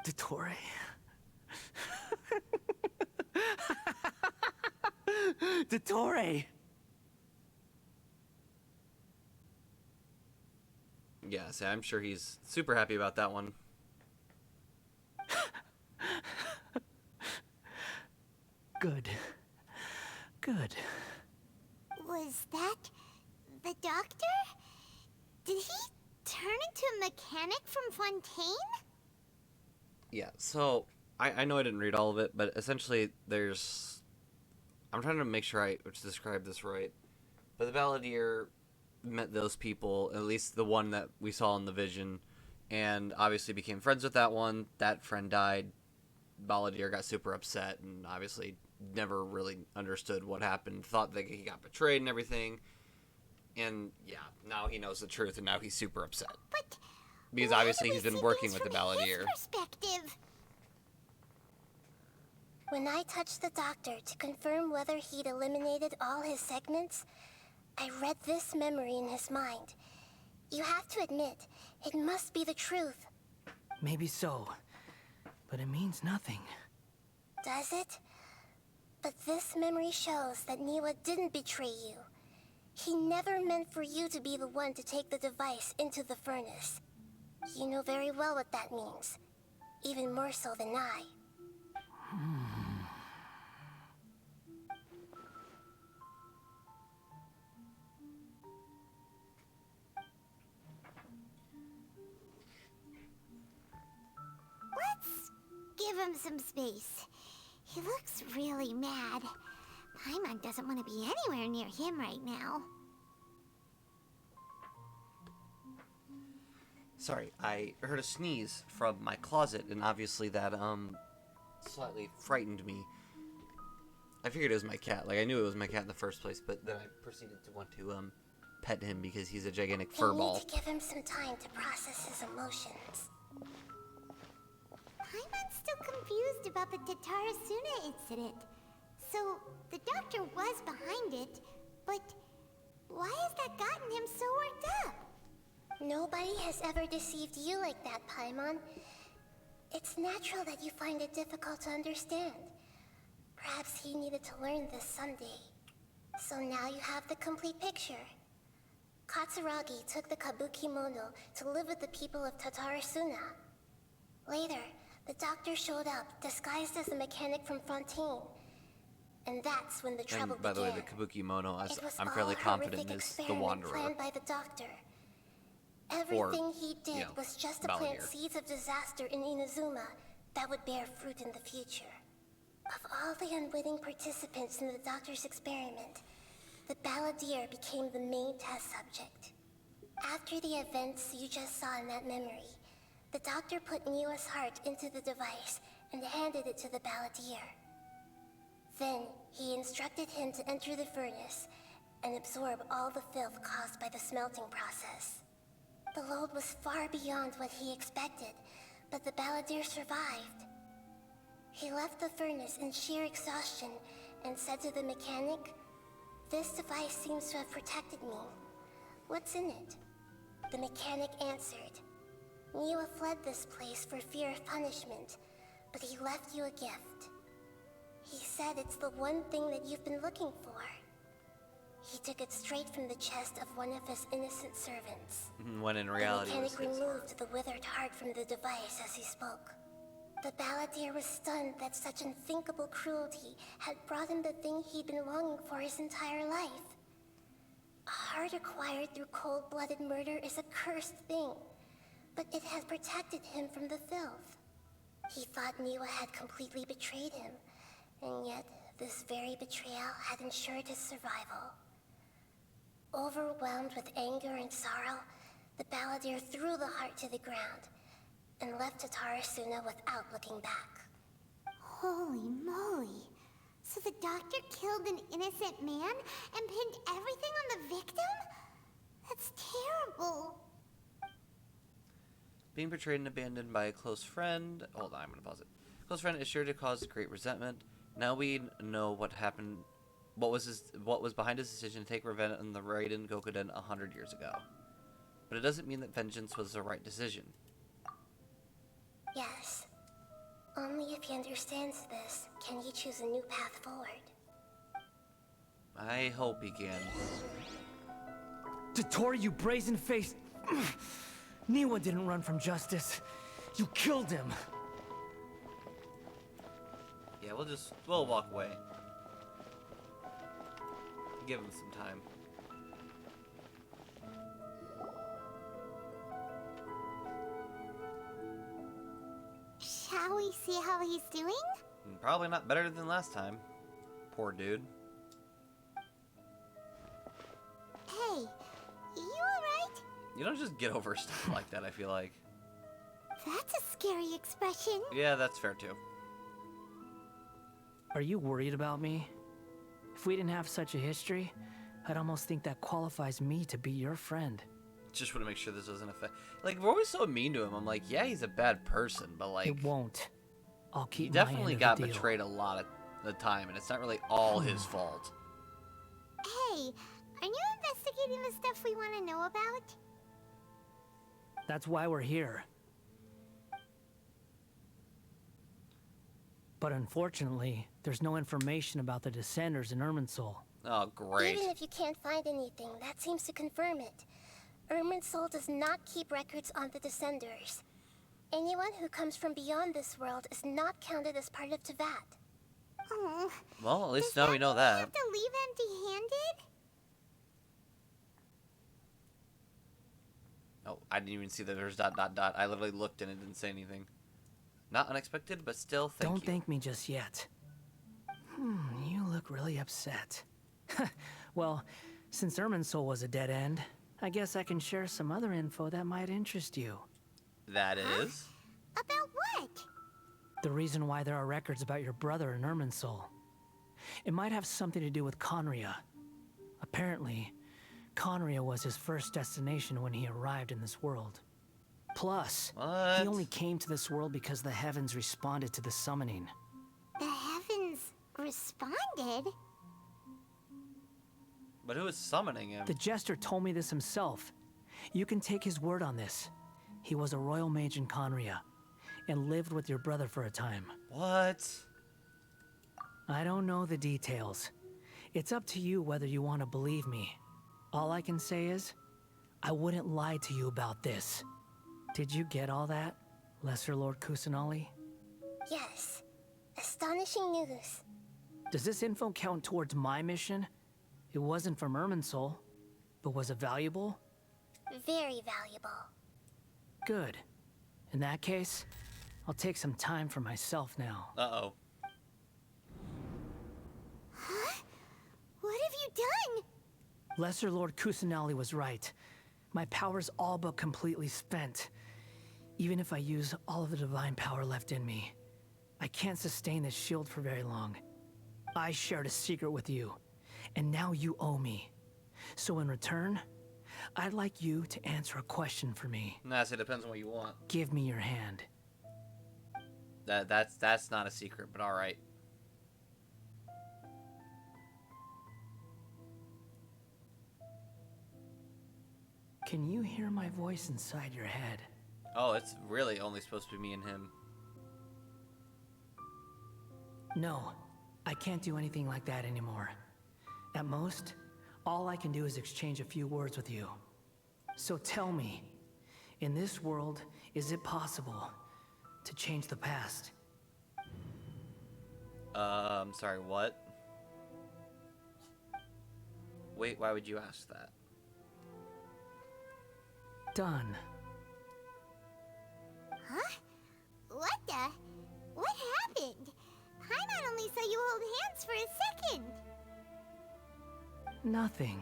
Dottore. Dottore! Yeah, so I'm sure he's super happy about that one. Good. Good. Was that the Doctor? Did he turn into a mechanic from Fontaine? Yeah, so I know I didn't read all of it, but essentially there's... I'm trying to make sure I describe this right. But the Balladeer met those people, at least the one that we saw in the vision, and obviously became friends with that one. That friend died. Balladeer got super upset and obviously never really understood what happened. Thought that he got betrayed and everything. And yeah, now he knows the truth and now he's super upset. But because obviously he's been working with the Balladeer. Perspective. When I touched the Doctor to confirm whether he'd eliminated all his segments, I read this memory in his mind. You have to admit, it must be the truth. Maybe so, but it means nothing. Does it? But this memory shows that Niwa didn't betray you. He never meant for you to be the one to take the device into the furnace. You know very well what that means. Even more so than I. Let's give him some space. He looks really mad. Paimon doesn't want to be anywhere near him right now. Sorry, I heard a sneeze from my closet, and obviously that, slightly frightened me. I figured it was my cat. Like, I knew it was my cat in the first place, but then I proceeded to want to, pet him because he's a gigantic furball. You need to give him some time to process his emotions. Paimon's still confused about the Tatarasuna incident. So, the Doctor was behind it, but why has that gotten him so worked up? Nobody has ever deceived you like that, Paimon. It's natural that you find it difficult to understand. Perhaps he needed to learn this someday. So now you have the complete picture. Katsuragi took the Kabuki Mono to live with the people of Tatarasuna. Later, the doctor showed up, disguised as a mechanic from Fontaine. And that's when the trouble And by the way, began. the Kabuki Mono, It was I'm fairly all confident, horrific is the experiment Wanderer. planned by the doctor. Everything he did was just to plant Balladeer. seeds of disaster in Inazuma that would bear fruit in the future. Of all the unwitting participants in the doctor's experiment, the Balladeer became the main test subject. After the events you just saw in that memory, the doctor put Niwa's heart into the device and handed it to the Balladeer. Then, he instructed him to enter the furnace and absorb all the filth caused by the smelting process. The load was far beyond what he expected, but the Balladeer survived. He left the furnace in sheer exhaustion and said to the mechanic, "This device seems to have protected me. What's in it?" The mechanic answered, "Niwa fled this place for fear of punishment, but he left you a gift. He said it's the one thing that you've been looking for." He took it straight from the chest of one of his innocent servants. When in reality, the it was mechanic his removed the withered heart from the device as he spoke. The Balladeer was stunned that such unthinkable cruelty had brought him the thing he'd been longing for his entire life. A heart acquired through cold-blooded murder is a cursed thing, but it has protected him from the filth. He thought Niwa had completely betrayed him, and yet this very betrayal had ensured his survival. Overwhelmed with anger and sorrow, the Balladeer threw the heart to the ground and left Tatarasuna without looking back. Holy moly. So the doctor killed an innocent man and pinned everything on the victim? That's terrible. Being betrayed and abandoned by a close friend. Hold on, I'm gonna pause it. Close friend is sure to cause great resentment. Now we know what happened. What was behind his decision to take revenge on the Raiden Gokuden 100 years ago. But it doesn't mean that vengeance was the right decision. Yes. Only if he understands this can he choose a new path forward. I hope he can. Tottori, you brazen-faced... Niwa didn't run from justice. You killed him. Yeah, we'll walk away. Give him some time. Shall we see how he's doing? Probably not better than last time. Poor dude. Hey, you alright? You don't just get over stuff like that, I feel like. That's a scary expression. Yeah, that's fair too. Are you worried about me? If we didn't have such a history, I'd almost think that qualifies me to be your friend. Just want to make sure this doesn't affect... Like, we're always so mean to him. I'm like, yeah, he's a bad person, but like... It won't. I'll keep He my definitely end got of the deal. betrayed a lot of the time, and it's not really all his fault. Hey, are you investigating the stuff we want to know about? That's why we're here. But unfortunately, there's no information about the Descenders in Irminsul. Oh, great. Even if you can't find anything, that seems to confirm it. Irminsul does not keep records on the Descenders. Anyone who comes from beyond this world is not counted as part of Teyvat. Oh, Well, at least now we know that. have to leave empty-handed? Oh, I didn't even see that there's ... I literally looked and it didn't say anything. Not unexpected, but still, Don't you. thank me just yet. You look really upset. Well, since Irminsul was a dead end, I guess I can share some other info that might interest you. That is? About what? The reason why there are records about your brother in Irminsul. It might have something to do with Conria. Apparently, Conria was his first destination when he arrived in this world. Plus, he only came to this world because the heavens responded to the summoning. The heavens responded? But who is summoning him? The Jester told me this himself. You can take his word on this. He was a royal mage in Conria, and lived with your brother for a time. What? I don't know the details. It's up to you whether you want to believe me. All I can say is, I wouldn't lie to you about this. Did you get all that, Lesser Lord Kusanali? Yes. Astonishing news. Does this info count towards my mission? It wasn't from Irminsul, but was it valuable? Very valuable. Good. In that case, I'll take some time for myself now. Uh-oh. Huh? What have you done? Lesser Lord Kusanali was right. My power's all but completely spent. Even if I use all of the divine power left in me, I can't sustain this shield for very long. I shared a secret with you, and now you owe me. So in return, I'd like you to answer a question for me. Nah, so it depends on what you want. Give me your hand. That's not a secret, but alright. Can you hear my voice inside your head? Oh, it's really only supposed to be me and him. No, I can't do anything like that anymore. At most, all I can do is exchange a few words with you. So tell me, in this world, is it possible to change the past? Sorry, what? Wait, why would you ask that? Done. Huh? What the? What happened? Paimon only saw you hold hands for a second. Nothing.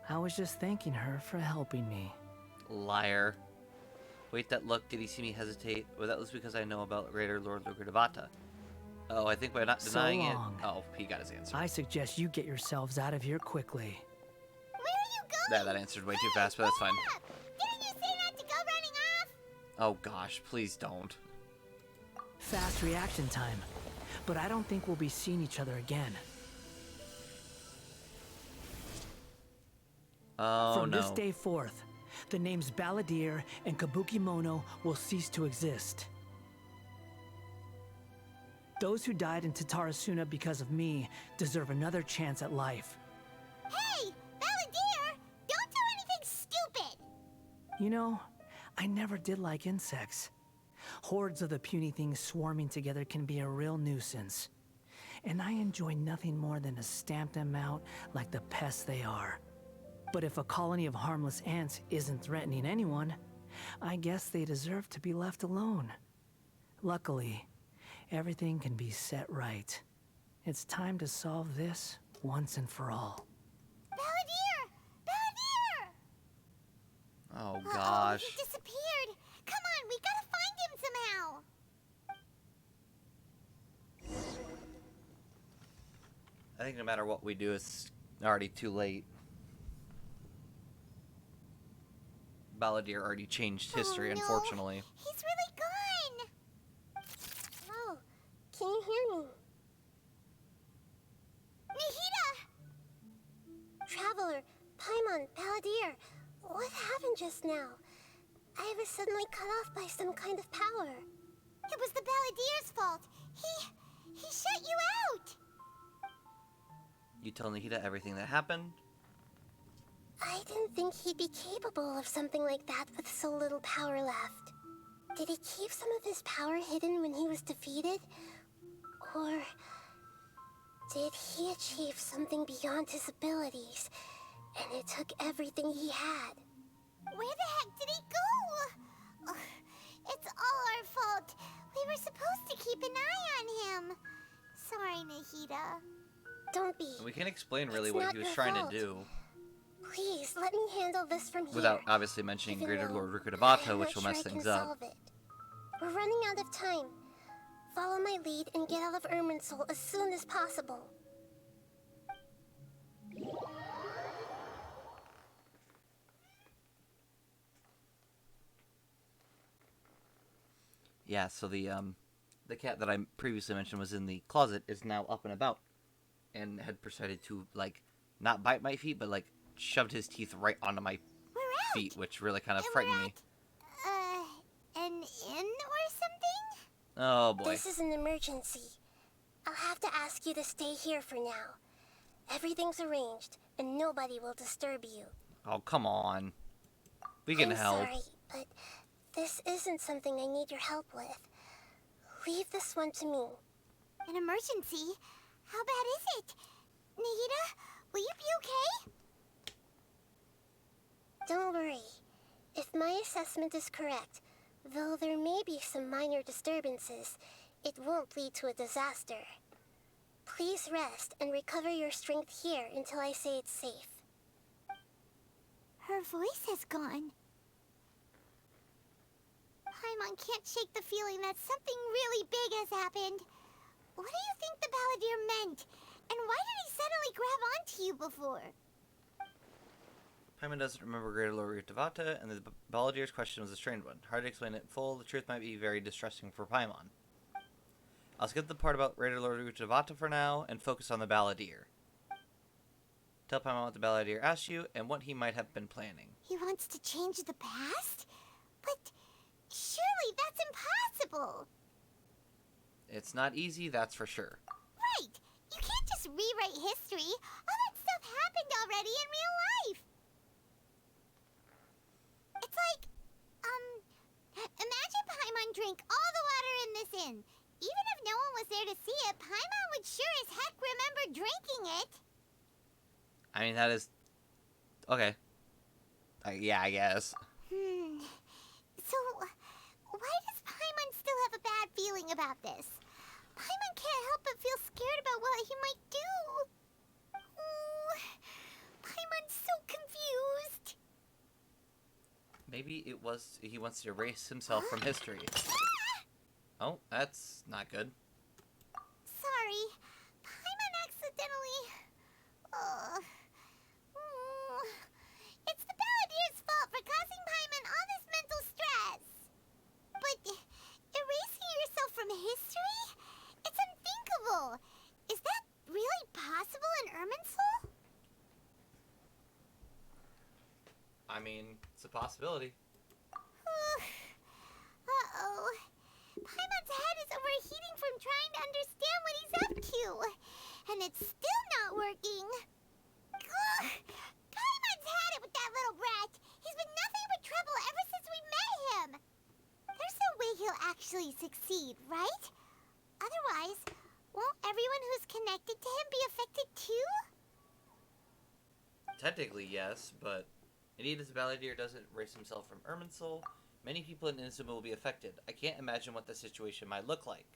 I was just thanking her for helping me. Liar. Wait, that look, did he see me hesitate? Well, that was because I know about Greater Lord Lugurdavata. Oh, I think by not denying it... Oh, he got his answer. I suggest you get yourselves out of here quickly. Where are you going? That answered way too fast, but that's fine. Didn't you say not to go running off? Oh gosh, please don't. Fast reaction time. But I don't think we'll be seeing each other again. Oh, From no. this day forth, the names Balladeer and Kabukimono will cease to exist. Those who died in Tatarasuna because of me deserve another chance at life. Hey, Balladeer! Don't do anything stupid! You know, I never did like insects. Hordes of the puny things swarming together can be a real nuisance. And I enjoy nothing more than to stamp them out like the pests they are. But if a colony of harmless ants isn't threatening anyone, I guess they deserve to be left alone. Luckily, everything can be set right. It's time to solve this once and for all. Balladeer! Balladeer! Oh gosh. He disappeared! Come on, we gotta find him somehow! I think no matter what we do, it's already too late. Balladeer already changed history, unfortunately. He's really gone! Oh, can you hear me? Nahida! Traveler, Paimon, Balladeer, what happened just now? I was suddenly cut off by some kind of power. It was the Balladeer's fault. He shut you out! You tell Nahida everything that happened? I didn't think he'd be capable of something like that with so little power left. Did he keep some of his power hidden when he was defeated? Or did he achieve something beyond his abilities, and it took everything he had? Where the heck did he go? Ugh, it's all our fault. We were supposed to keep an eye on him. Sorry, Nahida. Don't be. We can't explain really It's what not he was your trying fault. to do. Please, let me handle this from here. Without obviously mentioning Even Greater though Lord Rukudabata, I'm which not will mess sure I things can up. solve it. We're running out of time. Follow my lead and get out of Irminsul as soon as possible. Yeah, so the cat that I previously mentioned was in the closet is now up and about, and had decided to like not bite my feet, but like shoved his teeth right onto my feet, which really kind of frightened me. An inn or something? Oh boy. This is an emergency. I'll have to ask you to stay here for now. Everything's arranged, and nobody will disturb you. Oh, come on. We can I'm help. sorry, but this isn't something I need your help with. Leave this one to me. An emergency? How bad is it? Nahida, will you be okay? Don't worry. If my assessment is correct, though there may be some minor disturbances, it won't lead to a disaster. Please rest and recover your strength here until I say it's safe. Her voice has gone. Paimon can't shake the feeling that something really big has happened. What do you think the Balladeer meant? And why did he suddenly grab onto you before? Paimon doesn't remember Greater Lord Root Devata, and the Balladeer's question was a strange one. Hard to explain it in full, the truth might be very distressing for Paimon. I'll skip the part about Greater Lord Root Devata for now, and focus on the Balladeer. Tell Paimon what the Balladeer asked you, and what he might have been planning. He wants to change the past? But surely that's impossible! It's not easy, that's for sure. Right! You can't just rewrite history. All that stuff happened already in real life. It's like, imagine Paimon drank all the water in this inn. Even if no one was there to see it, Paimon would sure as heck remember drinking it. I mean, that is... Okay. Yeah, I guess. So, why does Paimon still have a bad feeling about this? Paimon can't help but feel scared about what he might do. Oh, Paimon's so confused. Maybe it was he wants to erase himself from history. Oh, that's not good. Sorry, Paimon accidentally... It's the Balladeer's fault for causing Paimon all this mental stress. But erasing yourself from history? It's unthinkable. Is that really possible in Irminsul? I mean, it's a possibility. Uh-oh. Paimon's head is overheating from trying to understand what he's up to. And it's still not working. Ugh. Paimon's had it with that little brat. He's been nothing but trouble ever since we met him. There's no way he'll actually succeed, right? Otherwise, won't everyone who's connected to him be affected too? Technically, yes, but indeed, if the Balladeer doesn't erase himself from Irminsul, many people in Inazuma will be affected. I can't imagine what the situation might look like.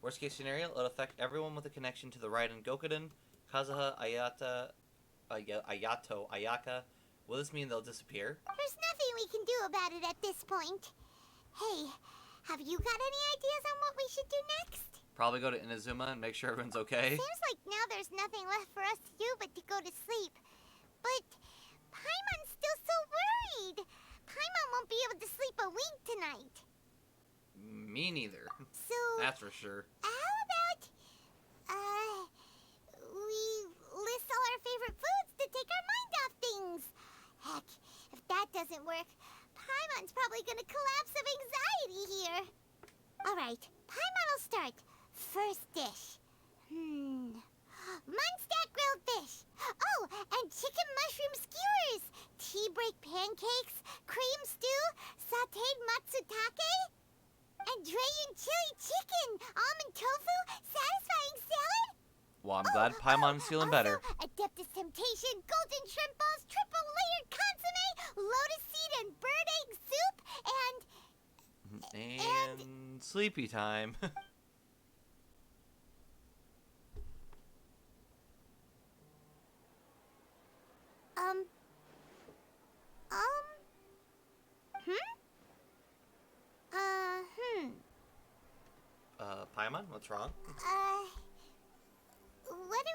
Worst case scenario, it'll affect everyone with a connection to the Raiden Gokuden, Kazuha, Ayato, Ayaka. Will this mean they'll disappear? There's nothing we can do about it at this point. Hey, have you got any ideas on what we should do next? Probably go to Inazuma and make sure everyone's okay. Seems like now there's nothing left for us to do but to go to sleep. But Paimon's still so worried. Paimon won't be able to sleep a wink tonight. Me neither. So... That's for sure. How about, we list all our favorite foods to take our mind off things? Heck, if that doesn't work, Paimon's probably gonna collapse of anxiety here. Alright, Paimon will start. First dish. Munstack grilled fish. Oh, and chicken mushroom skewers. Tea break pancakes, cream stew, sauteed matsutake, and Dragon chili chicken, almond tofu, satisfying salad. Well, I'm glad Paimon's feeling better. Adeptus Temptation, golden shrimp balls, triple layered consomme, lotus seed and bird egg soup, And sleepy time. Paimon, what's wrong? What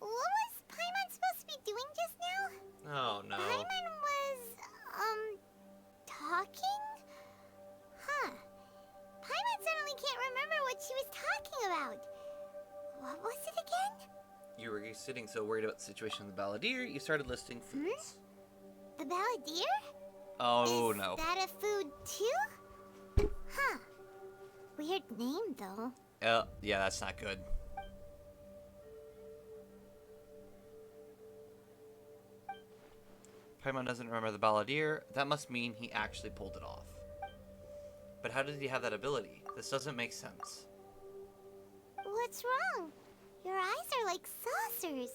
was Paimon supposed to be doing just now? Oh, no. Paimon was, talking? Huh. Paimon suddenly can't remember what she was talking about. What was it again? You were sitting so worried about the situation with the Balladeer, you started listing foods. The Balladeer? Oh, no. Is that a food, too? Huh. Weird name, though. Yeah, that's not good. Paimon doesn't remember the balladeer. That must mean he actually pulled it off. But how did he have that ability? This doesn't make sense. What's wrong? Your eyes are like saucers.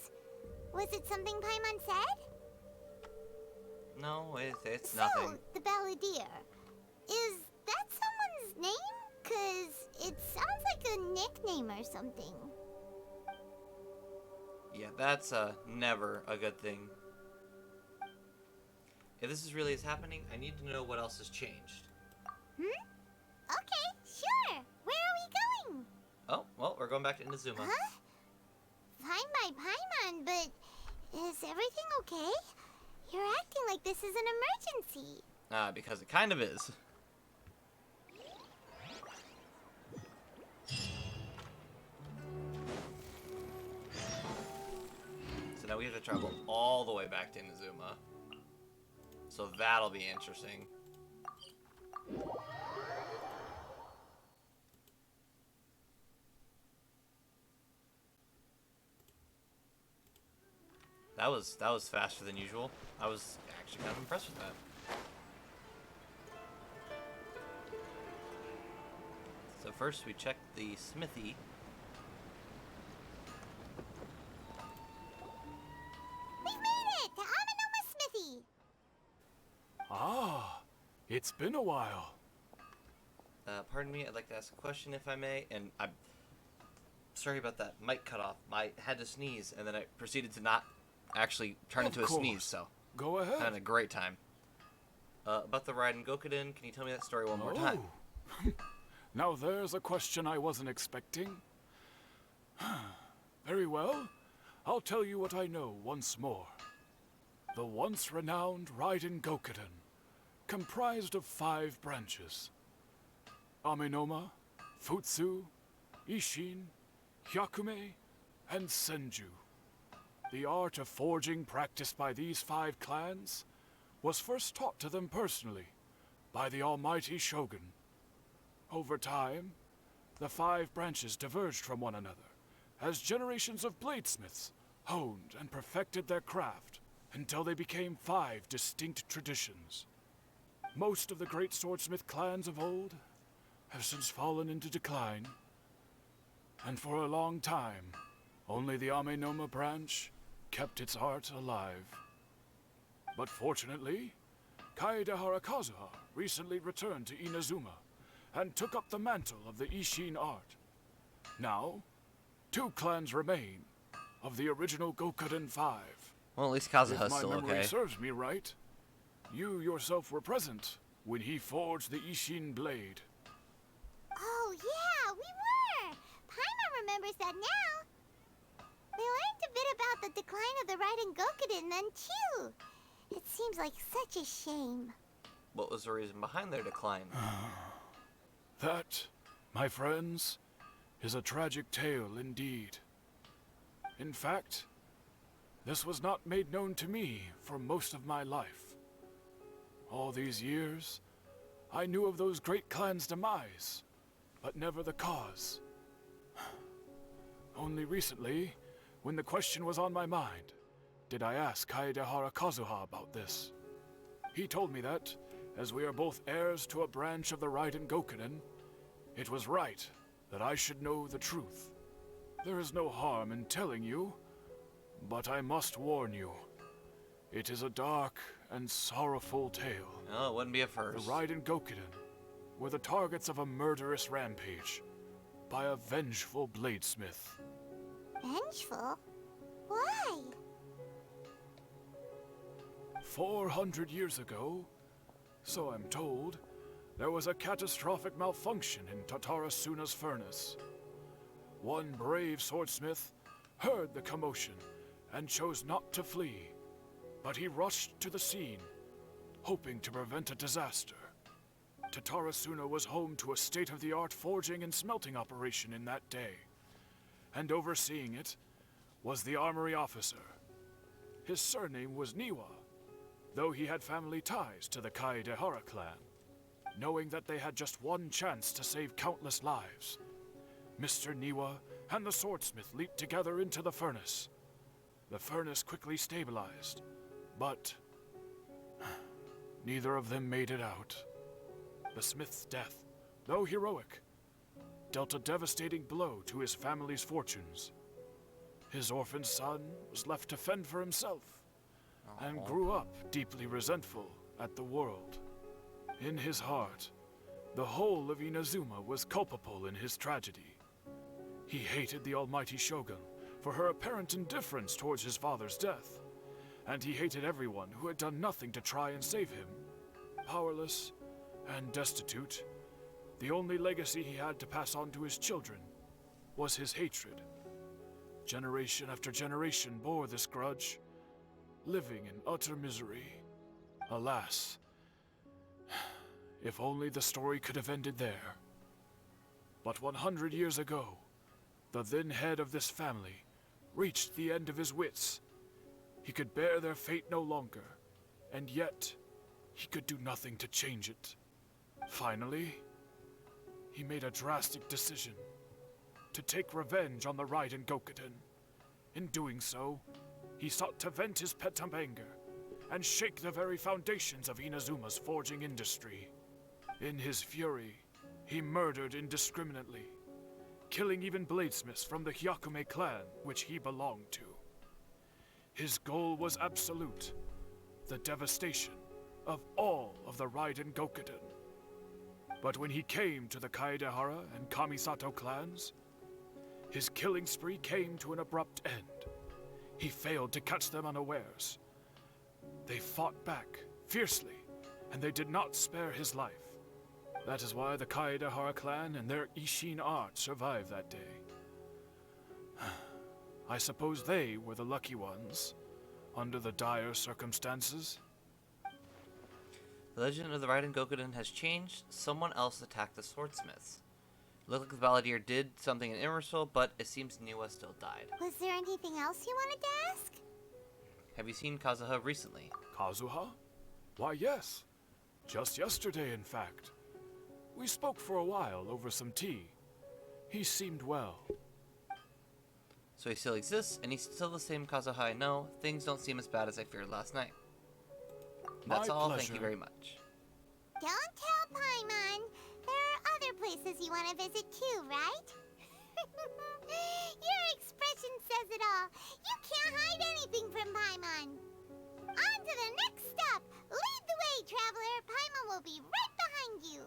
Was it something Paimon said? No, it's nothing. So, the balladeer. Is that someone's name? 'Cause it sounds like a nickname or something. Yeah, that's never a good thing. If this is really is happening, I need to know what else has changed. Okay, sure. Where are we going? Oh, well, we're going back to Inazuma. Huh? Fine by Paimon, but is everything okay? You're acting like this is an emergency. Because it kind of is. So now we have to travel all the way back to Inazuma. So that'll be interesting. That was faster than usual. I was actually kind of impressed with that. So first we check the smithy. We made it to Amanoma Smithy. Ah, it's been a while. Pardon me, I'd like to ask a question if I may, and I'm sorry about that mic cut off. I had to sneeze, and then I proceeded to not actually turn into a sneeze, so go ahead. Had a great time. About the ride in Gokuden, can you tell me that story one more time? Now there's a question I wasn't expecting. Very well. I'll tell you what I know once more. The once renowned Raiden Gokuden, comprised of 5 branches. Amenoma, Futsu, Ishin, Hyakume, and Senju. The art of forging practiced by these 5 clans was first taught to them personally by the almighty Shogun. Over time, the 5 branches diverged from one another as generations of bladesmiths honed and perfected their craft until they became 5 distinct traditions. Most of the great swordsmith clans of old have since fallen into decline, and for a long time, only the Amenoma branch kept its art alive. But fortunately, Kaedehara Kazuha recently returned to Inazuma and took up the mantle of the Ishin art. Now, 2 clans remain of the original Gokuden 5. Well, at least Kazuha's still If my memory okay. serves me right, you yourself were present when he forged the Ishin blade. Oh, yeah, we were. Paimon remembers that now. They learned a bit about the decline of the Raiden Gokuden then, too. It seems like such a shame. What was the reason behind their decline? That, my friends, is a tragic tale indeed. In fact, this was not made known to me for most of my life. All these years, I knew of those great clans' demise, but never the cause. Only recently, when the question was on my mind, did I ask Kaedehara Kazuha about this. He told me that, as we are both heirs to a branch of the Raiden Gokuden, it was right that I should know the truth. There is no harm in telling you, but I must warn you. It is a dark and sorrowful tale. Oh, it wouldn't be a first. The Raiden Gokuden were the targets of a murderous rampage by a vengeful bladesmith. Vengeful? Why? 400 years ago, so I'm told, there was a catastrophic malfunction in Tatarasuna's furnace. One brave swordsmith heard the commotion and chose not to flee, but he rushed to the scene, hoping to prevent a disaster. Tatarasuna was home to a state-of-the-art forging and smelting operation in that day, and overseeing it was the armory officer. His surname was Niwa, though he had family ties to the Kaedehara clan. Knowing that they had just one chance to save countless lives, Mr. Niwa and the swordsmith leaped together into the furnace. The furnace quickly stabilized, but neither of them made it out. The smith's death, though heroic, dealt a devastating blow to his family's fortunes. His orphaned son was left to fend for himself, and grew up deeply resentful at the world. In his heart, the whole of Inazuma was culpable in his tragedy. He hated the almighty Shogun for her apparent indifference towards his father's death, and he hated everyone who had done nothing to try and save him. Powerless and destitute, the only legacy he had to pass on to his children was his hatred. Generation after generation bore this grudge, living in utter misery. Alas, if only the story could have ended there. But 100 years ago, the then head of this family reached the end of his wits. He could bear their fate no longer, and yet he could do nothing to change it. Finally, he made a drastic decision to take revenge on the Raiden Gokuden. In doing so, he sought to vent his pent anger and shake the very foundations of Inazuma's forging industry. In his fury, he murdered indiscriminately, killing even bladesmiths from the Hyakume clan which he belonged to. His goal was absolute, the devastation of all of the Raiden Gokuden. But when he came to the Kaedehara and Kamisato clans, his killing spree came to an abrupt end. He failed to catch them unawares. They fought back fiercely, and they did not spare his life. That is why the Kaedehara clan and their Ishin art survived that day. I suppose they were the lucky ones, under the dire circumstances. The legend of the Raiden Gokuden has changed. Someone else attacked the swordsmiths. It looked like the Balladeer did something in Immersal, but it seems Niwa still died. Was there anything else you wanted to ask? Have you seen Kazuha recently? Kazuha? Why, yes. Just yesterday, in fact. We spoke for a while over some tea. He seemed well. So he still exists, and he's still the same Kazuha I know. Things don't seem as bad as I feared last night. That's all. pleasure. Thank you very much. Don't tell Paimon. There are other places you want to visit too, right? Your expression says it all. You can't hide anything from Paimon. On to the next stop. Lead the way, traveler. Paimon will be right behind you.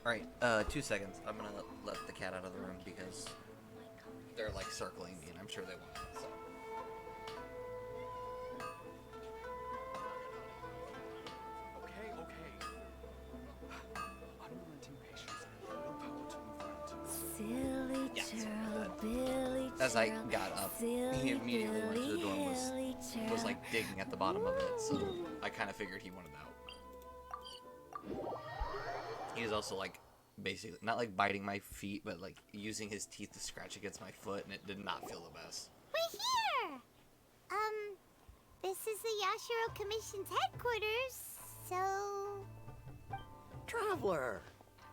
Alright, 2 seconds. I'm gonna let the cat out of the room because they're like circling me and I'm sure they want it, so. Silly churl, Billy As I got up, he immediately went to the door and was like digging at the bottom of it, so I kind of figured he wanted out. He was also like basically not like biting my feet, but like using his teeth to scratch against my foot, and it did not feel the best. We're here! This is the Yashiro Commission's headquarters, so... Traveler!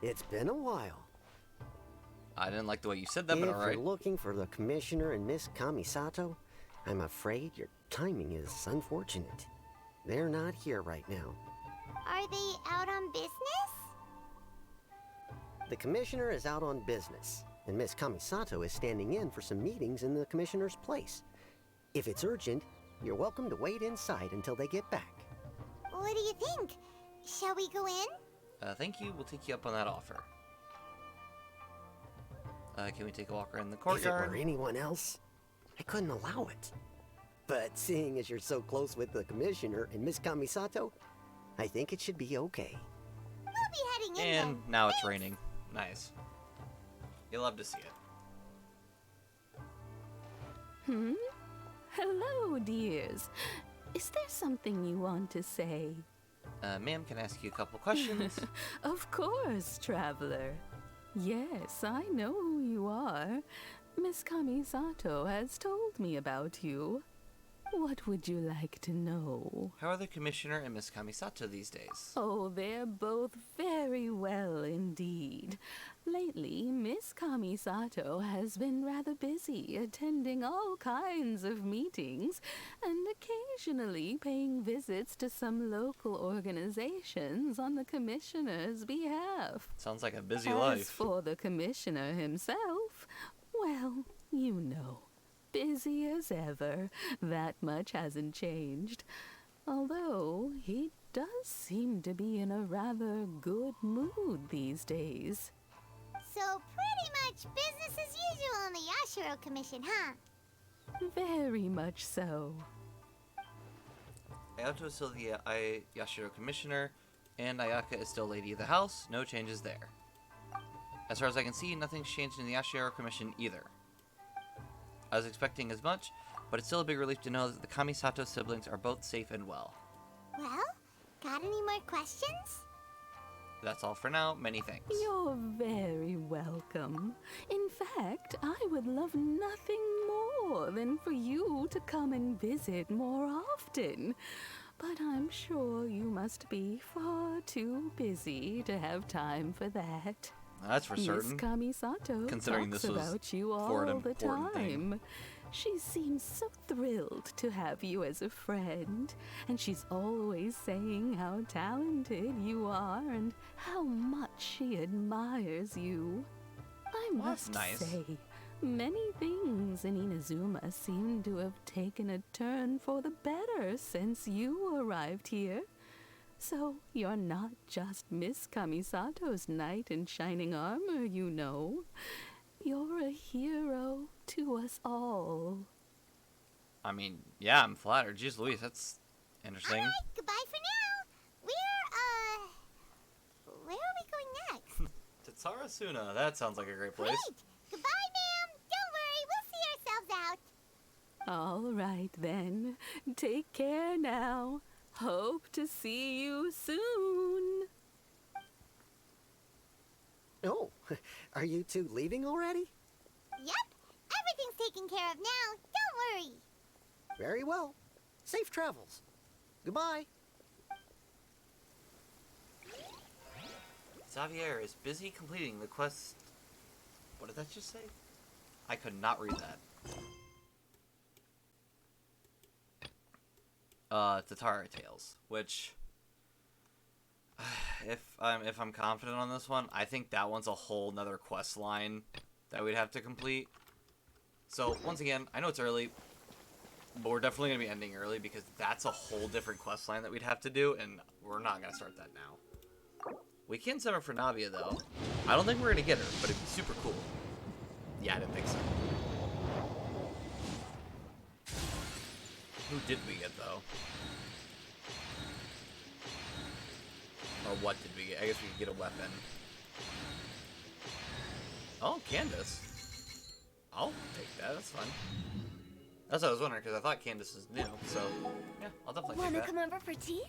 It's been a while. I didn't like the way you said that, but alright. If you're looking for the Commissioner and Miss Kamisato, I'm afraid your timing is unfortunate. They're not here right now. Are they out on business? The Commissioner is out on business, and Miss Kamisato is standing in for some meetings in the Commissioner's place. If it's urgent, you're welcome to wait inside until they get back. What do you think? Shall we go in? Thank you. We'll take you up on that offer. Can we take a walk around the courtyard? If it were anyone else, I couldn't allow it. But seeing as you're so close with the Commissioner and Miss Kamisato, I think it should be okay. We'll be heading in And then. now it's raining. Nice. You'll love to see it. Hello, dears. Is there something you want to say? Ma'am, can I ask you a couple questions? Of course, traveler. Yes, I know who you are. Miss Kamisato has told me about you. What would you like to know? How are the Commissioner and Miss Kamisato these days? Oh, they're both very well indeed. Lately, Miss Kamisato has been rather busy attending all kinds of meetings and occasionally paying visits to some local organizations on the Commissioner's behalf. Sounds like a busy As life. for the Commissioner himself, well, you know. Busy as ever. That much hasn't changed. Although, he does seem to be in a rather good mood these days. So pretty much business as usual on the Yashiro Commission, huh? Very much so. Ayato is still the Yashiro Commissioner, and Ayaka is still Lady of the House. No changes there. As far as I can see, nothing's changed in the Yashiro Commission either. I was expecting as much, but it's still a big relief to know that the Kamisato siblings are both safe and well. Well, got any more questions? That's all for now. Many thanks. You're very welcome. In fact, I would love nothing more than for you to come and visit more often. But I'm sure you must be far too busy to have time for that. That's for certain. Miss Kamisato Considering talks this was about you for an all the important time. thing. She seems so thrilled to have you as a friend, and she's always saying how talented you are and how much she admires you. I must nice. say, many things in Inazuma seem to have taken a turn for the better since you arrived here. So you're not just Miss Kamisato's knight in shining armor, you know. You're a hero to us all. I mean, yeah, I'm flattered. Jeez Louise, that's interesting. Alright, goodbye for now. Where are we going next? To Tarasuna. That sounds like a great place. Great. Goodbye, ma'am. Don't worry, we'll see ourselves out. All right, then. Take care now. Hope to see you soon. Oh, are you two leaving already? Yep, everything's taken care of now. Don't worry. Very well. Safe travels. Goodbye. Xavier is busy completing the quest. What did that just say? I could not read that. Tatara Tales, which, if I'm confident on this one, I think that one's a whole nother quest line that we'd have to complete. So once again, I know it's early, but we're definitely gonna be ending early because that's a whole different quest line that we'd have to do, and we're not gonna start that now. We can send her for Nabia though. I don't think we're gonna get her, but it'd be super cool. Yeah, I didn't think so. Who did we get though? Or what did we get? I guess we could get a weapon. Oh, Candace. I'll take that, that's fine. That's what I was wondering, because I thought Candace was new, so yeah, I'll definitely take Wanna come over for tea?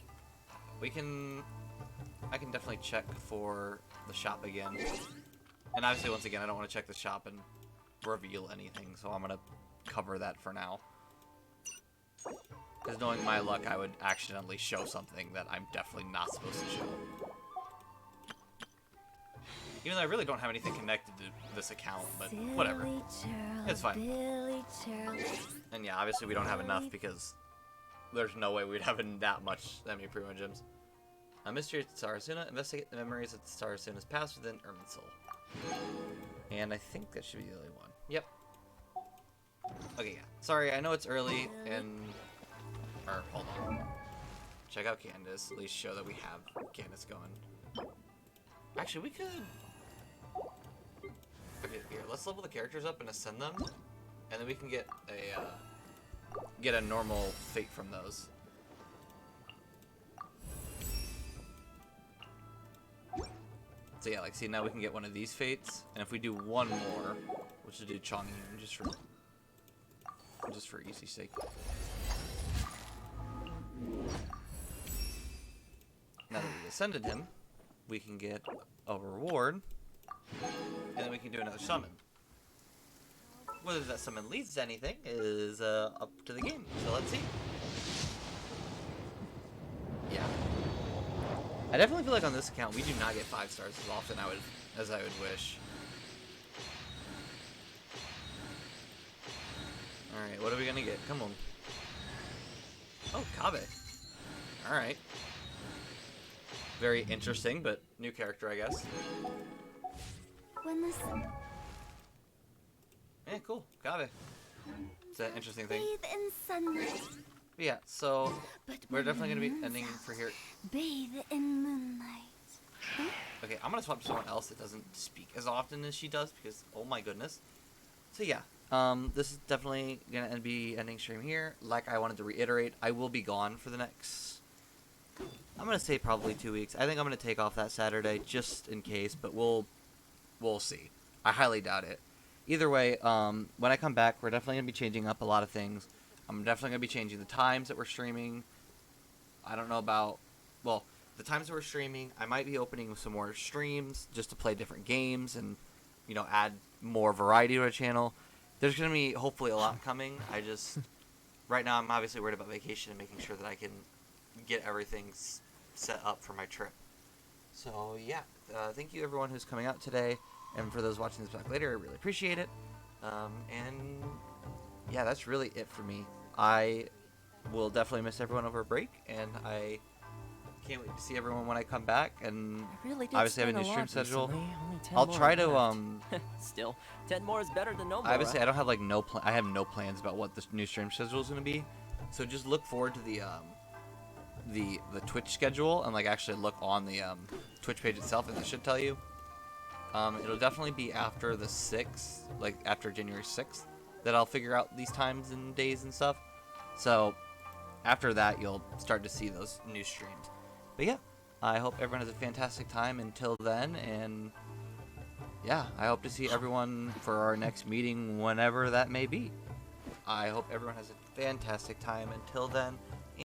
I can definitely check for the shop again. And obviously, once again, I don't want to check the shop and reveal anything, so I'm going to cover that for now. Because knowing my luck, I would accidentally show something that I'm definitely not supposed to show. Even though I really don't have anything connected to this account, but whatever. It's fine. And yeah, obviously we don't have enough because there's no way we'd have that many Primo Gems. A mystery at Sarasuna. Investigate the memories of Sarasuna's past within Irminsul. And I think that should be the only one. Yep. Okay, yeah. Sorry, I know it's early and... Or, hold on. Check out Candace. At least show that we have Candace going. Actually, we could... Okay, here. Let's level the characters up and ascend them. And then we can get a normal fate from those. So yeah, like, see, now we can get one of these fates, and if we do one more, we'll just do Chongyun just for easy sake. Now that we ascended him, we can get a reward, and then we can do another summon. Whether that summon leads to anything is up to the game. So let's see. Yeah. I definitely feel like on this account we do not get 5 stars as often as I would wish. Alright, what are we gonna get? Come on. Oh, Kabe. Alright. Very interesting, but new character, I guess. When this... Yeah, cool. Kabe. It's an interesting thing. Bathe in sunlight. But yeah, so we're definitely going to be ending for here. Bathe in moonlight. Okay, I'm going to swap to someone else that doesn't speak as often as she does because, oh my goodness. So yeah, this is definitely going to be ending stream here. Like I wanted to reiterate, I will be gone for the next... I'm going to say probably 2 weeks. I think I'm going to take off that Saturday just in case, but we'll see. I highly doubt it. Either way, when I come back, we're definitely going to be changing up a lot of things. I'm definitely going to be changing the times that we're streaming. I don't know about... Well, the times that we're streaming, I might be opening some more streams just to play different games and, you know, add more variety to our channel. There's going to be, hopefully, a lot coming. I just... Right now, I'm obviously worried about vacation and making sure that I can get everything set up for my trip. So, yeah. Thank you, everyone who's coming out today. And for those watching this back later, I really appreciate it. And... yeah, that's really it for me. I will definitely miss everyone over a break, and I can't wait to see everyone when I come back. And obviously I have a new stream schedule. I'll try to Still, 10 more is better than no more. obviously I don't have like I have no plans about what the new stream schedule is going to be. So just look forward to the Twitch schedule and like actually look on the Twitch page itself, and it should tell you. It'll definitely be after the 6th, like after January 6th. That I'll figure out these times and days and stuff. So after that, you'll start to see those new streams. But yeah, I hope everyone has a fantastic time until then. And yeah, I hope to see everyone for our next meeting whenever that may be. I hope everyone has a fantastic time until then.